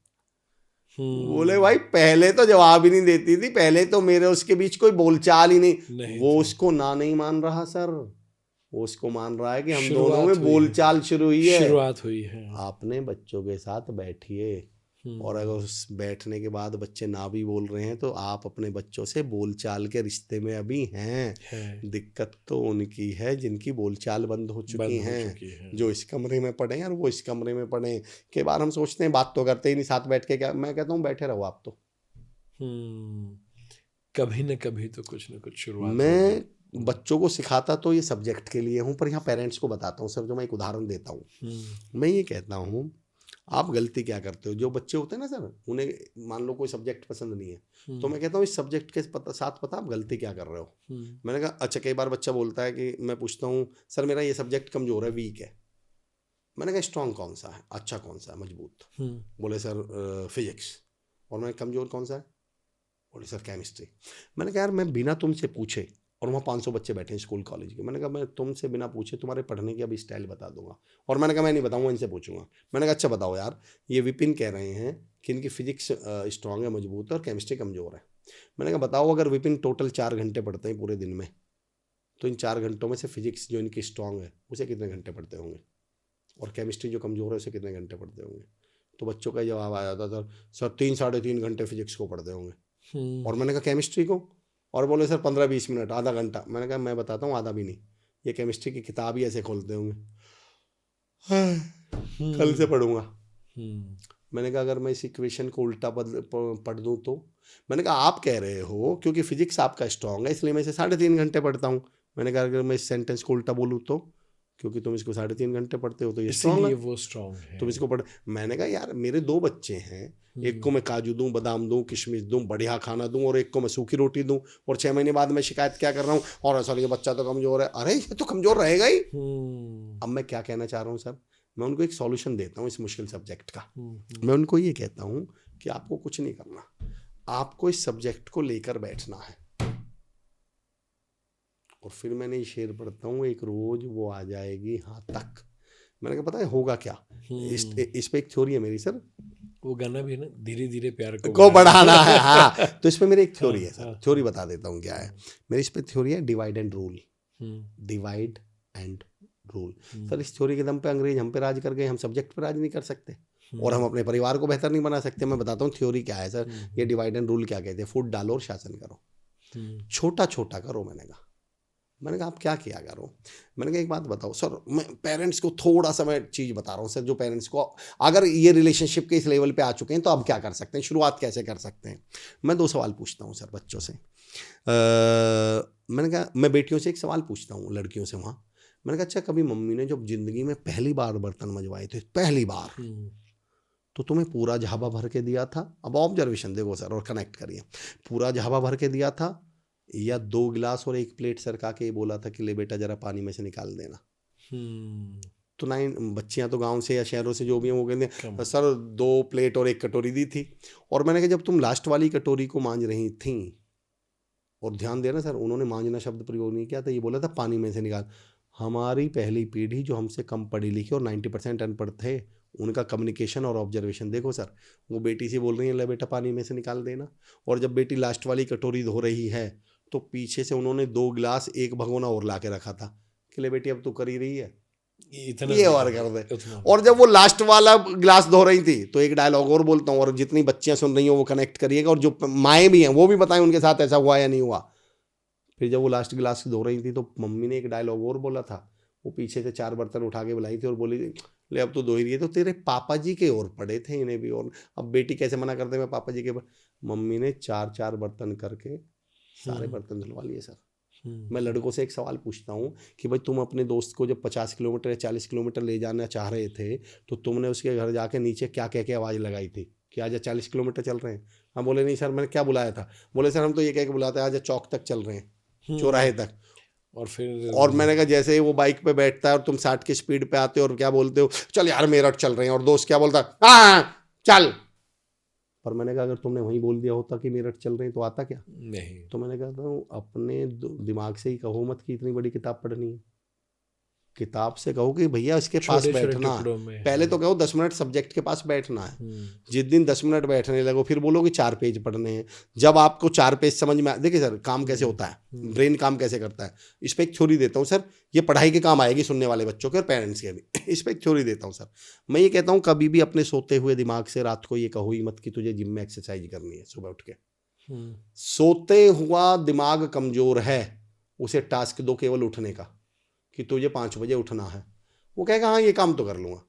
बोले भाई पहले तो जवाब ही नहीं देती थी, पहले तो मेरे उसके बीच कोई बोलचाल ही नहीं वो उसको ना नहीं मान रहा सर, वो उसको मान रहा है कि हम दोनों में बोलचाल शुरू हुई है, शुरुआत हुई है। आपने बच्चों के साथ बैठिए, और अगर उस बैठने के बाद बच्चे ना भी बोल रहे हैं तो आप अपने बच्चों से बोलचाल के रिश्ते में अभी हैं। दिक्कत तो उनकी है जिनकी बोलचाल बंद हो चुकी हैं, जो इस कमरे में पढ़े और वो इस कमरे में पढ़े। कई बार हम सोचते हैं बात तो करते ही नहीं, साथ बैठ के क्या, मैं कहता हूँ बैठे रहो आप तो। कभी न कभी तो कुछ न कुछ शुरुआत। मैं बच्चों को सिखाता तो ये सब्जेक्ट के लिए हूँ, पर यहाँ पेरेंट्स को बताता हूँ सर। जो मैं एक उदाहरण देता हूँ, मैं ये कहता हूँ आप गलती क्या करते हो। जो बच्चे होते हैं ना सर, उन्हें मान लो कोई सब्जेक्ट पसंद नहीं है, तो मैं कहता हूँ इस सब्जेक्ट के साथ पता आप गलती क्या कर रहे हो। मैंने कहा अच्छा, कई बार बच्चा बोलता है कि मैं पूछता हूँ सर मेरा ये सब्जेक्ट कमजोर है, वीक है। मैंने कहा स्ट्रांग कौन सा है, अच्छा कौन सा है, मजबूत? बोले सर फिजिक्स। और मैं कमजोर कौन सा है? बोले सर केमिस्ट्री। मैंने कहा यार मैं बिना तुमसे पूछे, और वहाँ 500 बच्चे बैठे हैं स्कूल कॉलेज के, मैंने कहा मैं तुमसे बिना पूछे तुम्हारे पढ़ने की अभी स्टाइल बता दूंगा। और मैंने कहा मैं नहीं बताऊंगा, इनसे पूछूंगा। मैंने कहा अच्छा बताओ यार, ये विपिन कह रहे हैं कि इनकी फिजिक्स स्ट्रांग है, मजबूत है, और केमिस्ट्री कमजोर है। मैंने कहा बताओ अगर विपिन टोटल 4 घंटे पढ़ते हैं पूरे दिन में, तो इन 4 घंटों में से फिजिक्स जो इनकी स्ट्रांग है उसे कितने घंटे पढ़ते होंगे, और केमिस्ट्री जो कमजोर है उसे कितने घंटे पढ़ते होंगे? तो बच्चों का जवाब आ जाता था, सर 3-3.5 घंटे फिजिक्स को पढ़ते होंगे। और मैंने कहा केमिस्ट्री को, और बोले सर 15-20 मिनट, आधा घंटा। मैंने कहा मैं बताता हूँ, आधा भी नहीं, ये केमिस्ट्री की किताब ही ऐसे खोलते होंगे, कल से पढ़ूंगा। मैंने कहा अगर मैं इस इक्वेशन को उल्टा पढ़ दूँ तो, मैंने कहा आप कह रहे हो क्योंकि फिजिक्स आपका स्ट्रांग है इसलिए मैं इसे 3.5 घंटे पढ़ता हूँ। मैंने कहा अगर मैं इस सेंटेंस को उल्टा बोलूँ तो, क्योंकि तुम इसको 3.5 घंटे पढ़ते हो तो ये स्ट्रांग है, इसीलिए वो स्ट्रांग है। तुम इसको पढ़। मैंने कहा यार मेरे 2 बच्चे हैं, एक को मैं काजू दूं, बादाम दूं, किशमिश दूं, बढ़िया खाना दूं, और एक को मैं सूखी रोटी दूं, और 6 महीने बाद मैं शिकायत क्या कर रहा हूँ, और सर ये बच्चा तो कमजोर है। अरे ये तो कमजोर रहेगा ही। अब मैं क्या कहना चाह रहा हूँ सर, मैं उनको एक सॉल्यूशन देता हूँ इस मुश्किल सब्जेक्ट का। मैं उनको ये कहता हूँ कि आपको कुछ नहीं करना, आपको इस सब्जेक्ट को लेकर बैठना है। और फिर मैंने ये शेर पढ़ता हूँ, एक रोज वो आ जाएगी हाथ तक। मैंने कहा पता है होगा क्या, इस पे एक थ्योरी है मेरी सर, वो गाना भी है ना, धीरे धीरे प्यार को बढ़ाना है। हाँ, तो इस पे मेरी एक थ्योरी है सर, थ्योरी बता देता हूँ क्या है मेरी इस पे थ्योरी है, divide and rule. Divide and rule. Sir इस थ्योरी के दम पे अंग्रेज हम पे राज कर गए, हम सब्जेक्ट पे राज नहीं कर सकते, और हम अपने परिवार को बेहतर नहीं बना सकते। मैं बताता हूँ थ्योरी क्या है सर, ये डिवाइड एंड रूल क्या कहते हैं, फूट डालो और शासन करो, छोटा छोटा करो। मैंने कहा आप क्या किया करो। मैंने कहा एक बात बताओ सर, मैं पेरेंट्स को थोड़ा सा मैं चीज़ बता रहा हूँ सर, जो पेरेंट्स को अगर ये रिलेशनशिप के इस लेवल पे आ चुके हैं तो अब क्या कर सकते हैं, शुरुआत कैसे कर सकते हैं। मैं 2 सवाल पूछता हूँ सर बच्चों से। मैंने कहा मैं बेटियों से एक सवाल पूछता हूँ, लड़कियों से वहाँ। मैंने कहा अच्छा कभी मम्मी ने जब जिंदगी में पहली बार बर्तन मंजवाए थे, पहली बार, तो तुम्हें पूरा झाबा भर के दिया था? अब ऑब्जर्वेशन देखो सर और कनेक्ट करिए, पूरा झाबा भर के दिया था या 2 गिलास और 1 प्लेट सरका के बोला था कि ले बेटा जरा पानी में से निकाल देना? तो 9 बच्चियां तो गांव से या शहरों से जो भी हैं वो कहते हैं सर 2 प्लेट और 1 कटोरी दी थी। और मैंने कहा जब तुम लास्ट वाली कटोरी को मांझ रही थी, और ध्यान देना सर उन्होंने मांझना शब्द प्रयोग नहीं किया था, ये बोला था पानी में से निकाल। हमारी पहली पीढ़ी जो हमसे कम पढ़ी लिखी और 90% अनपढ़ थे, उनका कम्युनिकेशन और ऑब्जर्वेशन देखो सर, वो बेटी से बोल रही है ले बेटा पानी में से निकाल देना, और जब बेटी लास्ट वाली कटोरी धो रही है तो पीछे से उन्होंने 2 गिलास 1 भगोना और ला के रखा था कि ले बेटी अब तो कर ही रही है, ये और कर दे। और जब वो लास्ट वाला गिलास धो रही थी तो एक डायलॉग और बोलता हूँ, और जितनी बच्चियां सुन रही हो वो कनेक्ट करिएगा, और जो माएँ भी हैं वो भी बताएं उनके साथ ऐसा हुआ या नहीं हुआ। फिर जब वो लास्ट गिलास धो रही थी तो मम्मी ने एक डायलॉग और बोला था, वो पीछे से 4 बर्तन उठा के बुलाई थी और बोली ले अब तो धो ही रही है, तो तेरे पापा जी के और पड़े थे इन्हें भी, और अब बेटी कैसे मना करते मैं पापा जी के। मम्मी ने 4-4 बर्तन करके सारे बर्तन धुलवा लिए सर। मैं लड़कों से एक सवाल पूछता हूँ कि भाई तुम अपने दोस्त को जब 50 किलोमीटर या 40 किलोमीटर ले जाना चाह रहे थे तो तुमने उसके घर जाके नीचे क्या कह के आवाज़ लगाई थी कि आजा 40 किलोमीटर चल रहे हैं? हम बोले नहीं सर मैंने क्या बुलाया था, बोले सर हम तो ये कह के बुलाते हैं आजा चौक तक चल रहे हैं, चौराहे तक। और मैंने कहा जैसे ही वो बाइक पे बैठता है और तुम 60 की स्पीड पे आते हो और क्या बोलते हो चल यार मेरठ चल रहे हैं, और दोस्त क्या बोलता है हाँ चल। पर मैंने कहा अगर तुमने वहीं बोल दिया होता कि मेरठ चल रहे हैं तो आता क्या? नहीं। तो मैंने कहा था अपने दिमाग से ही कहो मत कि इतनी बड़ी किताब पढ़नी है, किताब से कहो कि भैया इसके पास बैठना है। पहले तो कहो 10 मिनट सब्जेक्ट के पास बैठना है। जिस दिन 10 मिनट बैठने लगो फिर बोलो कि 4 पेज पढ़ने हैं। जब आपको 4 पेज समझ में देखिए सर काम कैसे होता है, ब्रेन काम कैसे करता है, इस पर एक थ्योरी देता हूँ सर, ये पढ़ाई के काम आएगी सुनने वाले बच्चों के और पेरेंट्स के भी। इस पर एक थ्योरी देता हूँ सर, मैं ये कहता हूँ कभी भी अपने सोते हुए दिमाग से रात को ये कहो ही मत कि तुझे जिम में एक्सरसाइज करनी है सुबह उठ के। सोते हुआ दिमाग कमजोर है, उसे टास्क दो केवल उठने का कि तुझे 5 बजे उठना है, वो कहेगा हाँ ये काम तो कर लूँगा।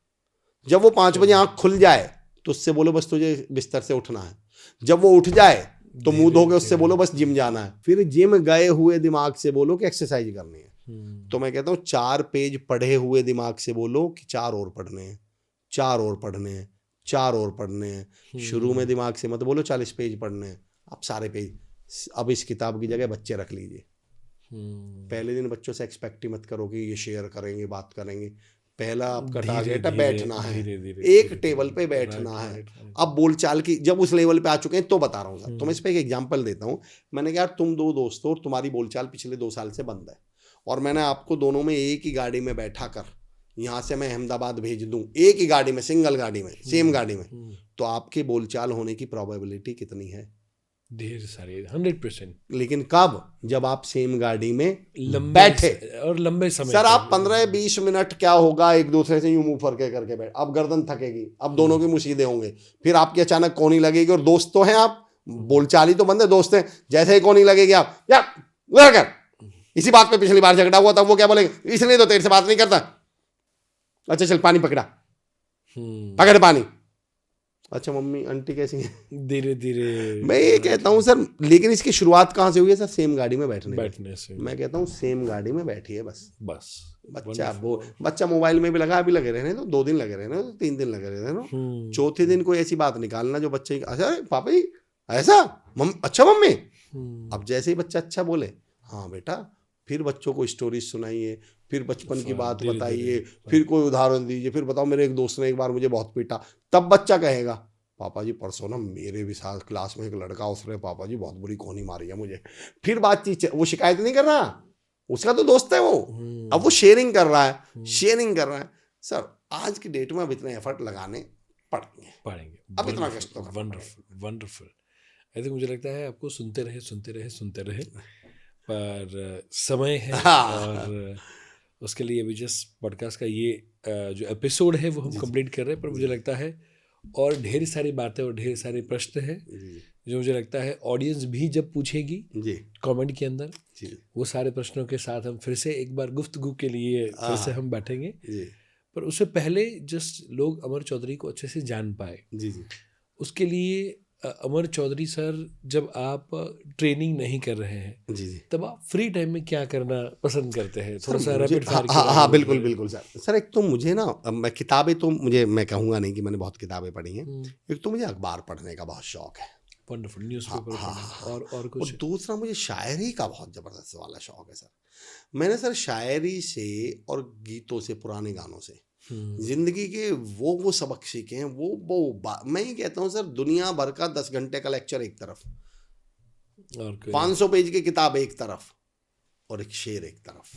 जब वो 5 बजे आँख खुल जाए तो उससे बोलो बस तुझे बिस्तर से उठना है। जब वो उठ जाए तो मुंह धो के उससे बोलो बस जिम जाना है। फिर जिम गए हुए दिमाग से बोलो कि एक्सरसाइज करनी है। तो मैं कहता हूँ 4 पेज पढ़े हुए दिमाग से बोलो कि 4 और पढ़ने हैं, 4 और पढ़ने हैं, 4 और पढ़ने हैं। शुरू में दिमाग से मत बोलो 40 पेज पढ़ने हैं, आप सारे पेज अब इस किताब की जगह बच्चे रख लीजिए। पहले दिन बच्चों से एक्सपेक्ट ही मत करो कि ये शेयर करेंगे बात करेंगे। पहला आपका टारगेट है बैठना है, एक टेबल पे बैठना है। अब बोलचाल की जब उस लेवल पे आ चुके हैं तो बता रहा हूँ सर, तो मैं इस पे एक एग्जांपल देता हूँ। मैंने कहा यार तुम 2 दोस्त हो और तुम्हारी बोलचाल पिछले 2 साल से बंद है, और मैंने आपको दोनों में एक ही गाड़ी में बैठा कर यहाँ से मैं अहमदाबाद भेज दूँ, एक ही गाड़ी में, सिंगल गाड़ी में, सेम गाड़ी में, तो आपकी बोलचाल होने की प्रोबेबिलिटी कितनी है? ढेर सारे 100%। लेकिन कब? जब आप सेम गाड़ी में लंबे बैठे और लंबे समय सर, तक। आप 15-20 मिनट क्या होगा, एक दूसरे से यूं मुंह फरके करके बैठ, अब गर्दन थकेगी, अब दोनों की मुसीदे होंगे, फिर आपकी अचानक कोनी लगेगी, और दोस्त तो हैं आप, बोलचाली तो बंद है, दोस्त हैं, जैसे ही कोनी लगेगी आप यार उधर कर, इसी बात पे पिछली बार झगड़ा हुआ था, वो क्या बोलेंगे, इसलिए तो तेरे से बात नहीं करता, अच्छा चल पानी पकड़ा, पकड़ पानी, अच्छा मम्मी आंटी कैसी है, धीरे धीरे। मैं ये कहता हूँ सर, लेकिन इसकी शुरुआत कहाँ से हुई है सर? सेम गाड़ी में बैठने से। मैं कहता हूँ सेम गाड़ी में बैठिए बस। Wonderful. बच्चा मोबाइल में भी लगा, अभी लगे रहने तो 2 दिन लगे रहने तो 3 दिन लगे रहने तो चौथे दिन कोई ऐसी बात निकालना जो बच्चे अच्छा पापा जी ऐसा अच्छा मम्मी, अब जैसे ही बच्चा अच्छा बोले हाँ बेटा, फिर बच्चों को स्टोरी सुनाइए, फिर बचपन की बात बताइए, फिर कोई उदाहरण दीजिए, फिर बताओ मेरे एक दोस्त ने एक बार मुझे बहुत पीटा, तब बच्चा कहेगा पापा जी परसों ना मेरे भी साथ क्लास में एक लड़का, उसने पापा जी बहुत बुरी कोनी मारी है मुझे, फिर बातचीत, वो शिकायत नहीं कर रहा, उसका तो दोस्त है वो, अब वो शेयरिंग कर रहा है। सर आज की डेट में अब इतने एफर्ट लगाने पड़ेंगे, अब इतना कष्ट तो वंडरफुल। आई थिंक मुझे लगता है आपको सुनते रहे पर समय है और उसके लिए अभी जस्ट पॉडकास्ट का ये जो एपिसोड है वो हम कंप्लीट कर रहे हैं, पर मुझे लगता है और ढेर सारी बातें और ढेर सारे प्रश्न हैं जो मुझे लगता है ऑडियंस भी जब पूछेगी कमेंट के अंदर, वो सारे प्रश्नों के साथ हम फिर से एक बार गुफ्तगू के लिए फिर से हम बैठेंगे। पर उससे पहले जस्ट लोग अमर चौधरी को अच्छे से जान पाए, उसके लिए अमर चौधरी सर, जब आप ट्रेनिंग नहीं कर रहे हैं तब आप फ्री टाइम में क्या करना पसंद करते हैं? थोड़ा सा रैपिड फायर। हाँ बिल्कुल सर। एक तो मुझे ना, मैं किताबें तो मैं कहूँगा नहीं कि मैंने बहुत किताबें पढ़ी हैं, एक तो मुझे अखबार पढ़ने का बहुत शौक है, वंडरफुल, न्यूज़पेपर और कुछ। और दूसरा मुझे शायरी का बहुत ज़बरदस्त वाला शौक है सर। मैंने सर शायरी से और गीतों से, पुराने गानों से जिंदगी के वो सबक सीखे हैं, मैं ही कहता हूँ सर, दुनिया भर का 10 घंटे का लेक्चर एक तरफ, और 500 पेज की किताब एक तरफ, और एक शेर एक तरफ।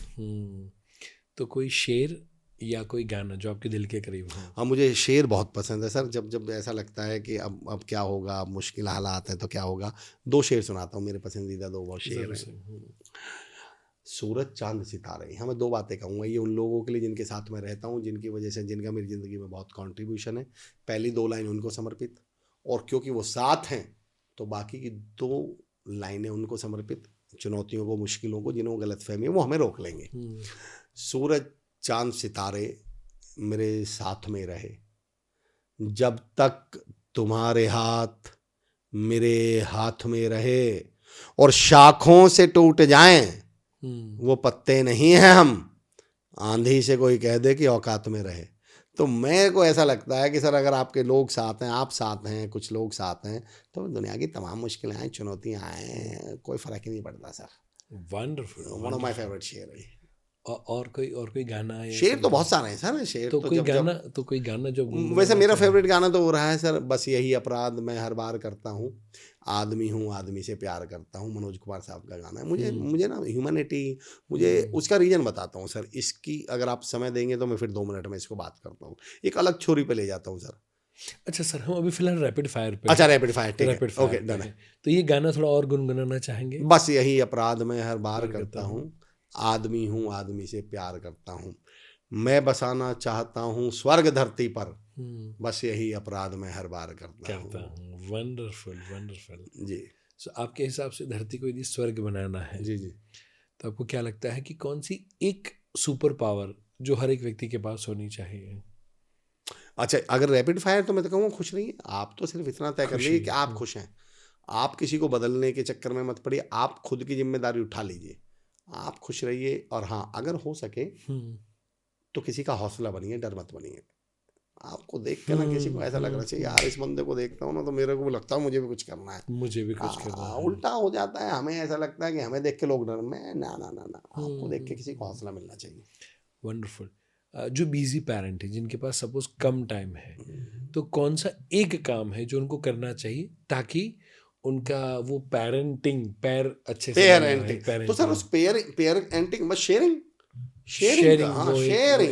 तो कोई शेर या कोई गाना जो आपके दिल के करीब हो? हाँ, मुझे शेर बहुत पसंद है सर। जब ऐसा लगता है कि अब क्या होगा, अब मुश्किल हालात हैं तो क्या होगा, 2 शेर सुनाता हूँ, मेरे पसंदीदा 2 बहुत शेर हैं। सूरज चांद सितारे। हाँ, मैं 2 बातें कहूँगा, ये उन लोगों के लिए जिनके साथ मैं रहता हूँ, जिनकी वजह से, जिनका मेरी ज़िंदगी में बहुत कंट्रीब्यूशन है। पहली 2 लाइन उनको समर्पित, और क्योंकि वो साथ हैं तो बाकी की 2 लाइनें उनको समर्पित, चुनौतियों को, मुश्किलों को, जिन्हों गलतफहमी है वो हमें रोक लेंगे। सूरज चांद सितारे मेरे साथ में रहे, जब तक तुम्हारे हाथ मेरे हाथ में रहे, और शाखों से टूट जाएं वो पत्ते नहीं हैं हम, आंधी से कोई कह दे कि औकात में रहे। तो मेरे को ऐसा लगता है कि सर अगर आपके लोग साथ हैं, आप साथ हैं, कुछ लोग साथ हैं, तो दुनिया की तमाम मुश्किलें आए, चुनौतियां आए, कोई फर्क ही नहीं पड़ता sir. Wonderful, one of my favourite शेर है। और कोई गाना है? शेर तो बहुत सारे हैं सर। शेर तो कोई गाना जो वैसे मेरा फेवरेट गाना तो हो रहा है सर, बस यही अपराध मैं हर बार करता हूँ, आदमी हूँ आदमी से प्यार करता हूँ, मनोज कुमार साहब का गाना है। मुझे ना ह्यूमैनिटी, मुझे उसका रीजन बताता हूँ सर। इसकी अगर आप समय देंगे तो मैं फिर 2 मिनट में इसको बात करता हूँ, एक अलग छोरी पे ले जाता हूँ सर। अच्छा सर, हम अभी फिलहाल रैपिड फायर पे। अच्छा, रैपिड फायर, ठीक है, ओके, डन है। तो ये गाना थोड़ा और गुनगुनाना चाहेंगे? बस यही अपराध मैं हर बार करता हूँ, आदमी हूँ आदमी से प्यार करता हूँ, मैं बसाना चाहता हूँ स्वर्ग धरती पर, बस यही अपराध मैं हर बार करता हूँ। वंडरफुल वंडरफुल जी। सो आपके हिसाब से धरती को यदि स्वर्ग बनाना है, जी, तो आपको क्या लगता है कि कौन सी एक सुपर पावर जो हर एक व्यक्ति के पास होनी चाहिए? अच्छा, अगर रैपिड फायर तो मैं तो कहूँगा खुश रहिए। आप तो सिर्फ इतना तय कर लीजिए कि आप खुश हैं, आप किसी को बदलने के चक्कर में मत पड़िए, आप खुद की जिम्मेदारी उठा लीजिए, आप खुश रहिए। और हाँ, अगर हो सके तो किसी का हौसला बनिए, डर मत बनिए। आपको देख के ना किसी को ऐसा लगना चाहिए यार इस बंदे को देखता हूँ ना तो मेरे को भी लगता है मुझे भी कुछ करना है, मुझे भी कुछ करना है। उल्टा हो जाता है, हमें ऐसा लगता है कि हमें देख के लोग डर, मैं ना, आपको देख के किसी को हौसला मिलना चाहिए। वंडरफुल। जो बिजी पेरेंट है, जिनके पास सपोज कम टाइम है, तो कौन सा एक काम है जो उनको करना चाहिए ताकि उनका वो पैर अच्छे से पेरेंटिंग। तो सर उस पेरेंटिंग बस शेयरिंग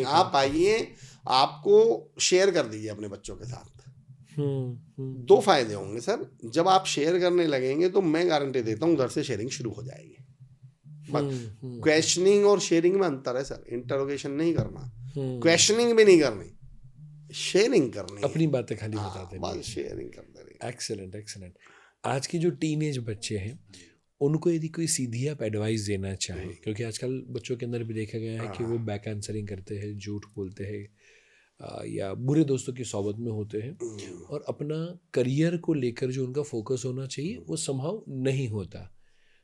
आप आइए, आपको शेयर कर दीजिए अपने बच्चों के साथ, दो फायदे होंगे सर। जब आप शेयर करने लगेंगे तो मैं गारंटी देता हूँ उधर से शेयरिंग शुरू हो जाएगी। क्वेश्चनिंग और शेयरिंग में अंतर है सर। इंटरोगेशन नहीं करना, क्वेश्चनिंग भी नहीं करनी, शेयरिंग करनी, अपनी बातें खाली बता देनी, बस शेयरिंग करते रहिए। Excellent excellent. आज के जो टीनेज बच्चे हैं उनको यदि कोई सीधी आप एडवाइस देना चाहें, क्योंकि आजकल बच्चों के अंदर भी देखा गया है कि वो बैक आंसरिंग करते हैं, झूठ बोलते हैं, या बुरे दोस्तों की सोबत में होते हैं, और अपना करियर को लेकर जो उनका फोकस होना चाहिए वो संभव नहीं होता,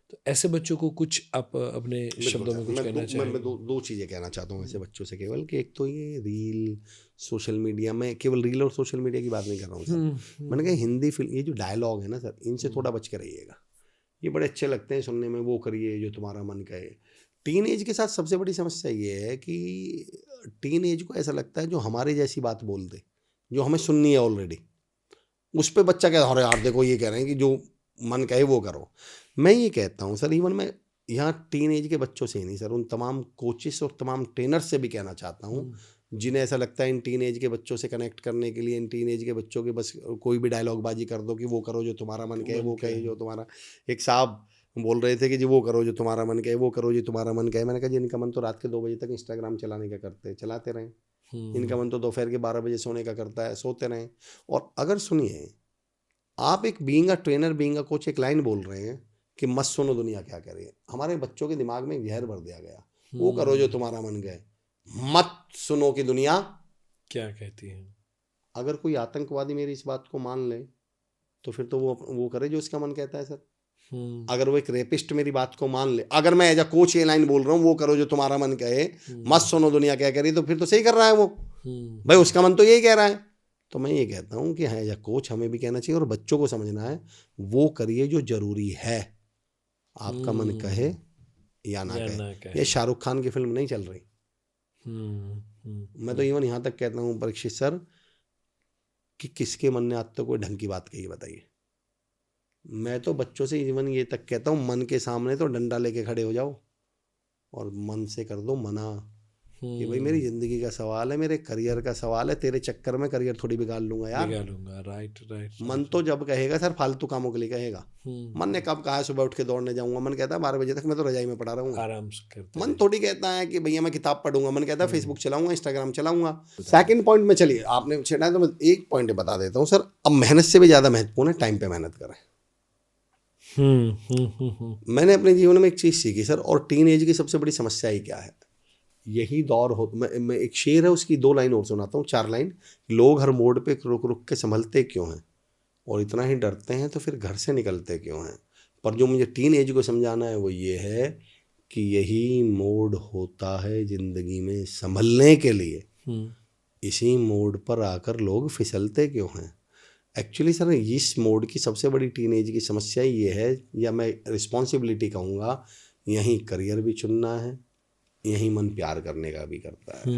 तो ऐसे बच्चों को कुछ आप अपने शब्दों में कुछ कहना चाहें? मैं दो चीज़ें कहना चाहता हूँ ऐसे बच्चों से केवल, कि एक तो ये रील, सोशल मीडिया में, केवल रील और सोशल मीडिया की बात नहीं कर रहा हूँ सर। मैंने कहा हिंदी फिल्म, ये जो डायलॉग है ना सर, इनसे थोड़ा बच के रहिएगा। ये बड़े अच्छे लगते हैं सुनने में, वो करिए जो तुम्हारा मन कहे। टीन एज के साथ सबसे बड़ी समस्या ये है कि टीन एज को ऐसा लगता है जो हमारे जैसी बात बोल दे, जो हमें सुननी है ऑलरेडी, उस पर बच्चा कहता है अरे यार देखो ये कह रहे हैं कि जो मन कहे वो करो। मैं ये कहता हूँ सर, इवन मैं यहाँ टीन एज के बच्चों से ही नहीं सर, उन तमाम कोचेस और तमाम ट्रेनर्स से भी कहना चाहता हूँ जिन्हें ऐसा लगता है इन टीन एज के बच्चों से कनेक्ट करने के लिए, इन टीन एज के बच्चों के बस कोई भी डायलॉग बाजी कर दो कि वो करो जो तुम्हारा मन कहे, वो कहे जो तुम्हारा। एक साहब बोल रहे थे कि जी वो करो जो तुम्हारा मन कहे, वो करो जो तुम्हारा मन कहे। मैंने कहा जी इनका मन तो रात के 2 बजे तक इंस्टाग्राम चलाने का करते हैं, चलाते रहें। इनका मन तो दोपहर के 12 बजे सोने का करता है, सोते रहें। और अगर सुनिए, आप एक being a trainer, being a coach, एक लाइन बोल रहे हैं कि मत सुनो दुनिया क्या कह रही है। हमारे बच्चों के दिमाग में जहर भर दिया गया, वो करो जो तुम्हारा मन कहे, मत सुनो कि दुनिया क्या कहती है। अगर कोई आतंकवादी मेरी इस बात को मान ले तो फिर तो वो करे जो उसका मन कहता है सर। अगर वो एक रेपिस्ट मेरी बात को मान ले, अगर मैं एज अ कोच ये लाइन बोल रहा हूँ वो करो जो तुम्हारा मन कहे, मत सुनो दुनिया क्या कह रही, तो फिर तो सही कर रहा है वो, भाई उसका मन तो यही कह रहा है। तो मैं ये कहता हूँ कि हाँ एज अ कोच हमें भी कहना चाहिए और बच्चों को समझना है, वो करिए जो जरूरी है, आपका मन कहे या ना कहे। ये शाहरुख खान की फिल्म नहीं चल रही। मैं तो इवन यहाँ तक कहता हूँ परीक्षित सर कि किसके मन ने आज तक कोई ढंग की बात कही बताइए। मैं तो बच्चों से इवन ये तक कहता हूँ, मन के सामने तो डंडा लेके खड़े हो जाओ और मन से कर दो मना कि भाई मेरी जिंदगी का सवाल है, मेरे करियर का सवाल है, तेरे चक्कर में करियर थोड़ी बिगाड़ लूंगा यार, बिगाड़ लूंगा। Right right. मन तो जब कहेगा सर फालतू कामों के लिए कहेगा। मन ने कब कहा सुबह उठ के दौड़ने जाऊंगा, मन कहता है 12 बजे तक मैं तो रजाई में पड़ा रहूंगा, आराम से करते। मन थोड़ी कहता है कि भैया मैं किताब पढ़ूंगा, मन कहता है फेसबुक चलाऊंगा, इंस्टाग्राम चलाऊंगा। सेकंड पॉइंट में चलिए, आपने छेड़ा है तो मैं एक पॉइंट बता देता हूँ सर। अब मेहनत से भी ज्यादा महत्वपूर्ण है टाइम पे मेहनत करें। मैंने अपने जीवन में एक चीज सीखी सर, और टीन एज की सबसे बड़ी समस्या ही क्या है, यही दौर हो। मैं एक शेर है उसकी 2 लाइन और सुनाता हूँ, 4 लाइन। लोग हर मोड़ पे रुक रुक के संभलते क्यों हैं, और इतना ही डरते हैं तो फिर घर से निकलते क्यों हैं। पर जो मुझे टीन एज को समझाना है वो ये है कि यही मोड़ होता है जिंदगी में संभलने के लिए, इसी मोड़ पर आकर लोग फिसलते क्यों हैं। एक्चुअली सर इस मोड की सबसे बड़ी टीन एज की समस्या ये है, या मैं रिस्पॉन्सिबिलिटी कहूँगा, यहीं करियर भी चुनना है, यहीं मन प्यार करने का भी करता है,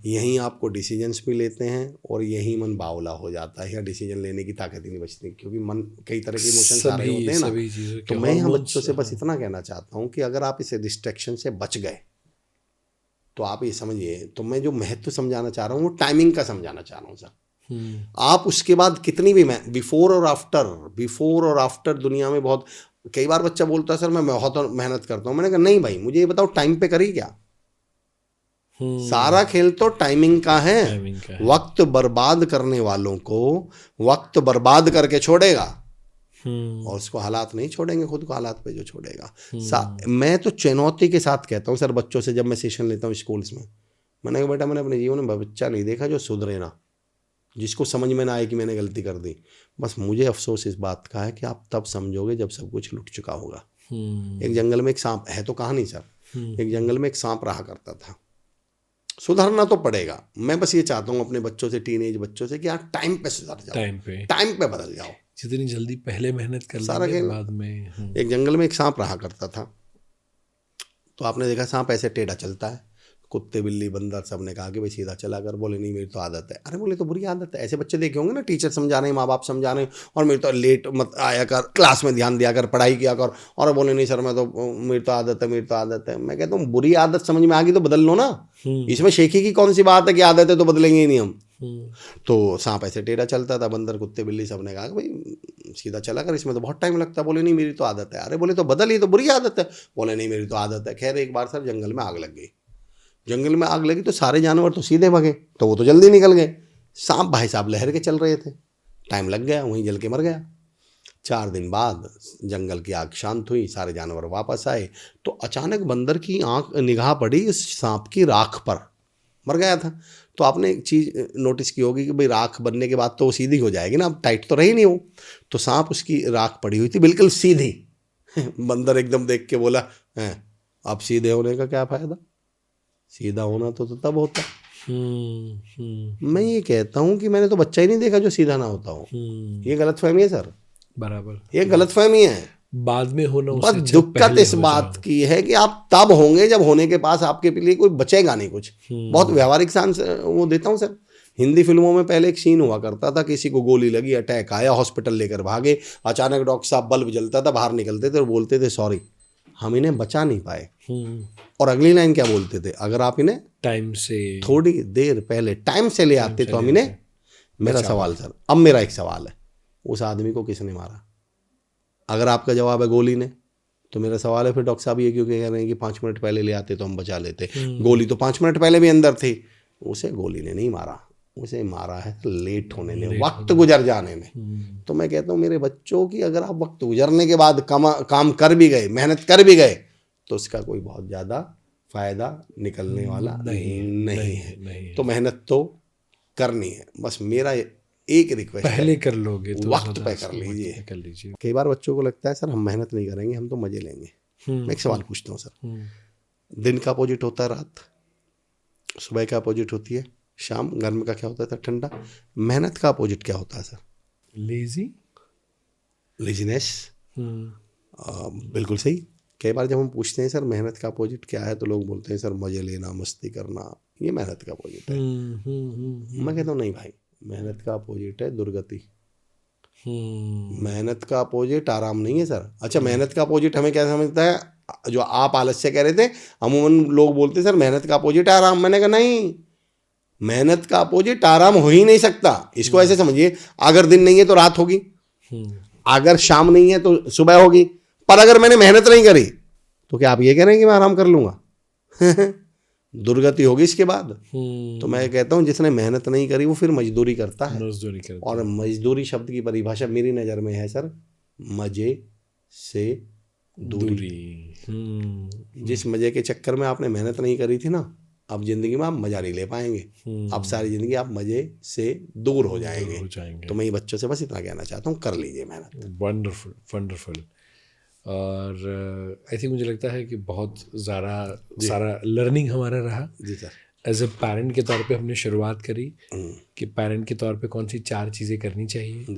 यहीं आपको डिसीजंस भी लेते हैं, और यहीं मन बावला हो जाता है या डिसीजन लेने की ताकत ही नहीं बचती, क्योंकि मन कई तरह के इमोशंस आ रहे होते हैं ना। तो मैं यहाँ बच्चों से बस इतना कहना चाहता हूँ कि अगर आप इसे डिस्ट्रैक्शन से बच गए तो आप ये समझिए, तो मैं जो महत्व समझाना चाह रहा हूँ वो टाइमिंग का समझाना चाह रहा हूँ सर। आप उसके बाद कितनी भी बिफोर और आफ्टर दुनिया में बहुत, कई बार बच्चा बोलता है सर मैं बहुत मेहनत करता हूँ। मैंने कहा नहीं भाई, मुझे ये बताओ टाइम पे करी क्या। सारा खेल तो टाइमिंग का है। वक्त बर्बाद करने वालों को वक्त बर्बाद करके छोड़ेगा, और उसको हालात नहीं छोड़ेंगे, खुद को हालात पे जो छोड़ेगा। मैं तो चुनौती के साथ कहता हूँ सर बच्चों से, जब मैं सेशन लेता हूँ स्कूल्स में, मैंने कहा बेटा मैंने अपने जीवन में बच्चा नहीं देखा जो सुधरे ना, जिसको समझ में ना आए कि मैंने गलती कर दी। बस मुझे अफसोस इस बात का है कि आप तब समझोगे जब सब कुछ लुट चुका होगा। एक जंगल में एक सांप है, तो कहानी सर, एक जंगल में एक सांप रहा करता था। सुधरना तो पड़ेगा। मैं बस ये चाहता हूँ अपने बच्चों से, टीनेज बच्चों से, कि आप टाइम पे सुधर जाओ, टाइम पे बदल जाओ। जितनी जल्दी पहले मेहनत कर सारा लेंगे बाद में। एक जंगल में एक सांप रहा करता था। तो आपने देखा सांप ऐसे टेढ़ा चलता है, कुत्ते बिल्ली बंदर सब ने कहा कि भाई सीधा चला कर, बोले नहीं मेरी तो आदत है। अरे बोले तो बुरी आदत है। ऐसे बच्चे देखे होंगे ना, टीचर समझा रहे हैं, माँ बाप समझा रहे हैं, और मेरी तो लेट मत आया कर, क्लास में ध्यान दिया कर, पढ़ाई किया कर, और बोले नहीं सर मैं तो, मेरी तो आदत है, मेरी तो आदत है। मैं कहता हूँ बुरी आदत समझ में आ गई तो बदल लो ना, इसमें शेखी की कौन सी बात है कि आदत है तो बदलेंगे ही नहीं हम। तो सांप ऐसे टेढ़ा चलता था, बंदर कुत्ते बिल्ली सब ने कहा कि भाई सीधा चला कर, इसमें तो बहुत टाइम लगता है। बोले नहीं मेरी तो आदत है। अरे बोले तो बदल, ये तो बुरी आदत है। बोले नहीं मेरी तो आदत है। खैर एक बार सर जंगल में आग लग गई। जंगल में आग लगी तो सारे जानवर तो सीधे भगे, तो वो तो जल्दी निकल गए। सांप भाई साहब लहर के चल रहे थे, टाइम लग गया, वहीं जल के मर गया। 4 दिन बाद जंगल की आग शांत हुई, सारे जानवर वापस आए, तो अचानक बंदर की निगाह पड़ी उस सांप की राख पर, मर गया था। तो आपने एक चीज़ नोटिस की होगी कि भाई राख बनने के बाद तो वो सीधी हो जाएगी ना, अब टाइट तो रही नहीं वो। तो सांप उसकी राख पड़ी हुई थी बिल्कुल सीधी। बंदर एकदम देख के बोला, हैं अब सीधे होने का क्या फ़ायदा, सीधा होना तो तब होता। मैं ये कहता हूँ कि मैंने तो बच्चा ही नहीं देखा जो सीधा ना होता हो। ये गलतफहमी है सर, बराबर, ये गलतफहमी है। बाद में होना बस उससे अच्छा दिक्कत पहले इस हो बात जाओ। की है कि आप तब होंगे जब होने के पास आपके लिए कोई बचेगा नहीं कुछ। बहुत व्यवहारिक सांस वो देता हूँ सर। हिंदी फिल्मों में पहले एक सीन हुआ करता था, किसी को गोली लगी, अटैक आया, हॉस्पिटल लेकर भागे, अचानक डॉक्टर साहब बल्ब जलता था, बाहर निकलते थे और बोलते थे सॉरी हम इन्हें बचा नहीं पाए। और अगली लाइन क्या बोलते थे, अगर आप इन्हें टाइम से थोड़ी देर पहले टाइम से ले आते तो हम इन्हें। मेरा सवाल सर, अब मेरा एक सवाल है, उस आदमी को किसने मारा? अगर आपका जवाब है गोली ने, तो मेरा सवाल है फिर डॉक्टर साहब ये क्यों कह रहे हैं कि 5 मिनट पहले ले आते तो हम बचा लेते? गोली तो 5 मिनट पहले भी अंदर थी। उसे गोली ने नहीं मारा, उसे मारा है लेट होने में, वक्त गुजर जाने में। तो मैं कहता हूँ मेरे बच्चों की, अगर आप वक्त गुजरने के बाद काम कर भी गए, मेहनत कर भी गए, तो उसका कोई बहुत ज़्यादा फायदा निकलने वाला नहीं है। तो मेहनत तो करनी है। बस मेरा एक रिक्वेस्ट पहले है, कर लोगे तो वक्त पे कर लीजिए। कई बार बच्चों को लगता है सर हम मेहनत नहीं करेंगे, हम तो मजे लेंगे। मैं एक सवाल पूछता हूँ सर, दिन का अपोजिट होता है रात, सुबह का अपोजिट होती है शाम, गर्म का क्या होता है ठंडा, मेहनत का अपोजिट क्या होता है सर? लेजीनेस। बिल्कुल सही। कई बार जब हम पूछते हैं सर मेहनत का अपोजिट क्या है, तो लोग बोलते हैं सर मजे लेना, मस्ती करना, ये मेहनत का अपोजिट है। मैं कहता हूँ नहीं भाई, मेहनत का अपोजिट है दुर्गति। मेहनत का अपोजिट आराम नहीं है सर। अच्छा, मेहनत का अपोजिट हमें क्या समझता है, जो आप आलस्य कह रहे थे, अमूमन लोग बोलते हैं सर मेहनत का अपोजिट है आराम। मैंने कहा नहीं, मेहनत का अपोजिट आराम हो ही नहीं सकता। इसको ऐसे समझिए, अगर दिन नहीं है तो रात होगी, अगर शाम नहीं है तो सुबह होगी। पर अगर मैंने मेहनत नहीं करी तो क्या आप ये कह रहे हैं कि मैं आराम कर लूंगा? दुर्गति होगी इसके बाद। तो मैं कहता हूँ जिसने मेहनत नहीं करी वो फिर मजदूरी करता है। और मजदूरी शब्द की परिभाषा मेरी नज़र में है सर, मजे से दूरी। जिस मजे के चक्कर में आपने मेहनत नहीं करी थी ना, अब जिंदगी में आप मजा नहीं ले पाएंगे। अब सारी जिंदगी आप मजे से दूर हो जाएंगे। तो मैं ये बच्चों से बस इतना कहना चाहता हूँ, कर लीजिए मेहनत। Wonderful wonderful. और आई थिंक मुझे लगता है कि बहुत सारा लर्निंग हमारा रहा जी सर। एज ए पेरेंट के तौर पे हमने शुरुआत करी कि पेरेंट के तौर पे कौन सी 4 चीज़ें करनी चाहिए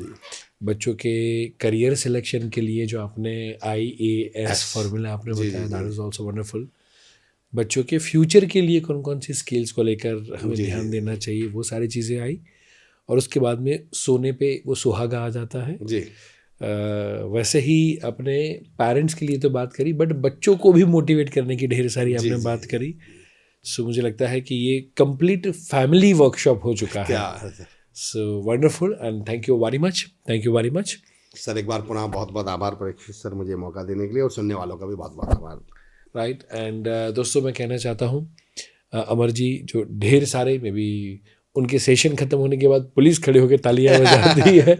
बच्चों के करियर सिलेक्शन के लिए। जो आपने IAS फॉर्मूला आपने बताया, दैट इज़ ऑल्सो वंडरफुल। बच्चों के फ्यूचर के लिए कौन कौन सी स्किल्स को लेकर हमें ध्यान देना चाहिए, वो सारी चीज़ें आई। और उसके बाद में सोने पे वो सुहागा आ जाता है जी। वैसे ही अपने पेरेंट्स के लिए तो बात करी, बट बच्चों को भी मोटिवेट करने की ढेर सारी आपने बात करी। सो मुझे लगता है कि ये कंप्लीट फैमिली वर्कशॉप हो चुका है। So wonderful and thank you very much. Thank you very much sir. एक बार पुनः बहुत बहुत आभार परीक्षित सर, मुझे मौका देने के लिए, और सुनने वालों का भी बहुत बहुत आभार। राइट। एंड दोस्तों मैं कहना चाहता हूँ अमर जी जो ढेर सारे मे बी उनके सेशन ख़त्म होने के बाद पुलिस खड़े होकर तालियां बजाती है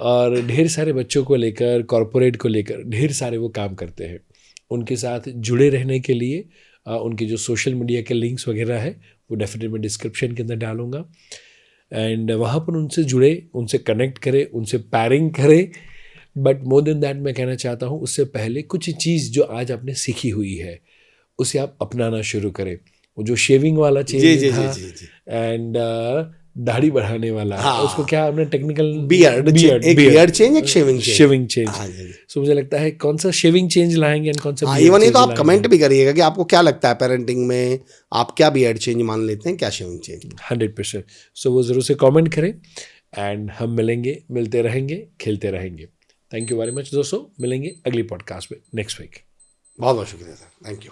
और ढेर सारे बच्चों को लेकर, कॉरपोरेट को लेकर ढेर सारे वो काम करते हैं। उनके साथ जुड़े रहने के लिए उनके जो सोशल मीडिया के लिंक्स वगैरह है वो डेफिनेटली मैं डिस्क्रिप्शन के अंदर डालूंगा। एंड वहाँ पर उनसे जुड़े, उनसे कनेक्ट करें, उनसे पैरिंग करें। बट मोर देन दैट मैं कहना चाहता हूँ उससे पहले कुछ चीज़ जो आज आपने सीखी हुई है उसे आप अपनाना शुरू करें। वो जो शेविंग वाला चेंज था एंड दाढ़ी बढ़ाने वाला, उसको क्या आपने टेक्निकल बियर्ड चेंज, एक शेविंग चेंज। सो मुझे लगता है कौन सा शेविंग चेंज लाएंगे एंड कौन सा इवन ये तो आप कमेंट भी करिएगा कि आपको क्या लगता है पेरेंटिंग में, आप क्या बियर्ड चेंज मान लेते हैं, क्या शेविंग चेंज। 100%। सो वो ज़रूर से कमेंट करें एंड हम मिलते रहेंगे, खेलते रहेंगे। थैंक यू वेरी मच दोस्तों, मिलेंगे अगली पॉडकास्ट में नेक्स्ट वीक। बहुत बहुत शुक्रिया सर, थैंक यू।